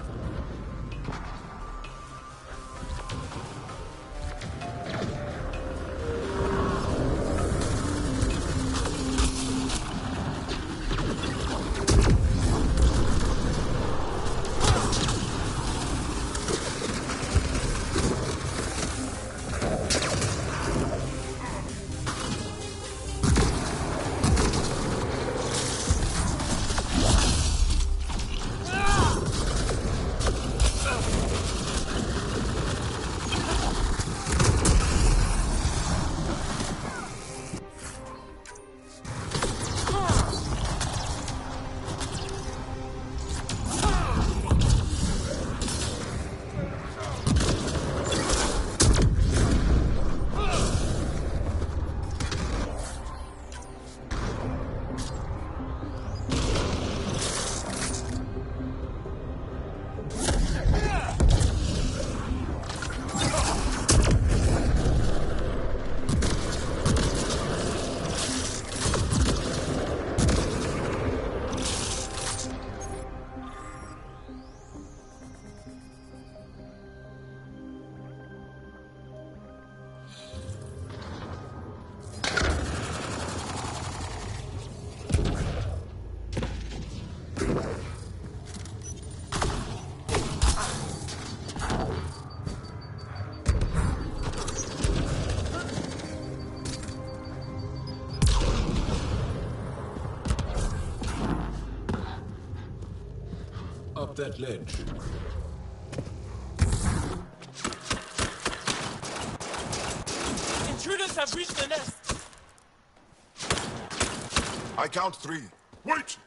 Up that ledge. Intruders have reached the nest. I count 3. Wait!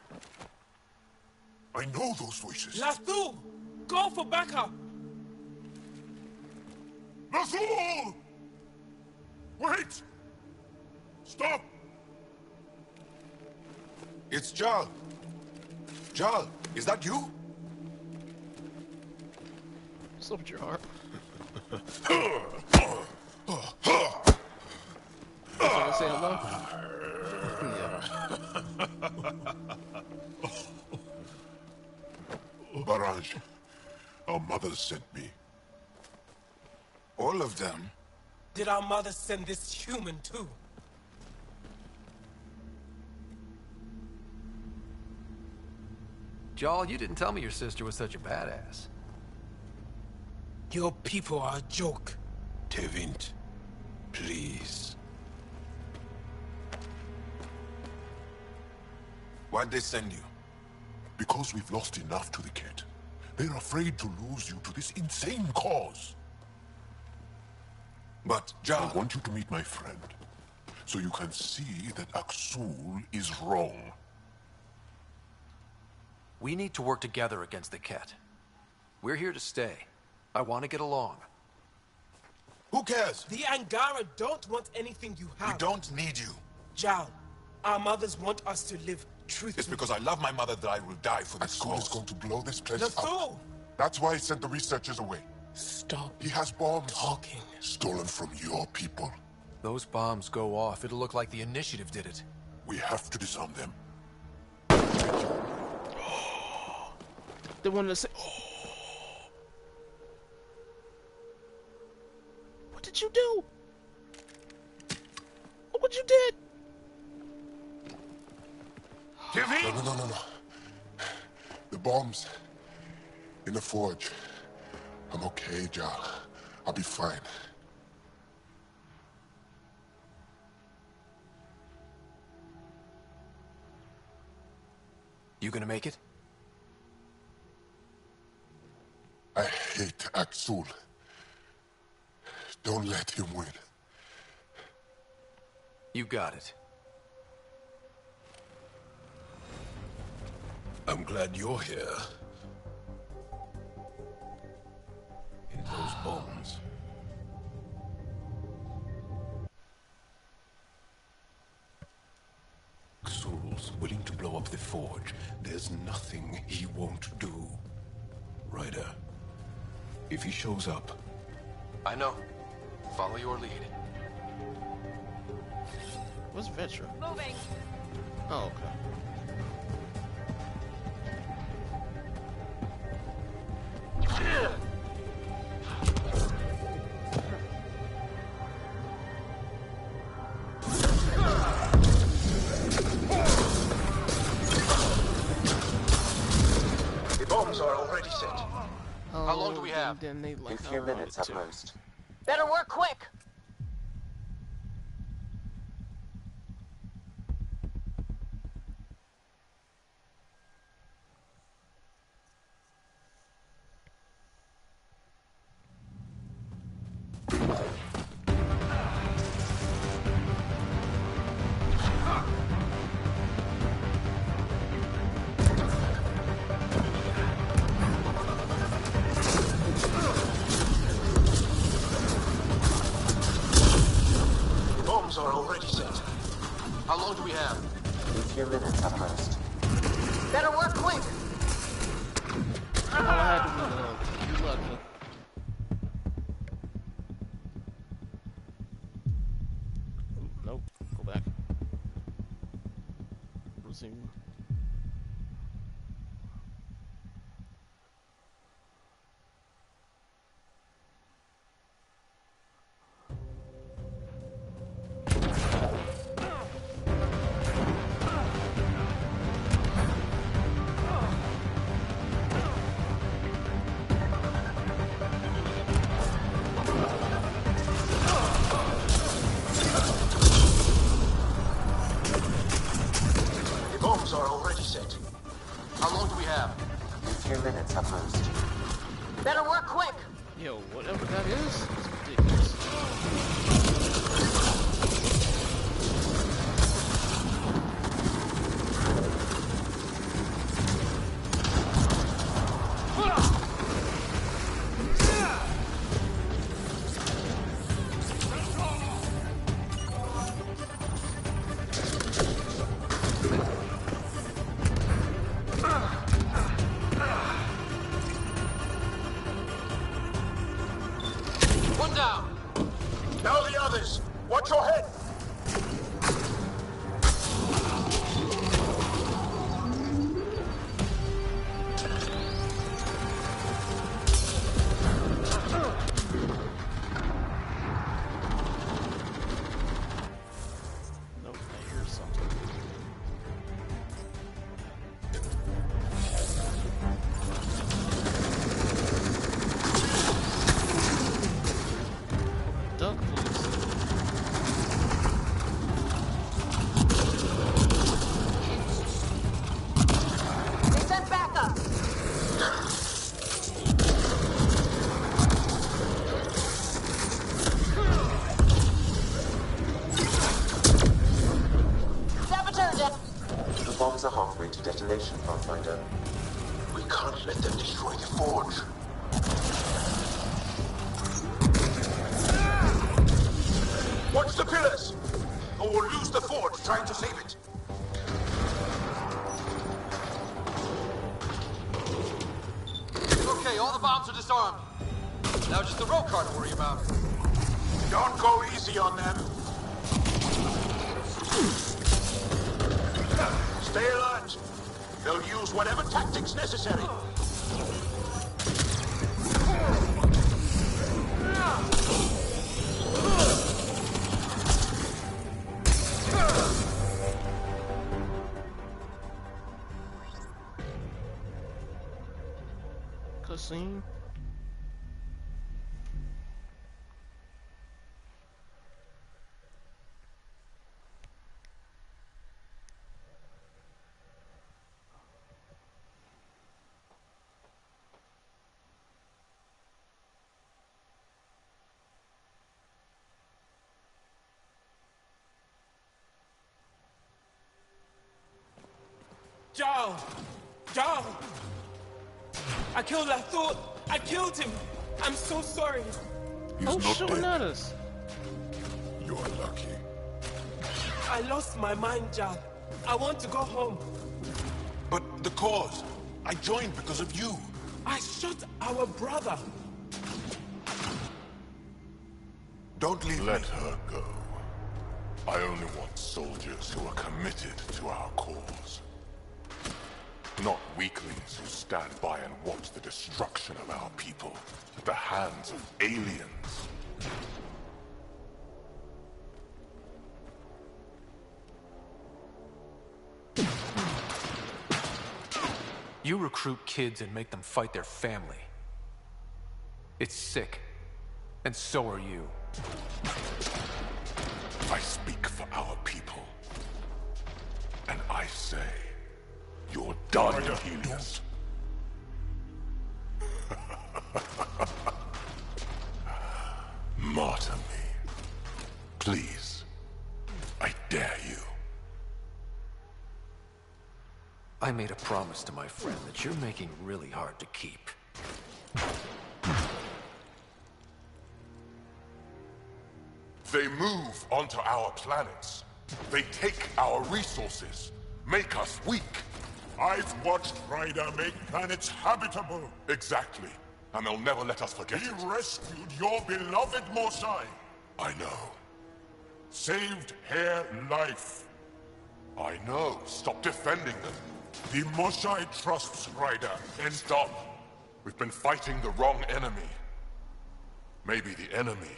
I know those voices. Lastu! Go for backup! Nazul! Wait! Stop! It's Jal. Jal, is that you? What's up, Jar? say hello? Barrage, our mothers sent me. All of them? Did our mother send this human too? Jarl, you didn't tell me your sister was such a badass. Your people are a joke. Tevint, please. Why'd they send you? Because we've lost enough to the kid. They're afraid to lose you to this insane cause. But, Jarl... I want you to meet my friend, so you can see that Aksul is wrong. We need to work together against the Ket. We're here to stay. I want to get along. Who cares? The Angara don't want anything you have. We don't need you. Jarl, our mothers want us to live truthfully. It's because I love my mother that I will die for this cause. Aksul is going to blow this place up. Nathul! That's why he sent the researchers away. Stop. He has bombs. Talking. Stolen from your people. Those bombs go off, it'll look like the Initiative did it. We have to disarm them. They wanted to say, what did you do? Look what you did! No. The bombs in the forge. I'm okay, Jarl. I'll be fine. You gonna make it? I hate Aksul. Don't let him win. You got it. I'm glad you're here. In those bones. Aksul's willing to blow up the forge. There's nothing he won't do. Ryder, if he shows up... I know. Follow your lead. What's Vetra? Moving. Oh, okay. The bombs are already set. How long do we have? Then they like A few minutes at most. Better work quick! Are already set. How long do we have? A few minutes at most. Better work quick! All I had to be lucky. Nope. Go back. Resume. Are already set. How long do we have? A few minutes at most. Better work quick! Yo, whatever that is ridiculous. One down. Now the bombs are halfway to detonation, Pathfinder. We can't let them destroy the forge. Watch the pillars! Or we'll lose the forge trying to save it. Okay, all the bombs are disarmed. Now just the road car to worry about. Don't go easy on them. Stay alert. They'll use whatever tactics necessary. Cutscene. Joe! Joe! I thought I killed him. I'm so sorry. He's Oh, not shooting dead. at us. You're lucky. I lost my mind, Jal. I want to go home. But the cause. I joined because of you. I shot our brother. Don't leave Let her go. I only want soldiers who are committed to our cause. Not weaklings who stand by and watch the destruction of our people at the hands of aliens. You recruit kids and make them fight their family. It's sick. And so are you. I speak for our people. And I say, you're done, Helios. Martyr me. Please. I dare you. I made a promise to my friend that you're making really hard to keep. They move onto our planets. They take our resources, make us weak. I've watched Ryder make planets habitable. Exactly. And they'll never let us forget it. He rescued your beloved Mosai. I know. Saved her life. I know. Stop defending them. The Mosai trusts Ryder, and stop. We've been fighting the wrong enemy. Maybe the enemy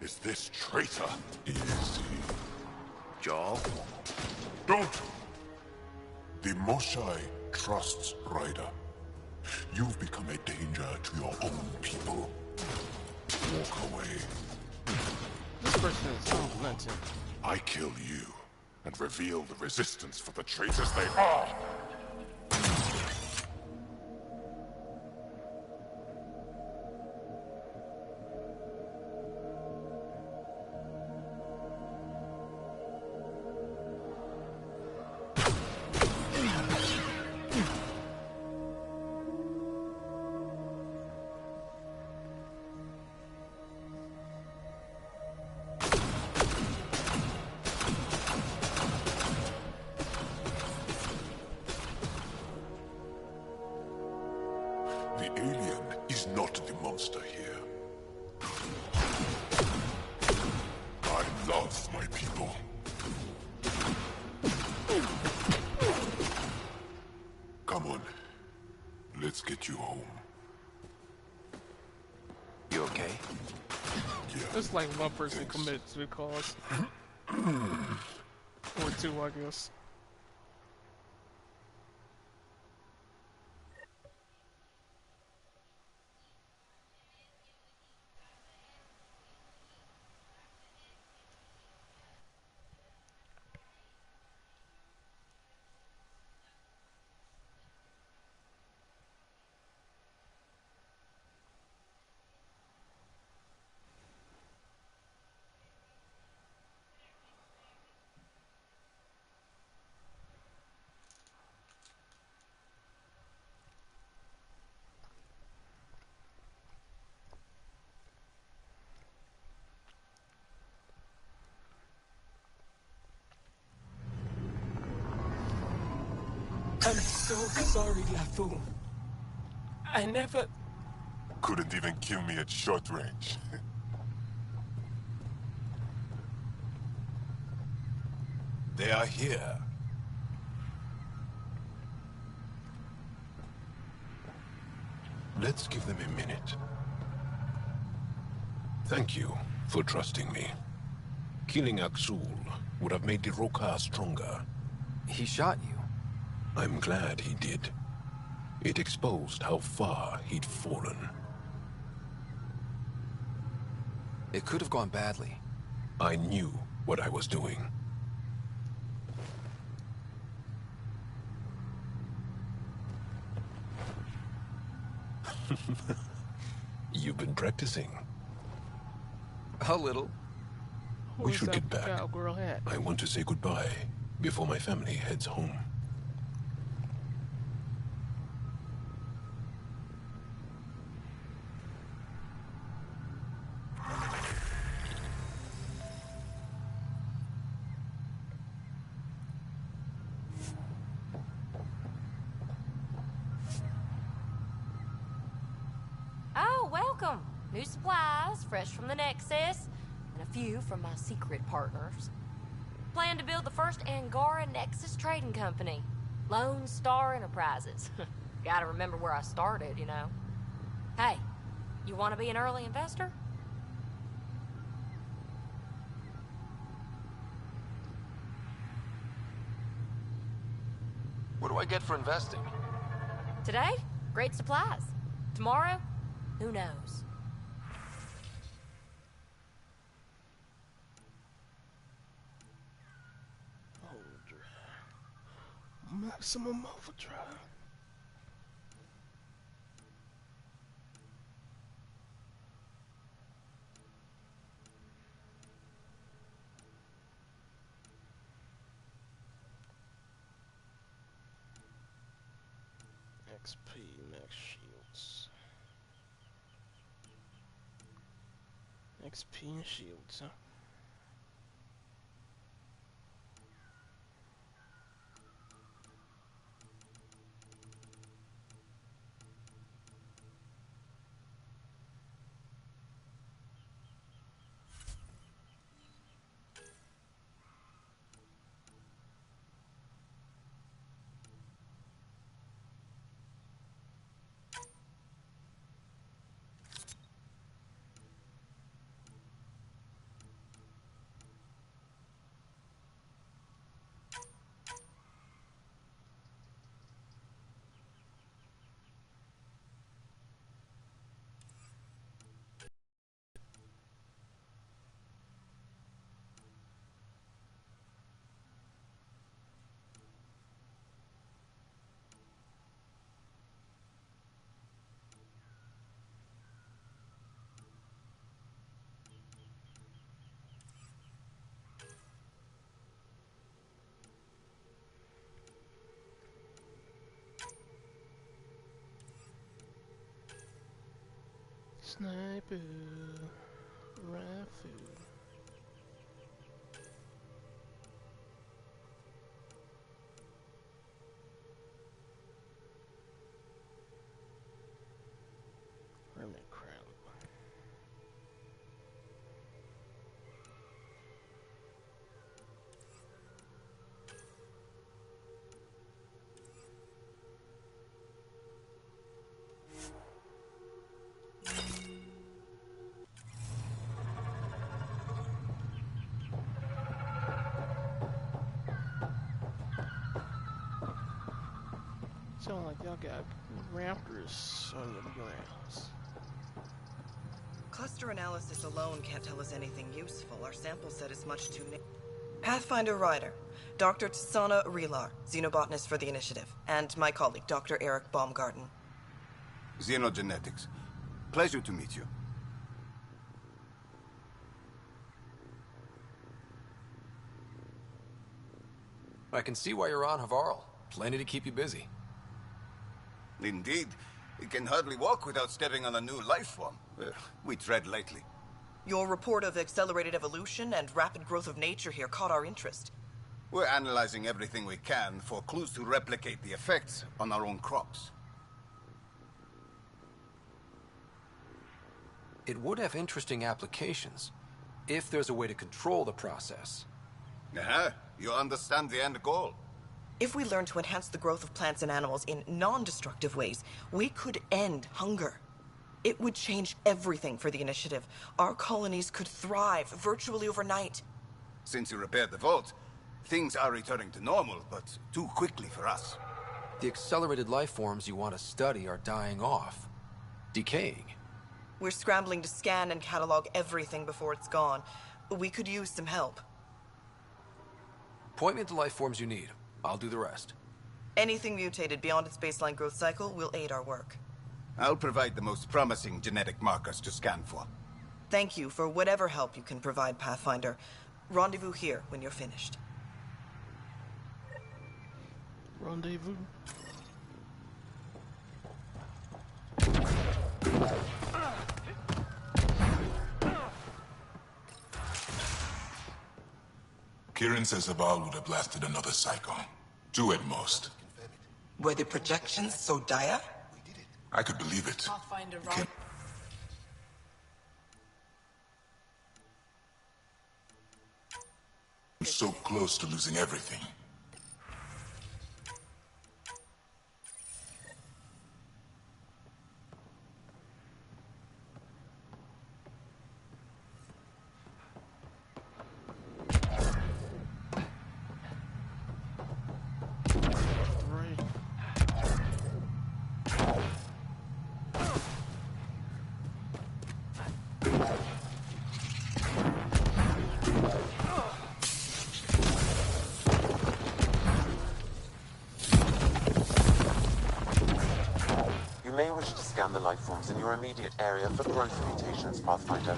is this traitor. Easy. Jarl? Don't! The Mosai trusts Ryder. You've become a danger to your own people. Walk away. This person is unrelenting. I kill you and reveal the resistance for the traitors they are. The alien is not the monster here. I love my people. Come on. Let's get you home. You okay? Yeah. It's like one person committed to the cause. Or two, I guess. I'm so sorry, Lathu. I never... Couldn't even kill me at short range. They are here. Let's give them a minute. Thank you for trusting me. Killing Aksul would have made the Roka stronger. He shot you. I'm glad he did. It exposed how far he'd fallen. It could have gone badly. I knew what I was doing. You've been practicing. A little. We should get back. Cowgirl hat? I want to say goodbye before my family heads home. Oh, welcome. New supplies, fresh from the Nexus, and a few from my secret partners. Plan to build the first Angara Nexus trading company. Lone Star Enterprises. Gotta remember where I started, you know. Hey, you want to be an early investor? What do I get for investing? Today, great supplies. Tomorrow, who knows? Maximum overdrive. XP max shields. XP and shields, huh? Sniper rifle. Hermit crown. Sound like y'all got raptors on your grounds. Cluster analysis alone can't tell us anything useful. Our sample set is much too Pathfinder Ryder, Dr. Tsana Relar, xenobotanist for the Initiative, and my colleague, Dr. Eric Baumgarten. Xenogenetics. Pleasure to meet you. I can see why you're on Havarl. Plenty to keep you busy. Indeed. It can hardly walk without stepping on a new life form. We tread lightly. Your report of accelerated evolution and rapid growth of nature here caught our interest. We're analyzing everything we can for clues to replicate the effects on our own crops. It would have interesting applications, if there's a way to control the process. You understand the end goal. If we learn to enhance the growth of plants and animals in non-destructive ways, we could end hunger. It would change everything for the initiative. Our colonies could thrive virtually overnight. Since you repaired the vault, things are returning to normal, but too quickly for us. The accelerated life forms you want to study are dying off, decaying. We're scrambling to scan and catalog everything before it's gone. We could use some help. Point me to life forms you need. I'll do the rest. Anything mutated beyond its baseline growth cycle will aid our work. I'll provide the most promising genetic markers to scan for. Thank you for whatever help you can provide, Pathfinder. Rendezvous here when you're finished. Rendezvous. Kieran says Zaval would have blasted another cyclone. 2 at most. Were the projections so dire? I could believe it. Pathfinder, So close to losing everything. You may wish to scan the life forms in your immediate area for growth mutations, Pathfinder.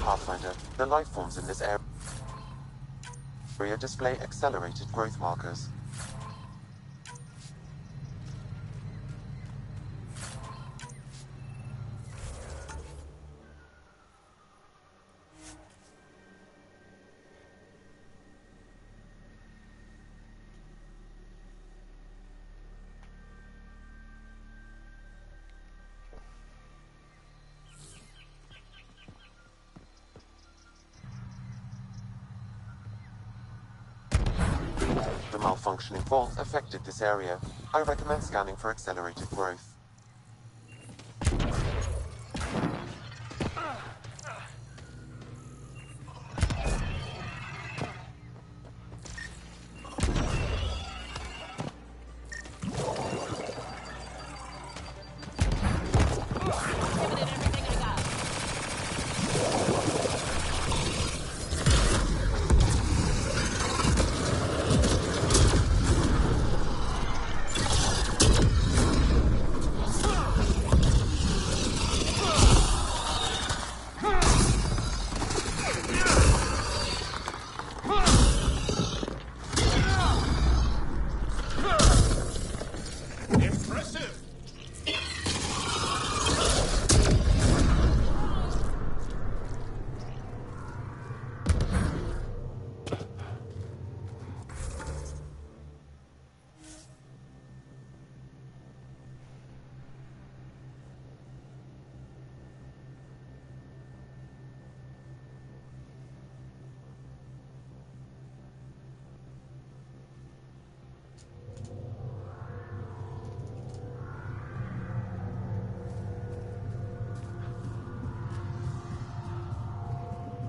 Pathfinder, the life forms in this area display accelerated growth markers. The malfunctioning vault affected this area. I recommend scanning for accelerated growth.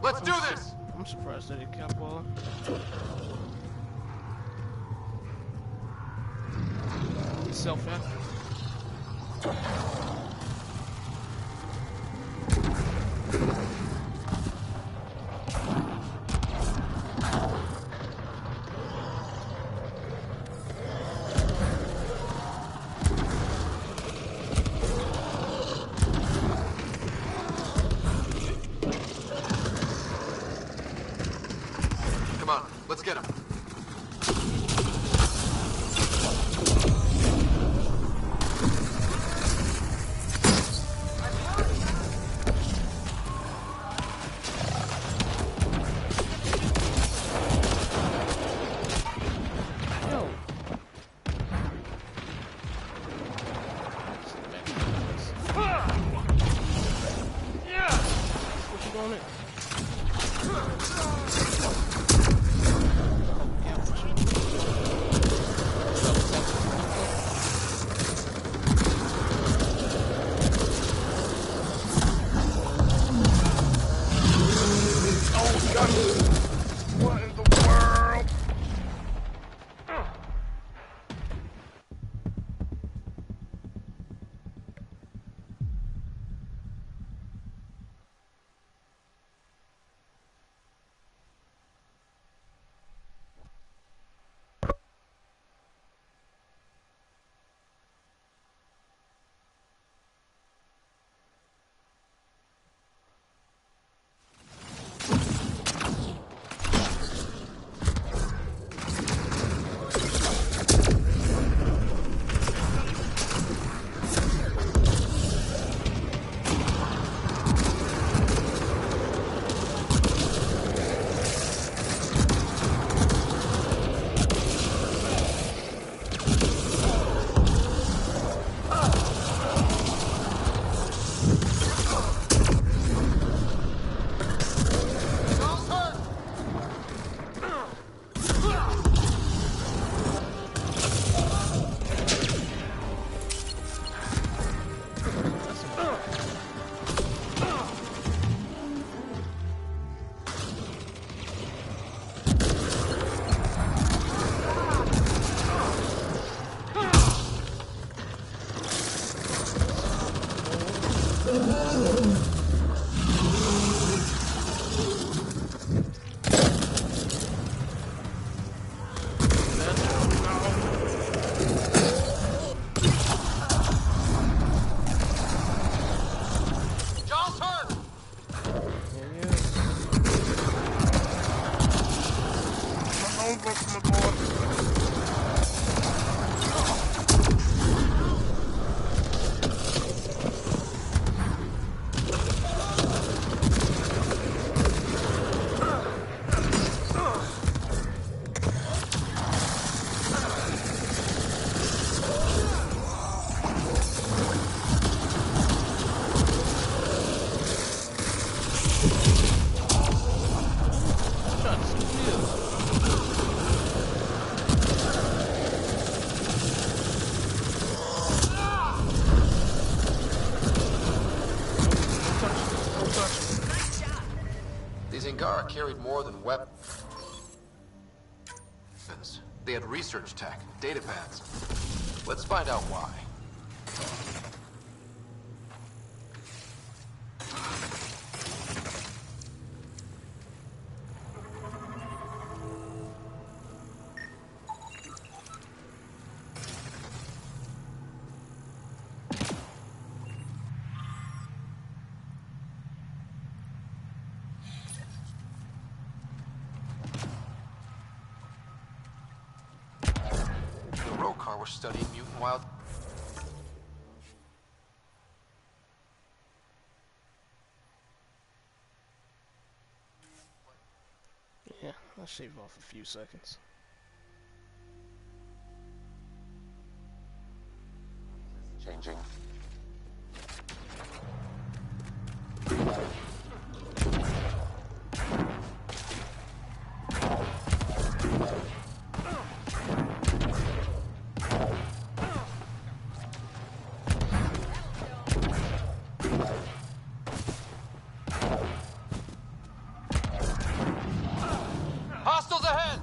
Let's do this! I'm surprised that it kept well. Self-hack. Let's get him. Carried more than weapons. They had research tech, data pads. Let's find out why. We're studying mutant wild. Yeah, I'll shave off a few seconds. Changing. Hostiles ahead!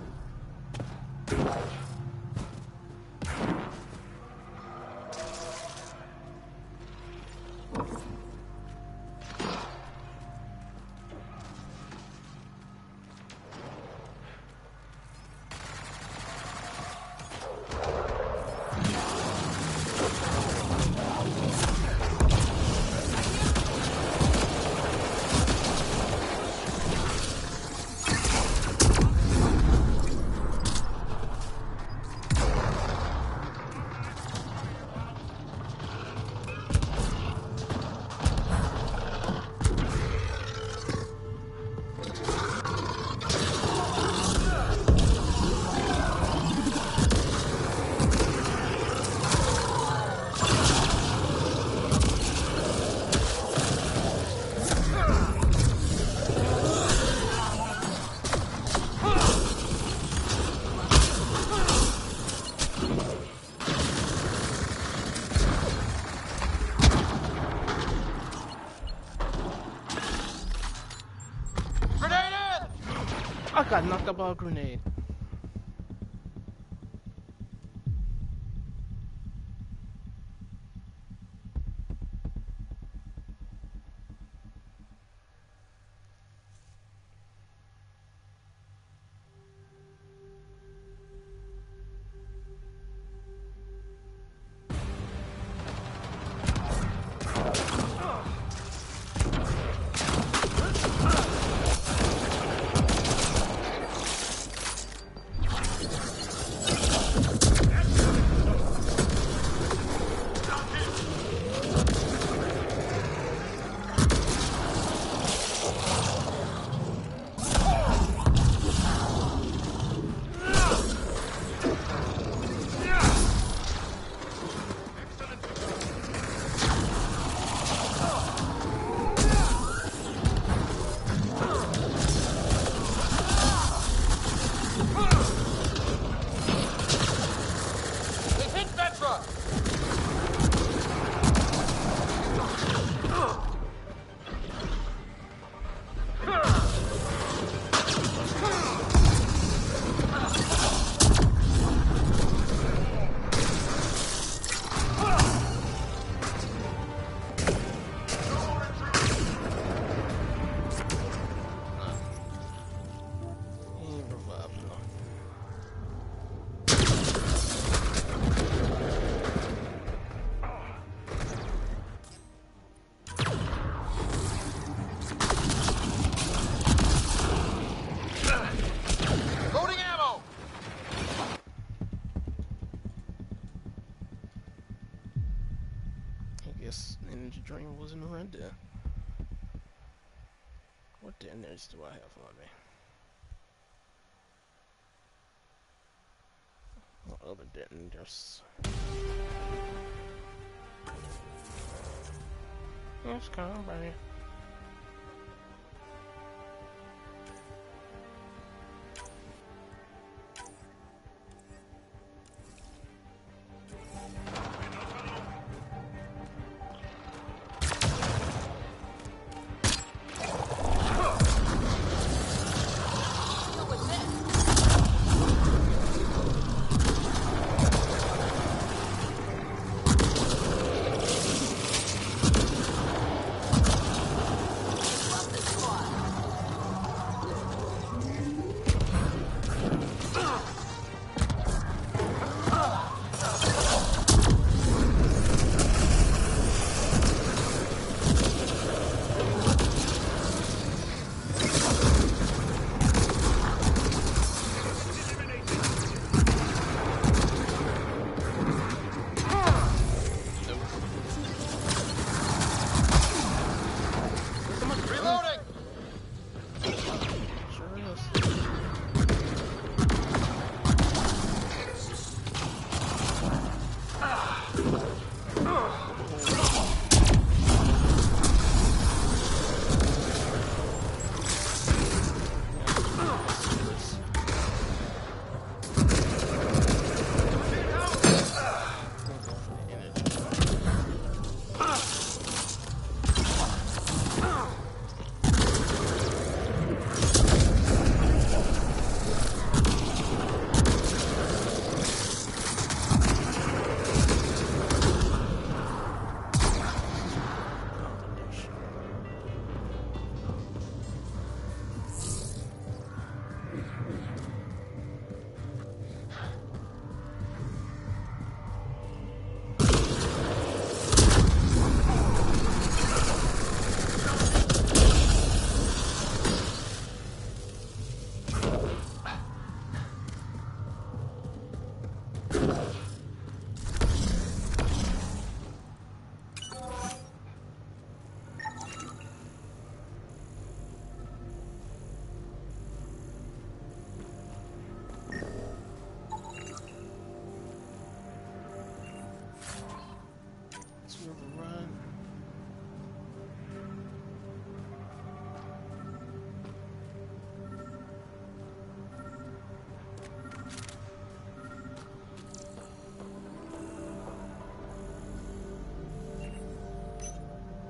I got knocked out by a grenade. Energy drain wasn't around there. What detonators do I have on me? What other detonators? Yes, come by.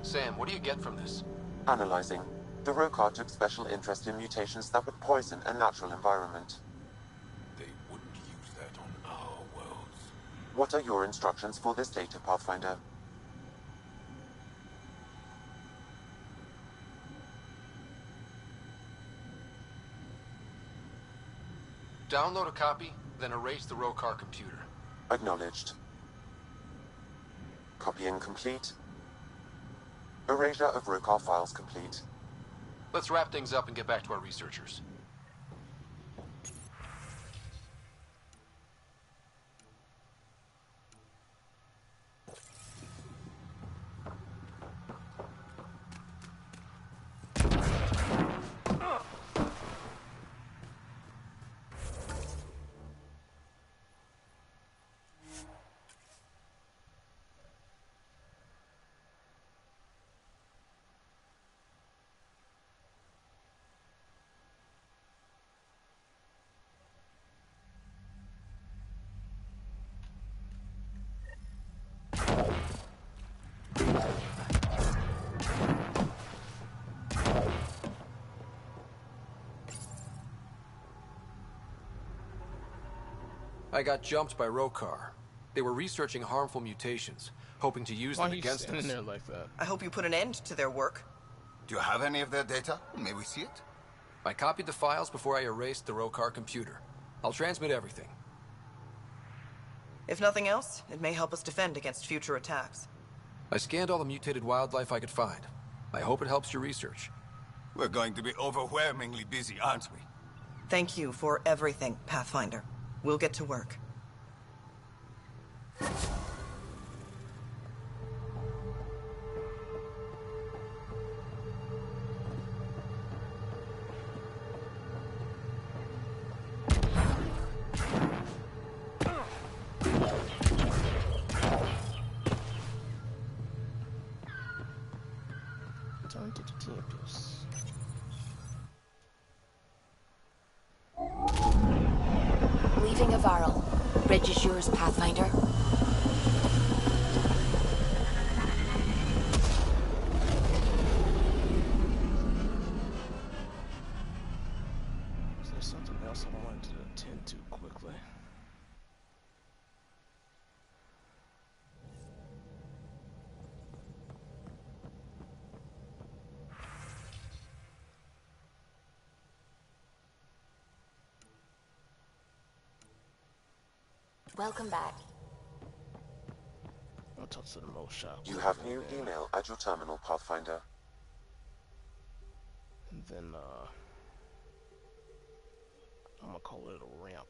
Sam, what do you get from this? Analyzing. The Rokar took special interest in mutations that would poison a natural environment. They wouldn't use that on our worlds. What are your instructions for this data, Pathfinder? Download a copy, then erase the Rokar computer. Acknowledged. Copying complete. Erasure of Rokar files complete. Let's wrap things up and get back to our researchers. I got jumped by Rokar. They were researching harmful mutations, hoping to use them against us. There like that? I hope you put an end to their work. Do you have any of their data? May we see it? I copied the files before I erased the Rokar computer. I'll transmit everything. If nothing else, it may help us defend against future attacks. I scanned all the mutated wildlife I could find. I hope it helps your research. We're going to be overwhelmingly busy, aren't we? Thank you for everything, Pathfinder. We'll get to work. Leaving Avaril. Bridge is yours, Pathfinder. Is there something else I wanted to attend to quickly? Welcome back. I'll talk to the most shop. You have new email at your terminal, Pathfinder. And then, I'm gonna call it a ramp.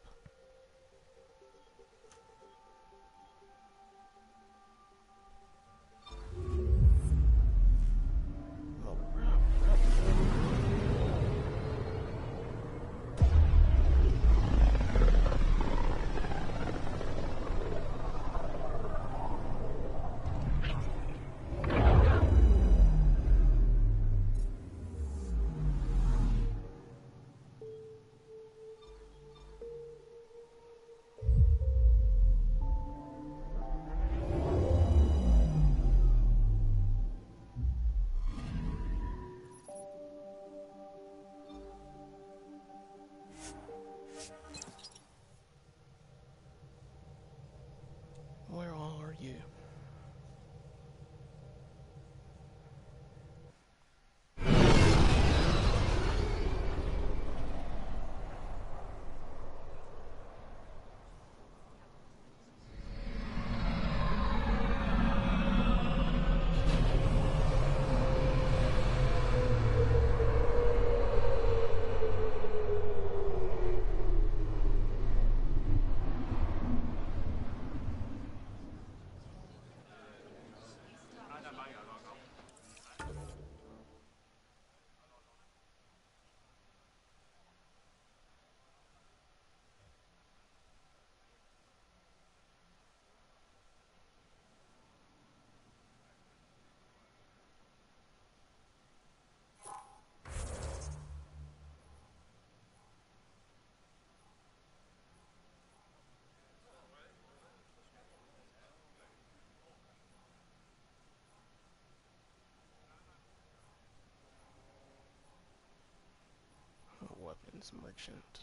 Weapons merchant.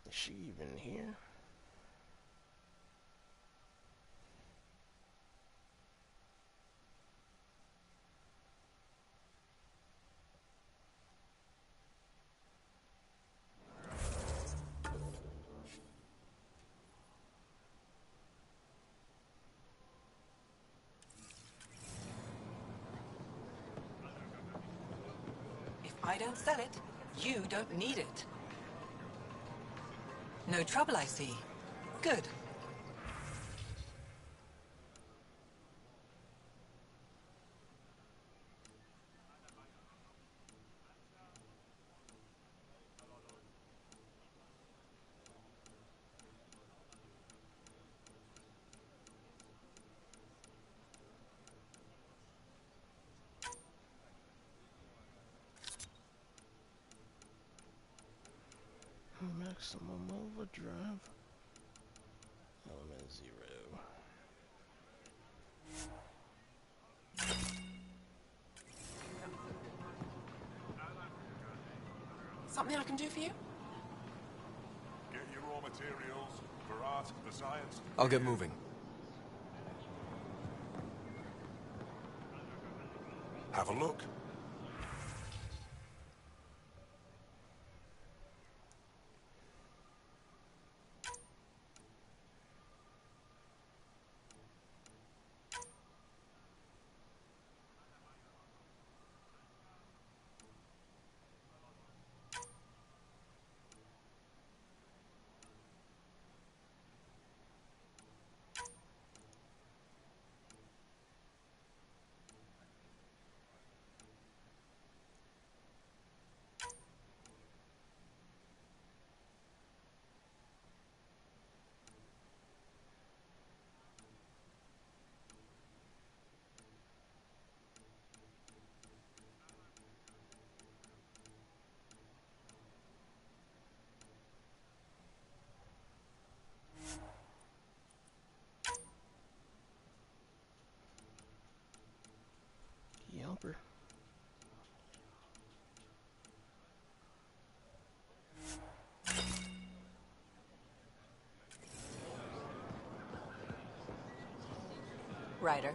Is she even here? If I don't sell it, you don't need it. No trouble, I see. Good. Maximum overdrive. Element 0. Something I can do for you? Get your raw materials for art, the science. I'll get moving. Have a look. Yelper. Ryder.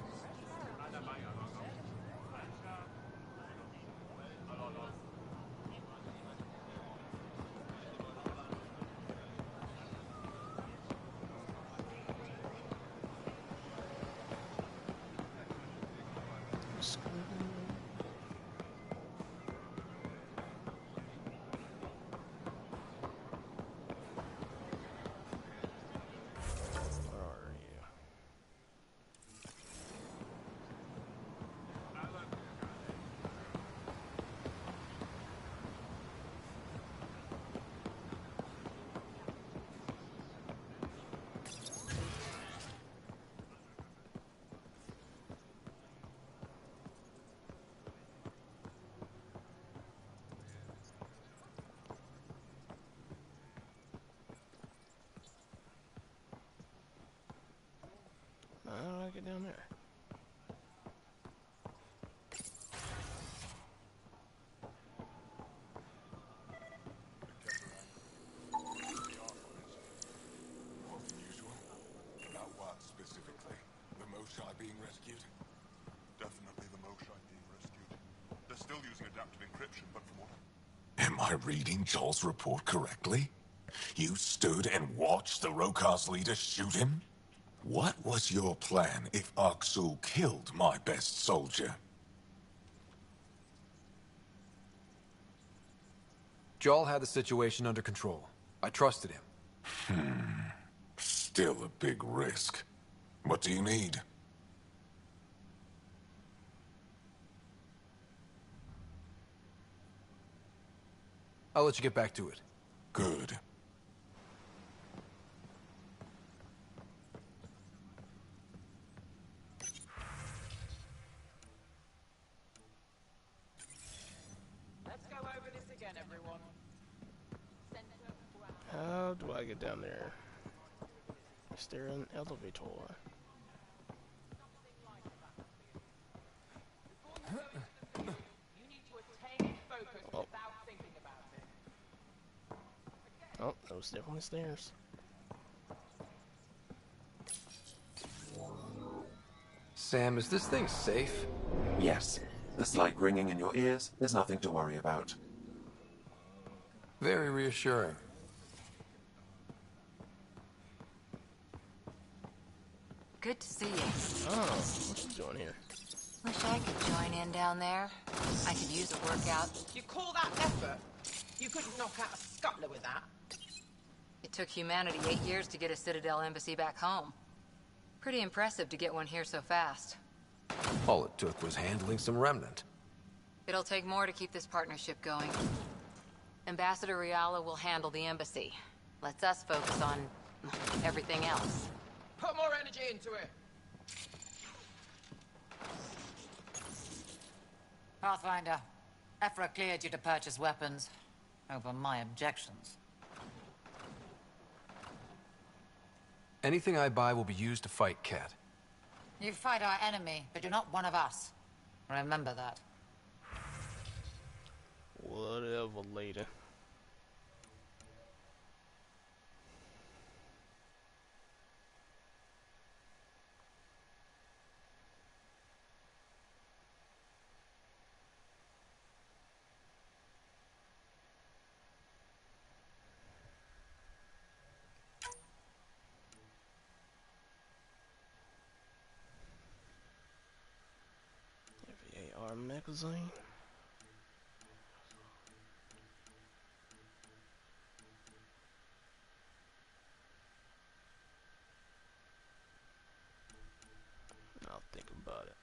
How do I get down there? About what specifically? The Moshae being rescued? Definitely the Moshae being rescued. They're still using adaptive encryption, but from what Am I reading Joel's report correctly? You stood and watched the Rokar's leader shoot him? What was your plan if Aksul killed my best soldier? Joel had the situation under control. I trusted him. Still a big risk. What do you need? I'll let you get back to it. Good. Let's go over this again, everyone. How do I get down there? Is there an elevator? Oh. Oh, that was definitely stairs. Sam, is this thing safe? Yes. The slight ringing in your ears, there's nothing to worry about. Very reassuring. Good to see you. Oh, what's you doing here? Wish I could join in down there. I could use a workout. You call that effort? You couldn't knock out a scuttler with that. It took humanity 8 years to get a Citadel embassy back home. Pretty impressive to get one here so fast. All it took was handling some remnant. It'll take more to keep this partnership going. Ambassador Riala will handle the embassy. Lets us focus on everything else. Put more energy into it. Pathfinder, Ephra cleared you to purchase weapons over my objections. Anything I buy will be used to fight Cat. You fight our enemy, but you're not one of us. Remember that. Whatever, later. VAR magazine. I'll think about it.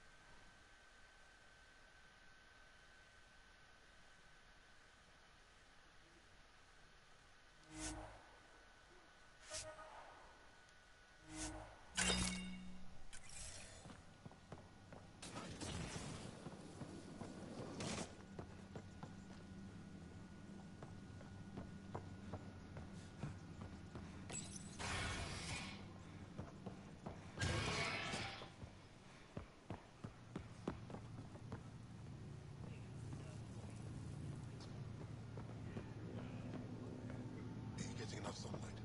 Getting enough sunlight.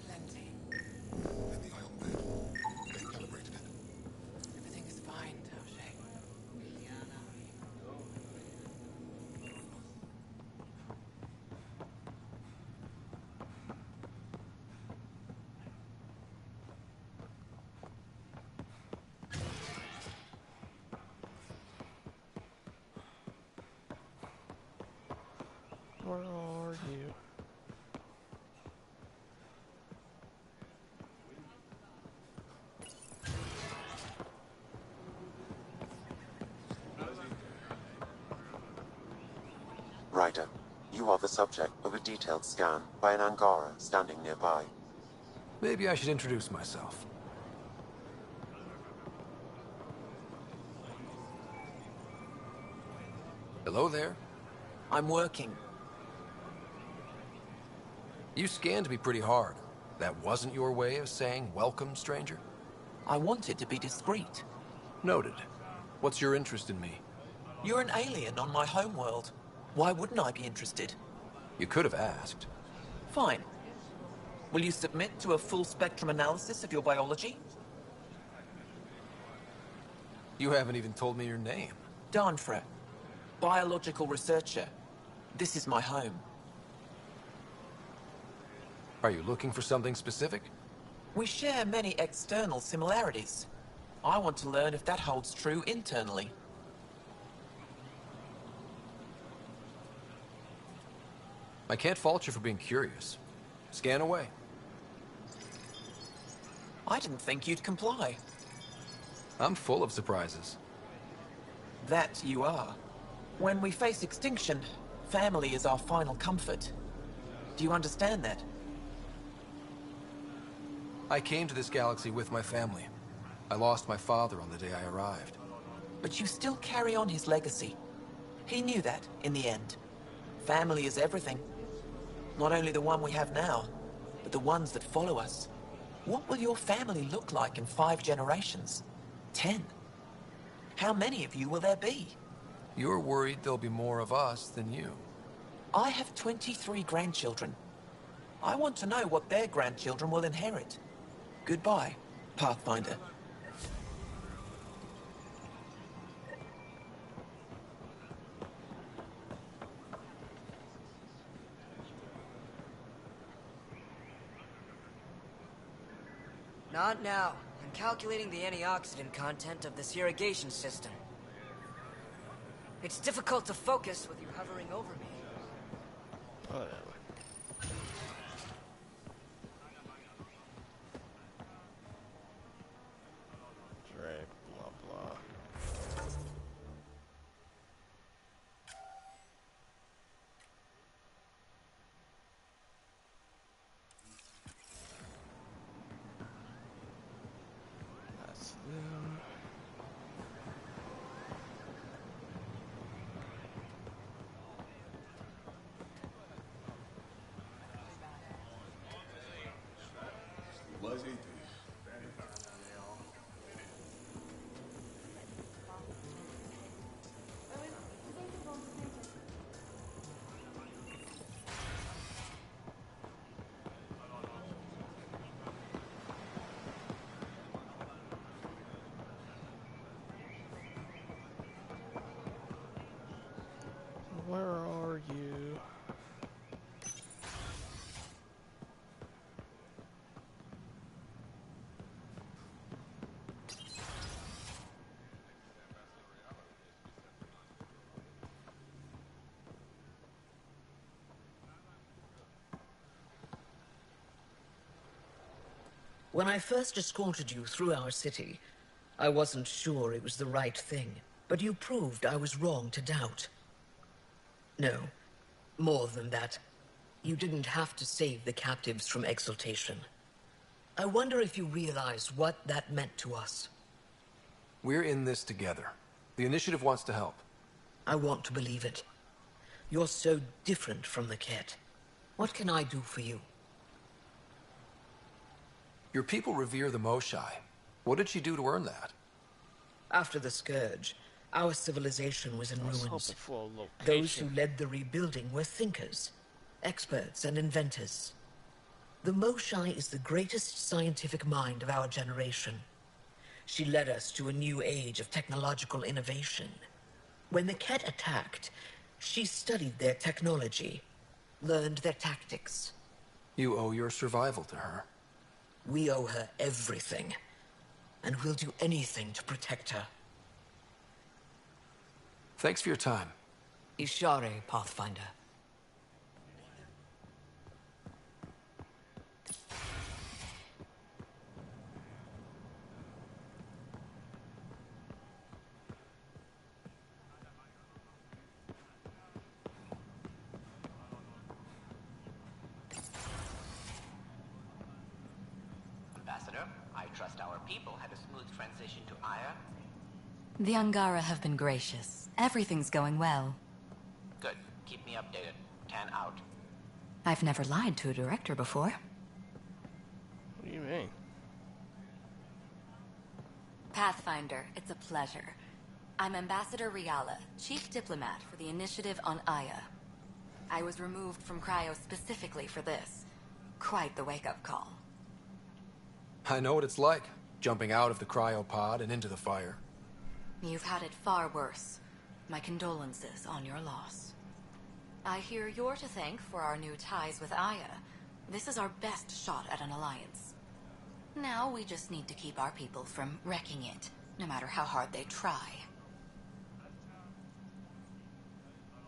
Plenty. And the ion bed. They calibrated it. Everything is fine, Taoshi. Where are you? Ryder, you are the subject of a detailed scan by an Angara standing nearby. Maybe I should introduce myself. Hello there. I'm working. You scanned me pretty hard. That wasn't your way of saying welcome, stranger? I wanted to be discreet. Noted. What's your interest in me? You're an alien on my homeworld. Why wouldn't I be interested? You could have asked. Fine. Will you submit to a full-spectrum analysis of your biology? You haven't even told me your name. Darnfra. Biological researcher. This is my home. Are you looking for something specific? We share many external similarities. I want to learn if that holds true internally. I can't fault you for being curious. Scan away. I didn't think you'd comply. I'm full of surprises. That you are. When we face extinction, family is our final comfort. Do you understand that? I came to this galaxy with my family. I lost my father on the day I arrived. But you still carry on his legacy. He knew that, in the end. Family is everything. Not only the one we have now, but the ones that follow us. What will your family look like in 5 generations? 10? How many of you will there be? You're worried there'll be more of us than you. I have 23 grandchildren. I want to know what their grandchildren will inherit. Goodbye, Pathfinder. Not now. I'm calculating the antioxidant content of this irrigation system. It's difficult to focus with you hovering over me. Whatever. Drake, blah blah. That's them. Where are you? When I first escorted you through our city, I wasn't sure it was the right thing, but you proved I was wrong to doubt. No, more than that. You didn't have to save the captives from exaltation. I wonder if you realize what that meant to us. We're in this together. The Initiative wants to help. I want to believe it. You're so different from the Ket. What can I do for you? Your people revere the Moshai. What did she do to earn that? After the Scourge, our civilization was in ruins. For a location. Those who led the rebuilding were thinkers, experts and inventors. The Moshai is the greatest scientific mind of our generation. She led us to a new age of technological innovation. When the Ket attacked, she studied their technology, learned their tactics. You owe your survival to her. We owe her everything, and we'll do anything to protect her. Thanks for your time. Ishare, Pathfinder. Ambassador, I trust our people had a smooth transition to Aya. The Angara have been gracious. Everything's going well. Good. Keep me updated. Tan out. I've never lied to a director before. What do you mean? Pathfinder, it's a pleasure. I'm Ambassador Riala, Chief Diplomat for the Initiative on Aya. I was removed from Cryo specifically for this. Quite the wake-up call. I know what it's like, jumping out of the cryopod and into the fire. You've had it far worse. My condolences on your loss. I hear you're to thank for our new ties with Aya. This is our best shot at an alliance. Now we just need to keep our people from wrecking it, no matter how hard they try.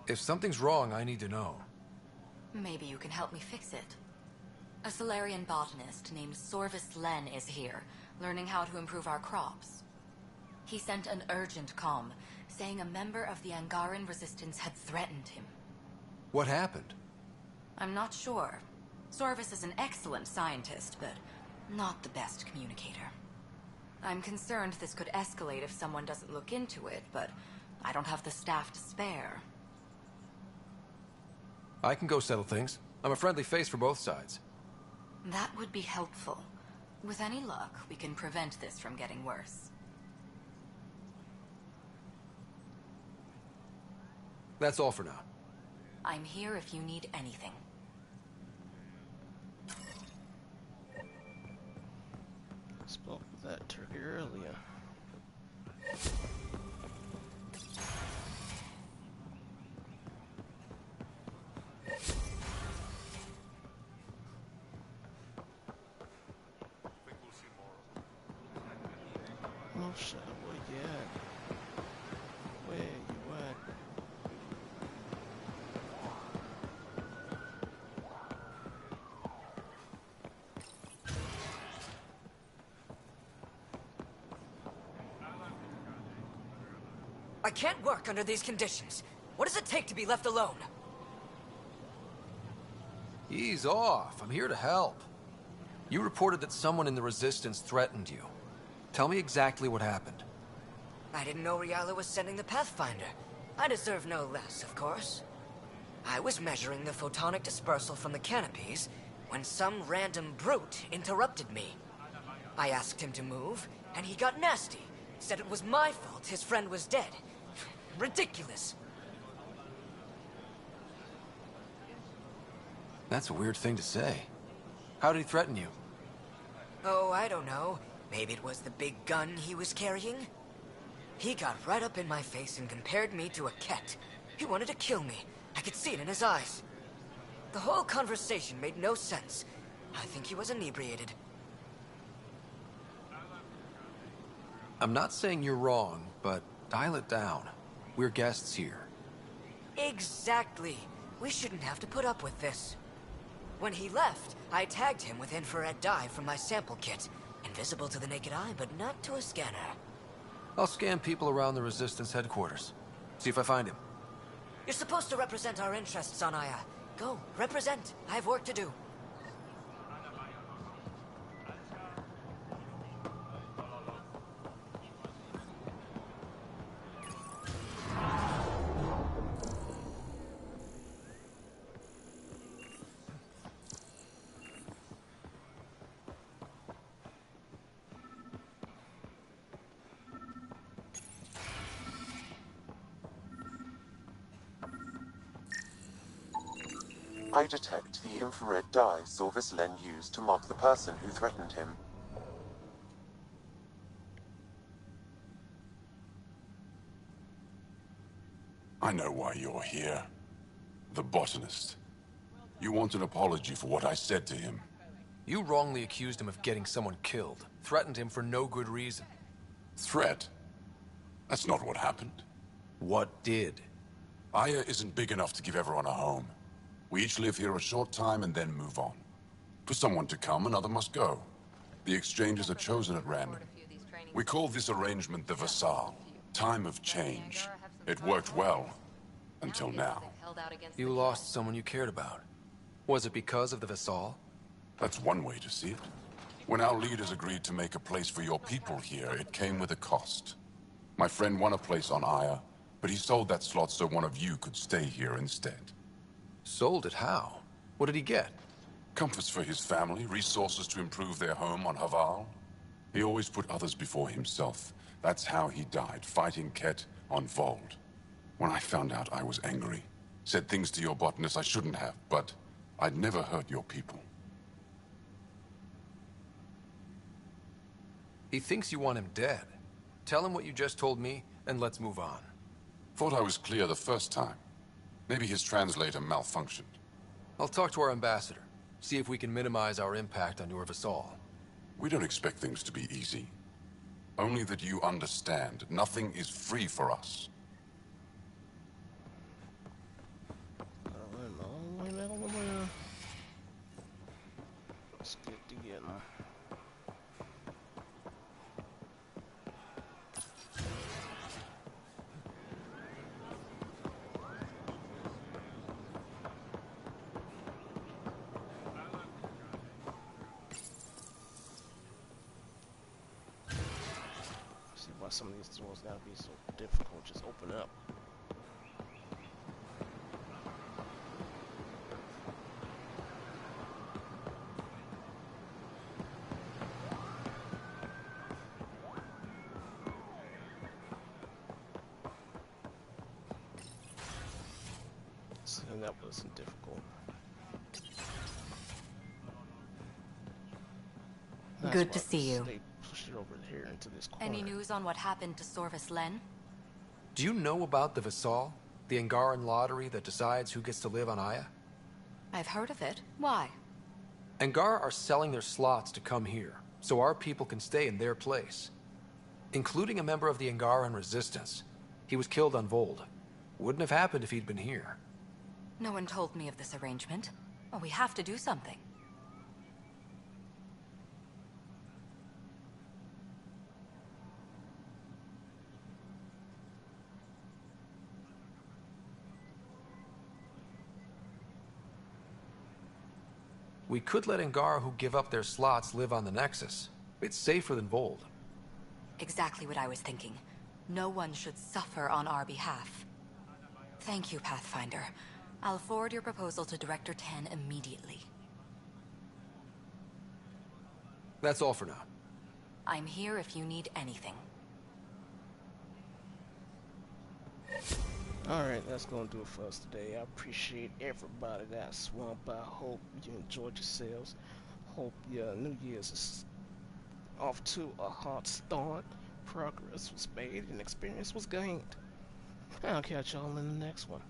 If something's wrong, I need to know. Maybe you can help me fix it. A Solarian botanist named Sorvis Len is here, learning how to improve our crops. He sent an urgent comm, saying a member of the Angaran resistance had threatened him. What happened? I'm not sure. Sorvis is an excellent scientist, but not the best communicator. I'm concerned this could escalate if someone doesn't look into it, but I don't have the staff to spare. I can go settle things. I'm a friendly face for both sides. That would be helpful. With any luck, we can prevent this from getting worse. That's all for now. I'm here if you need anything. Spoke with that turkey earlier. Oh shit, where you at? Where you at? I can't work under these conditions. What does it take to be left alone? Ease off. I'm here to help. You reported that someone in the Resistance threatened you. Tell me exactly what happened. I didn't know Riala was sending the Pathfinder. I deserve no less, of course. I was measuring the photonic dispersal from the canopies when some random brute interrupted me. I asked him to move, and he got nasty. Said it was my fault his friend was dead. Ridiculous. That's a weird thing to say. How did he threaten you? Oh, I don't know. Maybe it was the big gun he was carrying? He got right up in my face and compared me to a cat. He wanted to kill me. I could see it in his eyes. The whole conversation made no sense. I think he was inebriated. I'm not saying you're wrong, but dial it down. We're guests here. Exactly. We shouldn't have to put up with this. When he left, I tagged him with infrared dye from my sample kit. Invisible to the naked eye, but not to a scanner. I'll scan people around the Resistance headquarters. See if I find him. You're supposed to represent our interests on Aya. Go, represent. I have work to do. I detect the infrared dye Sorvis Len used to mark the person who threatened him. I know why you're here. The botanist. You want an apology for what I said to him. You wrongly accused him of getting someone killed. Threatened him for no good reason. Threat? That's not what happened. What did? Aya isn't big enough to give everyone a home. We each live here a short time and then move on. For someone to come, another must go. The exchanges are chosen at random. We call this arrangement the Vassal. Time of change. It worked well. Until now. You lost someone you cared about. Was it because of the Vassal? That's one way to see it. When our leaders agreed to make a place for your people here, it came with a cost. My friend won a place on Aya, but he sold that slot so one of you could stay here instead. Sold it how? What did he get? Comforts for his family, resources to improve their home on Haval. He always put others before himself. That's how he died, fighting Ket on Vold. When I found out, I was angry. Said things to your botanist I shouldn't have, but I'd never hurt your people. He thinks you want him dead. Tell him what you just told me, and let's move on. Thought I was clear the first time. Maybe his translator malfunctioned. I'll talk to our ambassador. See if we can minimize our impact on your Vassal. We don't expect things to be easy. Only that you understand, nothing is free for us. Let's get together. See why some of these doors gotta be so difficult. Just open up. and that wasn't difficult. That's Good why to see you. They pushed it over here into this corner. Any news on what happened to Sorvis Len? Do you know about the Vassal? The Angaran lottery that decides who gets to live on Aya? I've heard of it. Why? Angara are selling their slots to come here, so our people can stay in their place. Including a member of the Angaran resistance. He was killed on Vold. Wouldn't have happened if he'd been here. No one told me of this arrangement. Well, we have to do something. We could let Angara who give up their slots live on the Nexus. It's safer than Vold. Exactly what I was thinking. No one should suffer on our behalf. Thank you, Pathfinder. I'll forward your proposal to Director 10 immediately. That's all for now. I'm here if you need anything. Alright, that's gonna do it for us today. I appreciate everybody that swung by. Hope you enjoyed yourselves. Hope your New Year's is off to a hot start. Progress was made and experience was gained. I'll catch y'all in the next one.